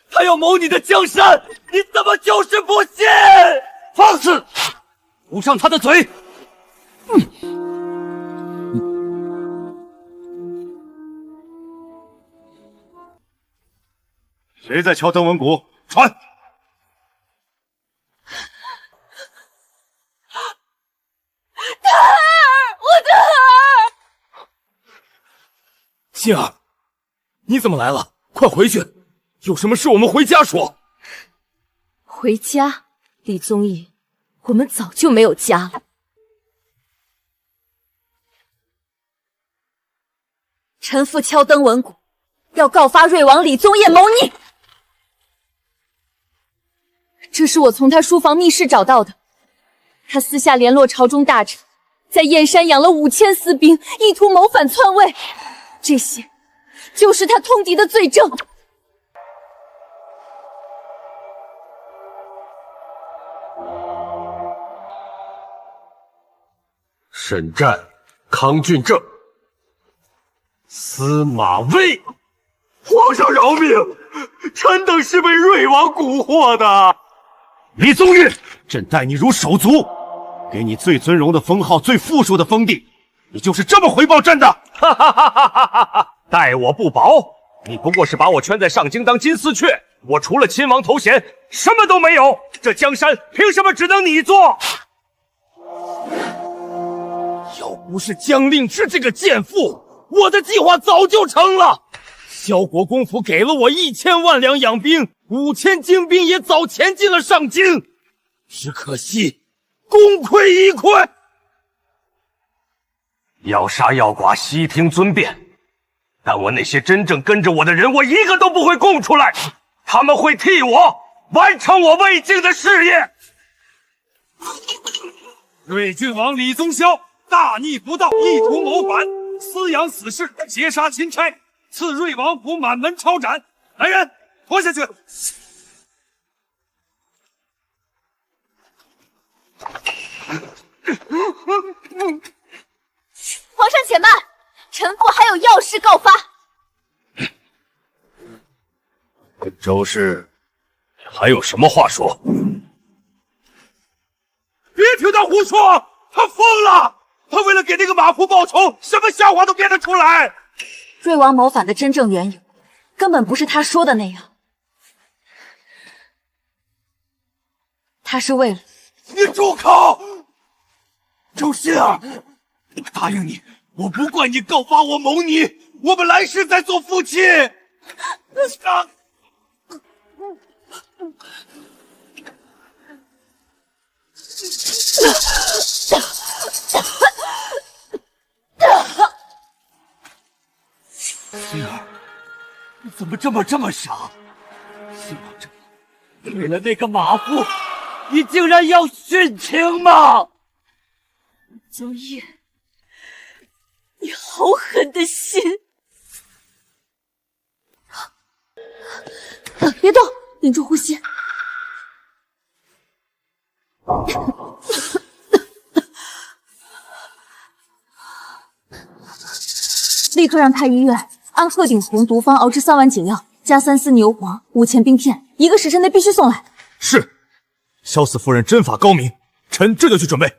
他要谋你的江山，你怎么就是不信？放肆！捂上他的嘴！谁在敲登文鼓？传！的儿，我的儿！杏儿，你怎么来了？快回去，有什么事我们回家说。回家？李宗义，我们早就没有家了。臣父敲登文鼓，要告发瑞王李宗业谋逆。这是我从他书房密室找到的。他私下联络朝中大臣，在燕山养了5000私兵，意图谋反篡位。这些就是他通敌的罪证。沈战、康俊正、司马威，皇上饶命！臣等是被瑞王蛊惑的。李宗玉，朕待你如手足，给你最尊荣的封号、最富庶的封地，你就是这么回报朕的？哈哈哈哈哈哈！待我不薄，你不过是把我圈在上京当金丝雀，我除了亲王头衔，什么都没有。这江山凭什么只能你做？要不是江令之这个贱妇，我的计划早就成了。萧国公府给了我1000万两养兵，5000精兵也早前进了上京，只可惜功亏一篑。要杀要剐，悉听尊便。但我那些真正跟着我的人，我一个都不会供出来，他们会替我完成我未竟的事业。瑞郡王李宗霄大逆不道，意图谋反，私养死士，劫杀钦差，赐瑞王府满门抄斩。来人，拖下去！皇上且慢，臣妇还有要事告发。周氏，还有什么话说？别听他胡说，他疯了！他为了给那个马夫报仇，什么笑话都编得出来。瑞王谋反的真正缘由，根本不是他说的那样。他是为了……你住口！周心儿，我答应你，我不怪你告发我谋逆，我们来世再做夫妻。心儿，你怎么这么傻？希望这为了那个马夫，你竟然要殉情吗？宗义，你好狠的心！别动，屏住呼吸。立刻让太医院按鹤顶红毒方熬制3碗解药，加3丝牛黄、5000冰片，1个时辰内必须送来。是，萧四夫人针法高明，臣这就去准备。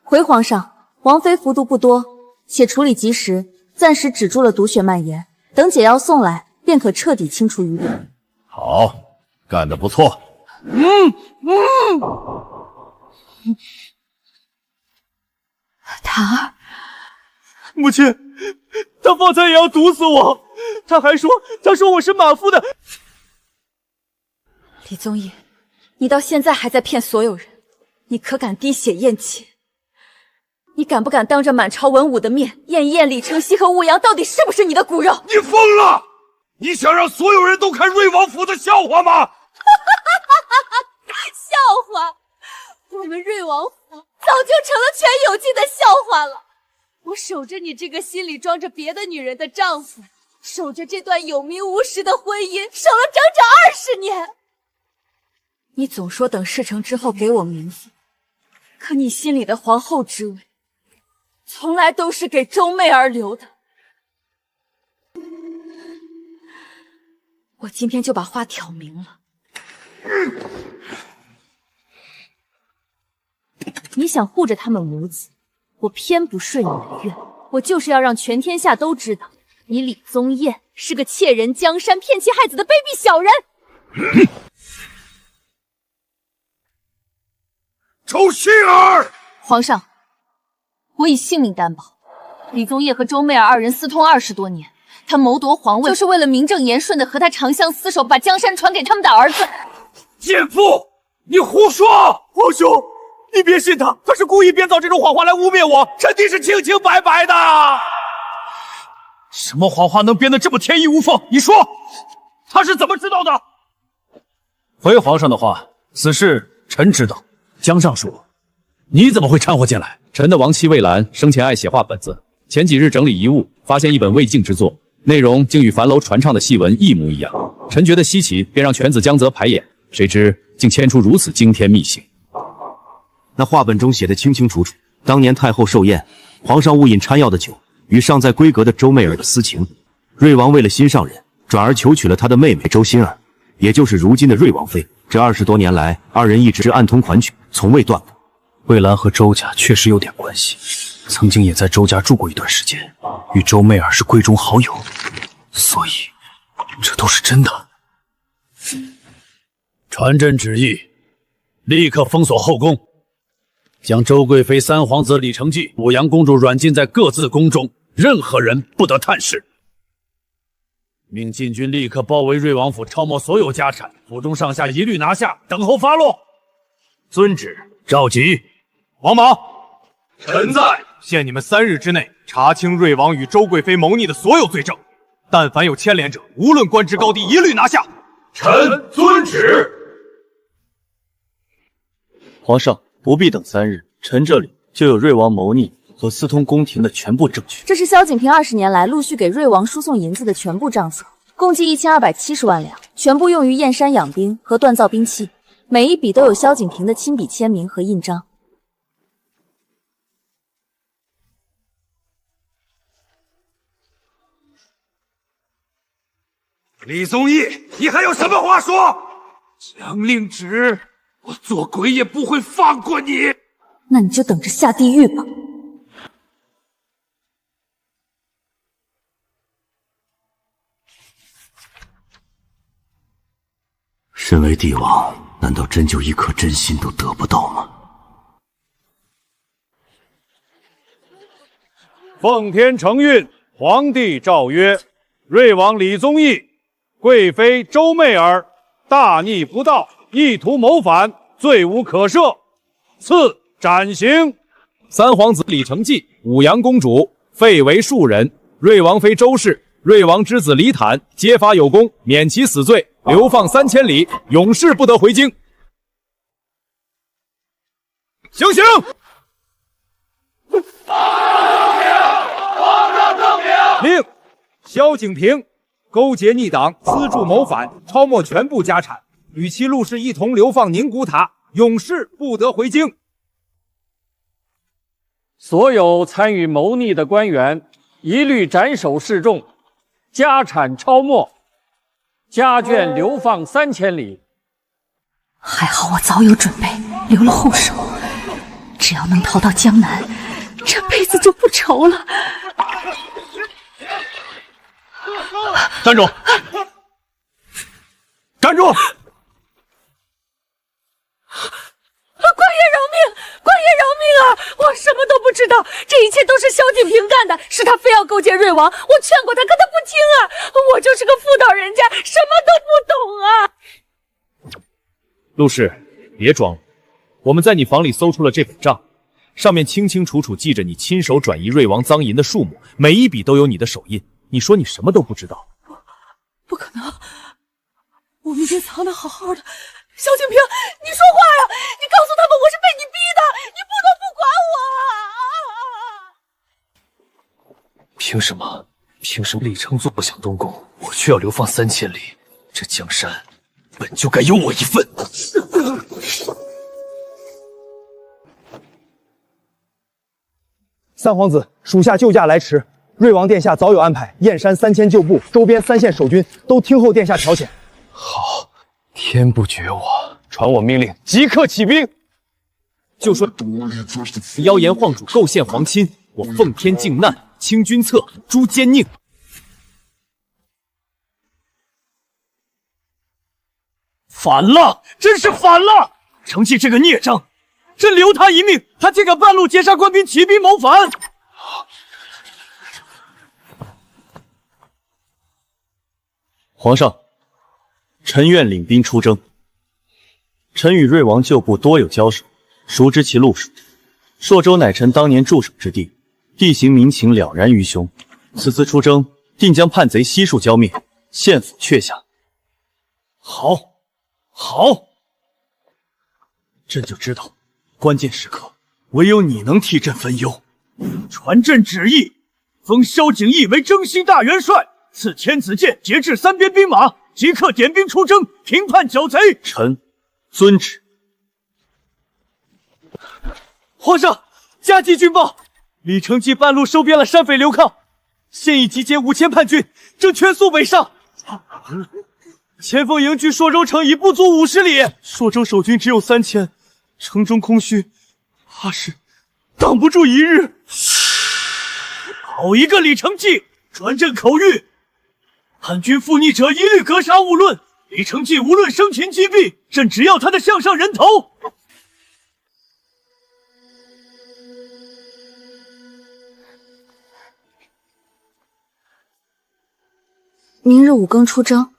回皇上，王妃服毒不多，且处理及时，暂时止住了毒血蔓延。等解药送来，便可彻底清除余力。好，干得不错。塔儿，母亲，他方才也要毒死我，他说我是马夫的。李宗义，你到现在还在骗所有人，你可敢滴血验亲？你敢不敢当着满朝文武的面验一验李承熙和吴阳到底是不是你的骨肉？你疯了！你想让所有人都看瑞王府的笑话吗？笑话！我们瑞王府早就成了全有劲的笑话了。我守着你这个心里装着别的女人的丈夫，守着这段有名无实的婚姻，守了整整20年。你总说等事成之后给我名分，可你心里的皇后之位，从来都是给周媚儿留的。我今天就把话挑明了。你想护着他们母子，我偏不顺你的愿。我就是要让全天下都知道，你李宗彦是个窃人江山、骗妻害子的卑鄙小人。周薰儿，皇上，我以性命担保，李宗彦和周媚儿二人私通20多年，他谋夺皇位就是为了名正言顺的和他长相厮守，把江山传给他们的儿子。奸妇，你胡说！皇兄，你别信他，他是故意编造这种谎话来污蔑我，臣弟是清清白白的。什么谎话能编得这么天衣无缝？你说，他是怎么知道的？回皇上的话，此事臣知道。江尚书，你怎么会掺和进来？臣的亡妻魏兰生前爱写画本子，前几日整理遗物，发现一本魏晋之作，内容竟与樊楼传唱的戏文一模一样。臣觉得稀奇，便让犬子江泽排演，谁知竟牵出如此惊天秘辛。那画本中写的清清楚楚，当年太后寿宴，皇上误饮掺药的酒，与尚在闺阁的周媚儿的私情。瑞王为了心上人，转而求娶了他的妹妹周馨儿，也就是如今的瑞王妃。这20多年来，二人一直暗通款曲，从未断过。魏兰和周家确实有点关系，曾经也在周家住过一段时间，与周媚儿是闺中好友，所以这都是真的。传朕旨意，立刻封锁后宫，将周贵妃、三皇子李承继、武阳公主软禁在各自宫中，任何人不得探视。命禁军立刻包围瑞王府，抄没所有家产，府中上下一律拿下，等候发落。遵旨。召集王莽，臣在。限你们3日之内查清瑞王与周贵妃谋逆的所有罪证，但凡有牵连者，无论官职高低，一律拿下。臣遵旨。皇上不必等3日，臣这里就有瑞王谋逆和私通宫廷的全部证据。这是萧景平20年来陆续给瑞王输送银子的全部账册，共计1270万两，全部用于燕山养兵和锻造兵器，每一笔都有萧景平的亲笔签名和印章。李宗义，你还有什么话说？将令旨，我做鬼也不会放过你。那你就等着下地狱吧。身为帝王，难道真就一颗真心都得不到吗？奉天承运，皇帝诏曰：瑞王李宗义、贵妃周媚儿大逆不道，意图谋反，罪无可赦，赐斩刑。三皇子李承继、武阳公主废为庶人，瑞王妃周氏、瑞王之子李坦揭发有功，免其死罪，流放3000里，永世不得回京。行刑！令萧景平勾结逆党，资助谋反，抄没全部家产，与其陆氏一同流放宁古塔，永世不得回京。所有参与谋逆的官员，一律斩首示众，家产抄没，家眷流放3000里。还好我早有准备，留了后手，只要能逃到江南，这辈子就不愁了。站住！站住！官爷饶命！官爷饶命啊！我什么都不知道，这一切都是萧景平干的，是他非要勾结瑞王，我劝过他，可他不听啊！我就是个妇道人家，什么都不懂啊！陆氏，别装了，我们在你房里搜出了这本账，上面清清楚楚记着你亲手转移瑞王赃银的数目，每一笔都有你的手印。你说你什么都不知道？不可能，我明明藏得好好的。萧景平，你说话呀！你告诉他们我是被你逼的，你不能不管我啊！凭什么凭什么李承做不想东宫，我却要流放3000里？这江山本就该有我一份。三皇子，属下救驾来迟。瑞王殿下早有安排，燕山3000旧部，周边3县守军都听候殿下调遣。好，天不绝我，传我命令，即刻起兵。就说妖言晃主构陷皇亲，我奉天靖难，清君侧，诛奸佞。反了，真是反了！承继这个孽障，朕留他一命，他竟敢半路截杀官兵，起兵谋反！皇上，臣愿领兵出征。臣与瑞王旧部多有交手，熟知其路数。朔州乃臣当年驻守之地，地形民情了然于胸。此次出征，定将叛贼悉数浇灭，献俘阙下。好，好，朕就知道，关键时刻唯有你能替朕分忧。传朕旨意，封萧景义为征西大元帅。赐天子剑，节制3边兵马，即刻点兵出征，平叛剿贼。臣遵旨。皇上，加急军报，李承继半路收编了山匪刘抗，现已集结5000叛军，正全速北上。前锋营距朔州城已不足50里，朔州守军只有3000，城中空虚，怕是挡不住一日。好一个李承继，传朕口谕。叛军附逆者一律格杀勿论，李承继无论生擒击毙，朕只要他的项上人头。明日5更出征。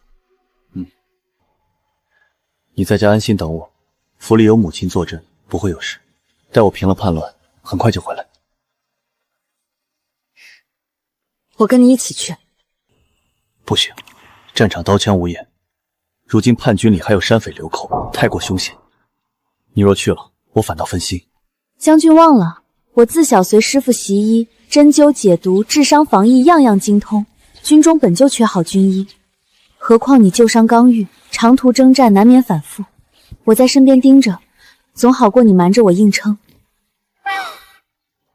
你在家安心等我，府里有母亲坐镇，不会有事。待我平了叛乱，很快就回来。我跟你一起去。不行，战场刀枪无眼，如今叛军里还有山匪流寇，太过凶险。你若去了，我反倒分心。将军忘了，我自小随师傅习医，针灸解毒、治伤防疫样样精通。军中本就缺好军医，何况你旧伤刚愈，长途征战难免反复。我在身边盯着，总好过你瞒着我硬撑。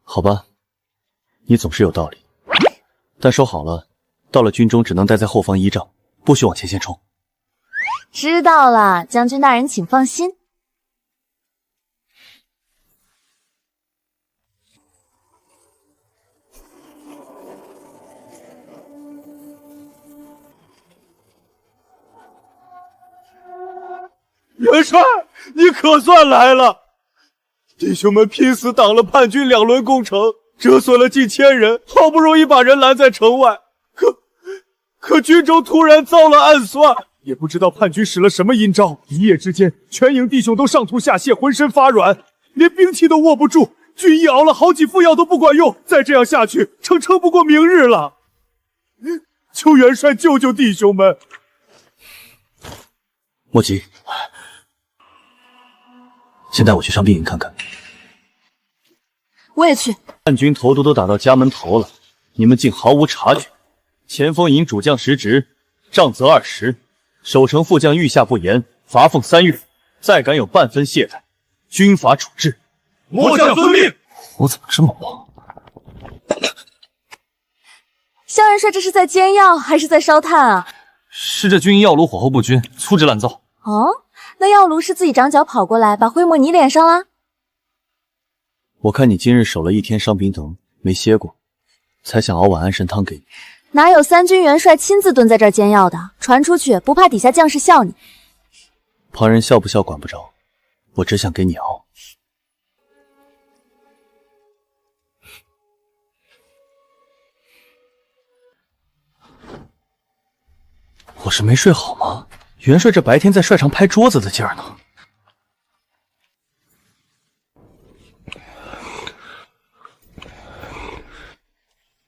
好吧，你总是有道理，但说好了，到了军中只能待在后方依仗，不许往前线冲。知道了，将军大人请放心。元帅，你可算来了！弟兄们拼死挡了叛军2轮攻城，折损了近1000人，好不容易把人拦在城外，可军中突然遭了暗算，也不知道叛军使了什么阴招，一夜之间，全营弟兄都上吐下泻，浑身发软，连兵器都握不住，军医熬了好几副药都不管用，再这样下去，撑不过明日了。求元帅救救弟兄们！莫急，先带我去伤兵营看看。我也去。叛军头都打到家门头了，你们竟毫无察觉。前锋营主将实职，杖责20，守城副将御下不严，罚俸3月。再敢有半分懈怠，军法处置。末将遵命。我怎么这么忙？萧元帅这是在煎药还是在烧炭啊？是这军医药炉火候不均，粗制滥造。哦，那药炉是自己长脚跑过来把灰抹你脸上啦？我看你今日守了1天伤兵藤，没歇过，才想熬碗安神汤给你。哪有3军元帅亲自蹲在这儿煎药的？传出去不怕底下将士笑你？旁人笑不笑管不着，我只想给你熬。我是没睡好吗？元帅这白天在帅上拍桌子的劲儿呢。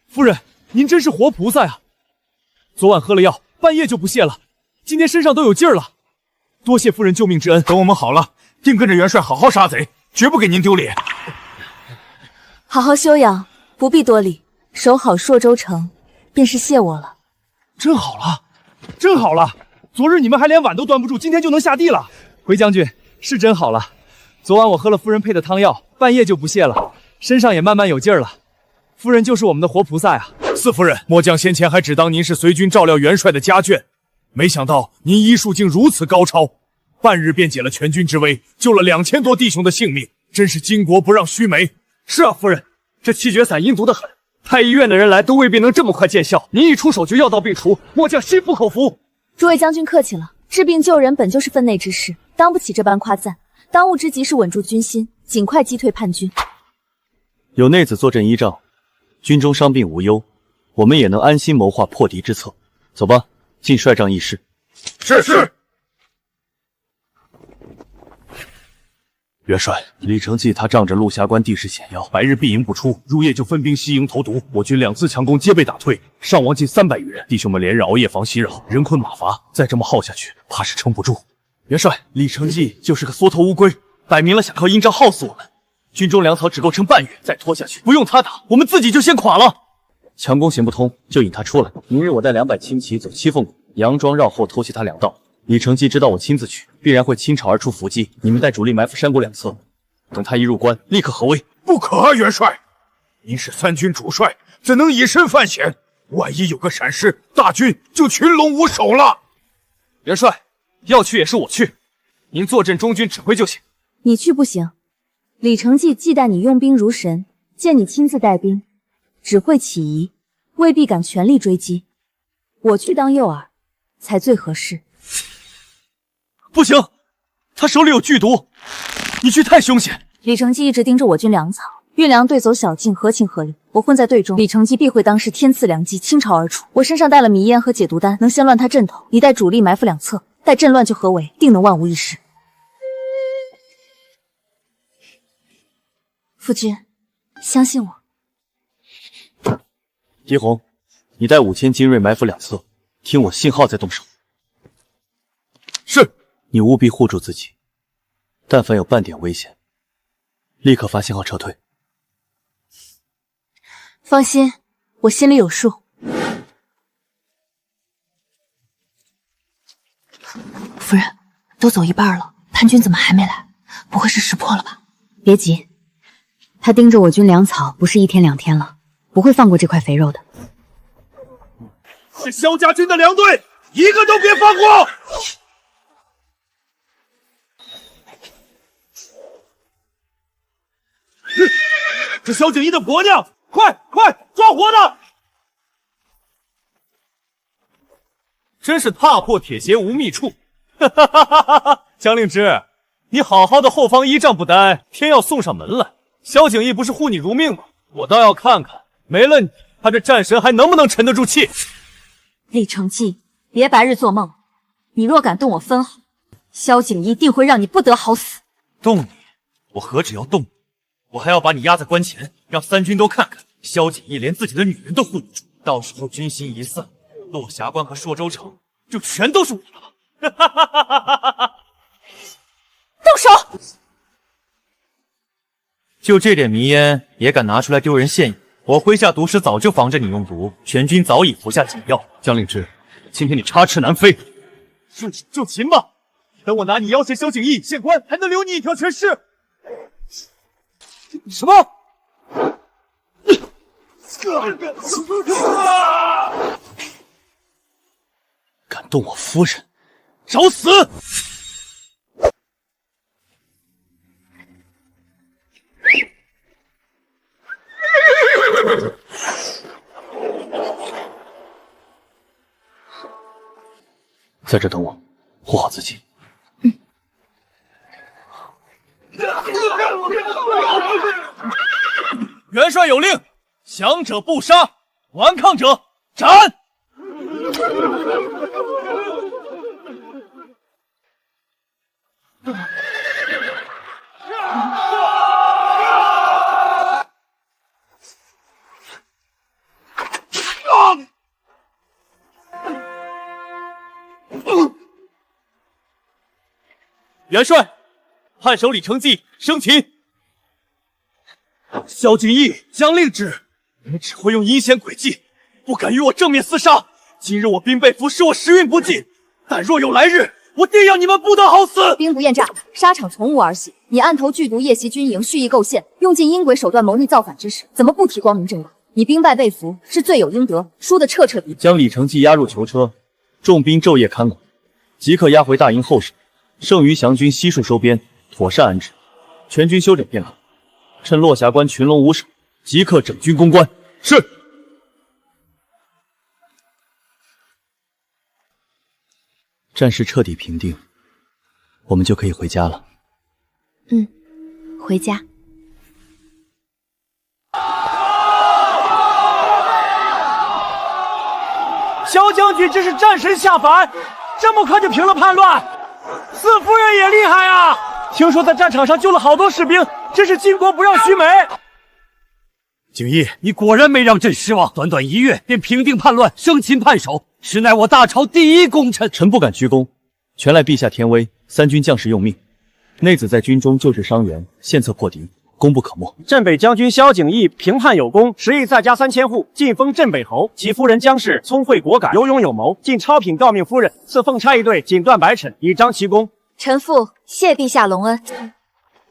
夫人，您真是活菩萨呀！昨晚喝了药，半夜就不泻了，今天身上都有劲儿了。多谢夫人救命之恩。等我们好了，定跟着元帅好好杀贼，绝不给您丢脸。好好休养，不必多礼，守好朔州城，便是谢我了。真好了，真好了！昨日你们还连碗都端不住，今天就能下地了。回将军是真好了。昨晚我喝了夫人配的汤药，半夜就不泻了，身上也慢慢有劲儿了。夫人就是我们的活菩萨呀！四夫人，末将先前还只当您是随军照料元帅的家眷，没想到您医术竟如此高超，半日便解了全军之危，救了2000多弟兄的性命，真是巾帼不让须眉。是啊，夫人，这七绝散阴毒的很，太医院的人来都未必能这么快见效。您一出手就药到病除，末将心服口服。诸位将军客气了，治病救人本就是分内之事，当不起这般夸赞。当务之急是稳住军心，尽快击退叛军。有内子坐镇依仗，军中伤病无忧，我们也能安心谋划破敌之策。走吧，进帅帐议事。是。元帅，李承继他仗着陆峡关地势险要，白日闭营不出，入夜就分兵西营投毒。我军2次强攻皆被打退，伤亡近300余人。弟兄们连日熬夜防袭扰，人困马乏，再这么耗下去，怕是撑不住。元帅，李承继就是个缩头乌龟，摆明了想靠阴招耗死我们。军中粮草只够撑半月，再拖下去，不用他打，我们自己就先垮了。强攻行不通，就引他出来。明日我带200轻骑走七凤谷，佯装绕后偷袭他2道。李承继知道我亲自去，必然会倾巢而出伏击。你们带主力埋伏山谷2侧，等他一入关，立刻合围。不可啊，元帅！您是3军主帅，怎能以身犯险？万一有个闪失，大军就群龙无首了。元帅，要去也是我去，您坐镇中军指挥就行。你去不行，李承继忌惮你用兵如神，见你亲自带兵，只会起疑，未必敢全力追击。我去当诱饵，才最合适。不行，他手里有剧毒，你去太凶险。李承继一直盯着我军粮草，运粮队走小径，合情合理。我混在队中，李承继必会当是天赐良机，倾巢而出。我身上带了迷烟和解毒丹，能先乱他阵头。你带主力埋伏2侧，待阵乱就合围，定能万无一失。夫君，相信我。狄红，你带5000精锐埋伏2侧，听我信号再动手。是。你务必护住自己，但凡有半点危险，立刻发信号撤退。放心，我心里有数。夫人，都走一半了，叛军怎么还没来？不会是识破了吧？别急，他盯着我军粮草不是1天2天了，不会放过这块肥肉的。是萧家军的粮队，一个都别放过！是萧景一的婆娘，快抓活的！真是踏破铁鞋无觅处。哈哈哈哈哈！江令之，你好好的后方依仗不担，偏要送上门来。萧景义不是护你如命吗？我倒要看看，没了你，他这战神还能不能沉得住气？李承继，别白日做梦！你若敢动我分毫，萧景一定会让你不得好死。动你？我何止要动你，我还要把你压在关前，让3军都看看，萧景义连自己的女人都护不住。到时候军心一散，落霞关和朔州城就全都是我了。哈哈哈哈哈哈！动手！就这点迷烟也敢拿出来丢人现眼？我麾下毒师早就防着你用毒，全军早已服下解药。江令之，今天你插翅难飞，就擒吧！等我拿你要挟萧景义，县官还能留你一条全尸。什么？敢动我夫人，找死！在这等我，护好自己。元帅有令，降者不杀，顽抗者斩！元帅，汉守李承继生擒。萧景义、江令之，你们只会用阴险诡计，不敢与我正面厮杀。今日我兵被俘，使我时运不济，但若有来日，我定要你们不得好死！兵不厌诈，沙场从无儿戏。你暗投剧毒，夜袭军营，蓄意构陷，用尽阴诡手段谋逆造反之事，怎么不提光明正大？你兵败被俘是罪有应得，输得彻彻底底。将李承季押入囚车，重兵昼夜看管，即刻押回大营候审。剩余降军悉数收编，妥善安置，全军休整片刻。趁落霞关群龙无首，即刻整军攻关。是。战事彻底平定，我们就可以回家了。回家。萧将军真是战神下凡，这么快就平了叛乱。四夫人也厉害啊！听说在战场上救了好多士兵，真是巾帼不让须眉。景逸，你果然没让朕失望，短短1月便平定叛乱，生擒叛首，实乃我大朝第一功臣。臣不敢居功，全赖陛下天威，三军将士用命。内子在军中救治伤员，献策破敌，功不可没。镇北将军萧景义平叛有功，10亿再加3000户，晋封镇北侯。其夫人姜氏聪慧果敢，有勇有谋，进超品诰命夫人，赐奉差一队，锦缎百尺，以彰其功。臣父谢陛下隆恩。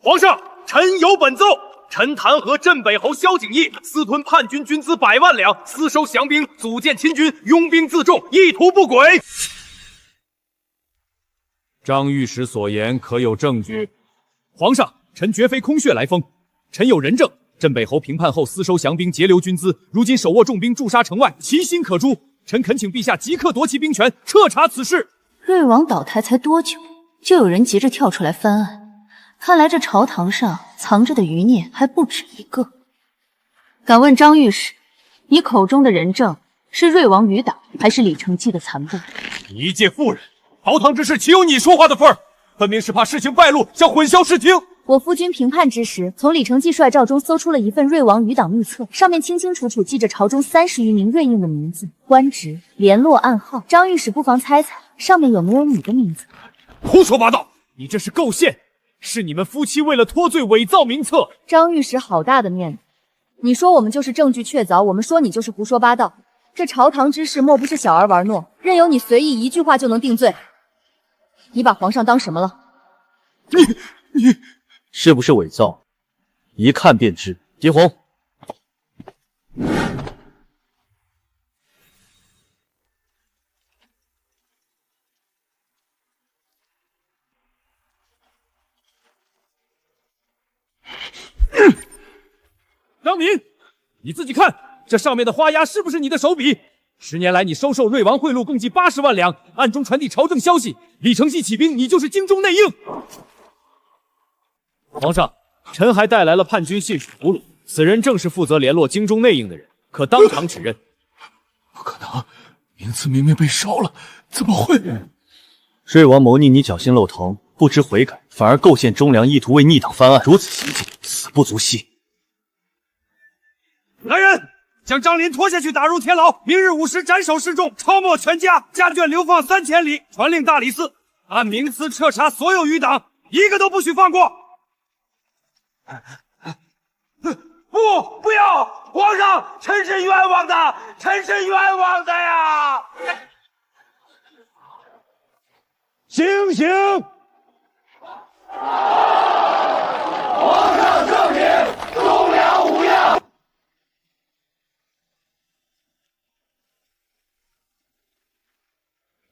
皇上，臣有本奏。臣弹劾镇北侯萧景义私吞叛军军资100万两，私收降兵，组建亲军，拥兵自重，意图不轨。张御史所言可有证据？皇上，臣绝非空穴来风，臣有人证。镇北侯平叛后私收降兵，截留军资，如今手握重兵驻杀城外，其心可诛。臣恳请陛下即刻夺其兵权，彻查此事。瑞王倒台才多久，就有人急着跳出来翻案？看来这朝堂上藏着的余孽还不止一个。敢问张御史，你口中的人证是瑞王余党，还是李承季的残部？一介妇人，朝堂之事岂有你说话的份儿？分明是怕事情败露，想混淆视听。我夫君平叛之时，从李承季帅诏中搜出了一份瑞王余党密册，上面清清楚楚记着朝中30余名瑞应的名字、官职、联络暗号。张御史不妨猜猜，上面有没有你的名字？胡说八道！你这是构陷，是你们夫妻为了脱罪伪造名册。张御史好大的面子！你说我们就是证据确凿，我们说你就是胡说八道。这朝堂之事莫不是小儿玩弄，任由你随意一句话就能定罪？你把皇上当什么了？你是不是伪造？一看便知。狄红，张敏，你自己看，这上面的花押是不是你的手笔？10年来，你收受瑞王贿赂共计80万两，暗中传递朝政消息。李承季起兵，你就是京中内应。皇上，臣还带来了叛军信使俘虏，此人正是负责联络京中内应的人，可当场指认。不可能，名次明明被烧了，怎么会？瑞王谋逆你侥幸漏腾，不知悔改，反而构陷忠良，意图为逆党翻案，如此行径，死不足惜。来人，将张林拖下去，打入天牢。明日午时斩首示众，抄没全家，家眷流放3000里。传令大理寺，按名次彻查所有余党，一个都不许放过。不要！皇上，臣是冤枉的，臣是冤枉的呀！醒醒！皇上圣明，忠良无恙。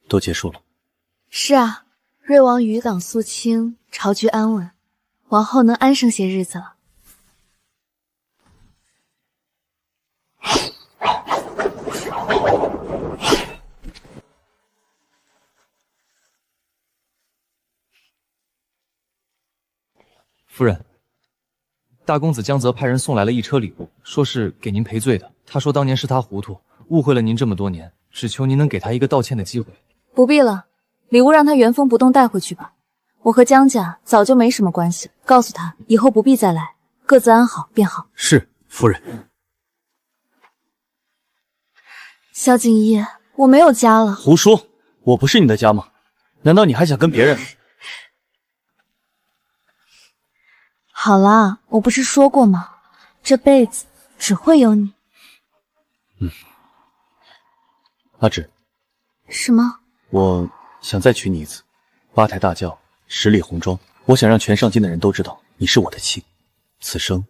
都结束了。是啊，瑞王余党肃清，朝局安稳，往后能安生些日子了。夫人，大公子江泽派人送来了一车礼物，说是给您赔罪的。他说当年是他糊涂，误会了您这么多年，只求您能给他一个道歉的机会。不必了，礼物让他原封不动带回去吧。我和江家早就没什么关系了，告诉他以后不必再来，各自安好便好。是，夫人。萧景一，我没有家了。胡说，我不是你的家吗？难道你还想跟别人？好啦，我不是说过吗？这辈子只会有你。阿芷，什么？我想再娶你一次，8抬大轿，10里红妆。我想让全上京的人都知道你是我的妻，此生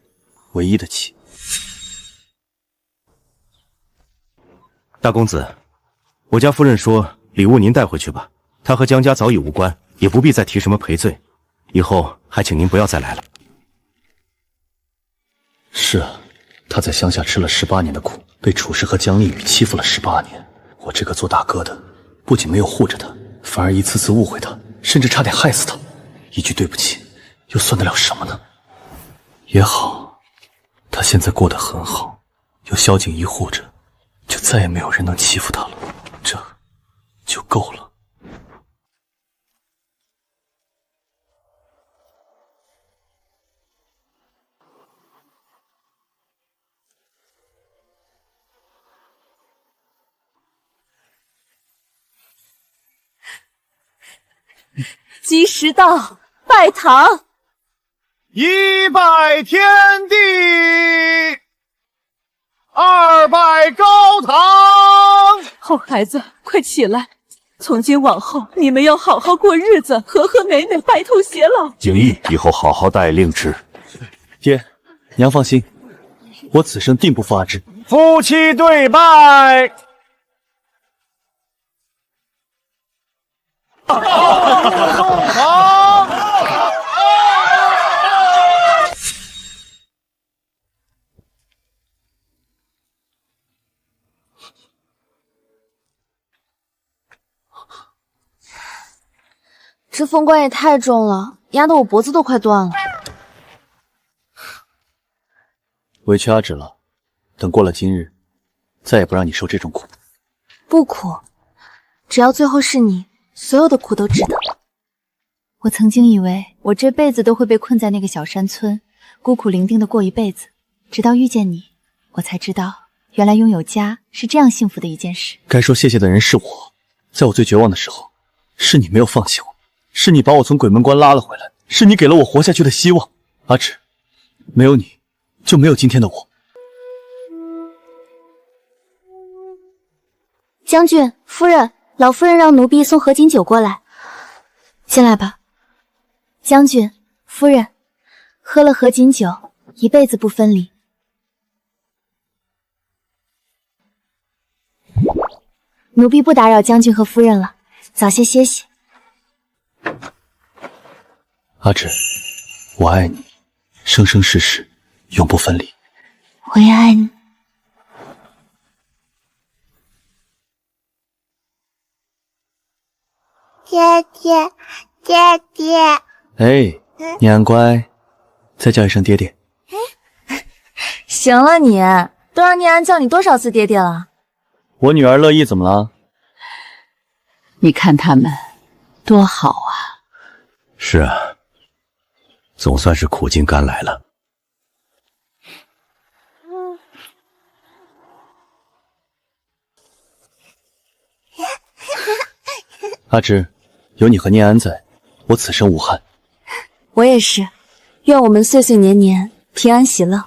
唯一的妻。大公子，我家夫人说礼物您带回去吧，她和江家早已无关，也不必再提什么赔罪，以后还请您不要再来了。是啊，他在乡下吃了18年的苦，被楚氏和江令宇欺负了18年。我这个做大哥的，不仅没有护着他，反而一次次误会他，甚至差点害死他。一句对不起，又算得了什么呢？也好，他现在过得很好，有萧景怡护着，就再也没有人能欺负他了，这就够了。吉时到，拜堂。1拜天地，2拜高堂。好孩子，快起来！从今往后，你们要好好过日子，和和美美，白头偕老。景逸以后好好带令之。爹，娘放心，我此生定不负阿芷。夫妻对拜。这凤冠也太重了，压得我脖子都快断了。委屈阿芷了，等过了今日，再也不让你受这种苦。不苦，只要最后是你，所有的苦都值得。我曾经以为我这辈子都会被困在那个小山村，孤苦伶仃的过一辈子，直到遇见你，我才知道，原来拥有家是这样幸福的一件事。该说谢谢的人是我，在我最绝望的时候，是你没有放弃我，是你把我从鬼门关拉了回来，是你给了我活下去的希望。阿芷，没有你，就没有今天的我。将军、夫人，老夫人让奴婢送合卺酒过来。进来吧。将军、夫人，喝了合卺酒，一辈子不分离。奴婢不打扰将军和夫人了，早些歇息。阿芷，我爱你，生生世世，永不分离。我也爱你。爹爹，爹爹。哎，念安乖，再叫一声爹爹。行了你，都让念安叫你多少次爹爹了？我女儿乐意怎么了？你看他们多好啊！是啊，总算是苦尽甘来了。阿芷，有你和念安在，我此生无憾。我也是，愿我们岁岁年年平安喜乐。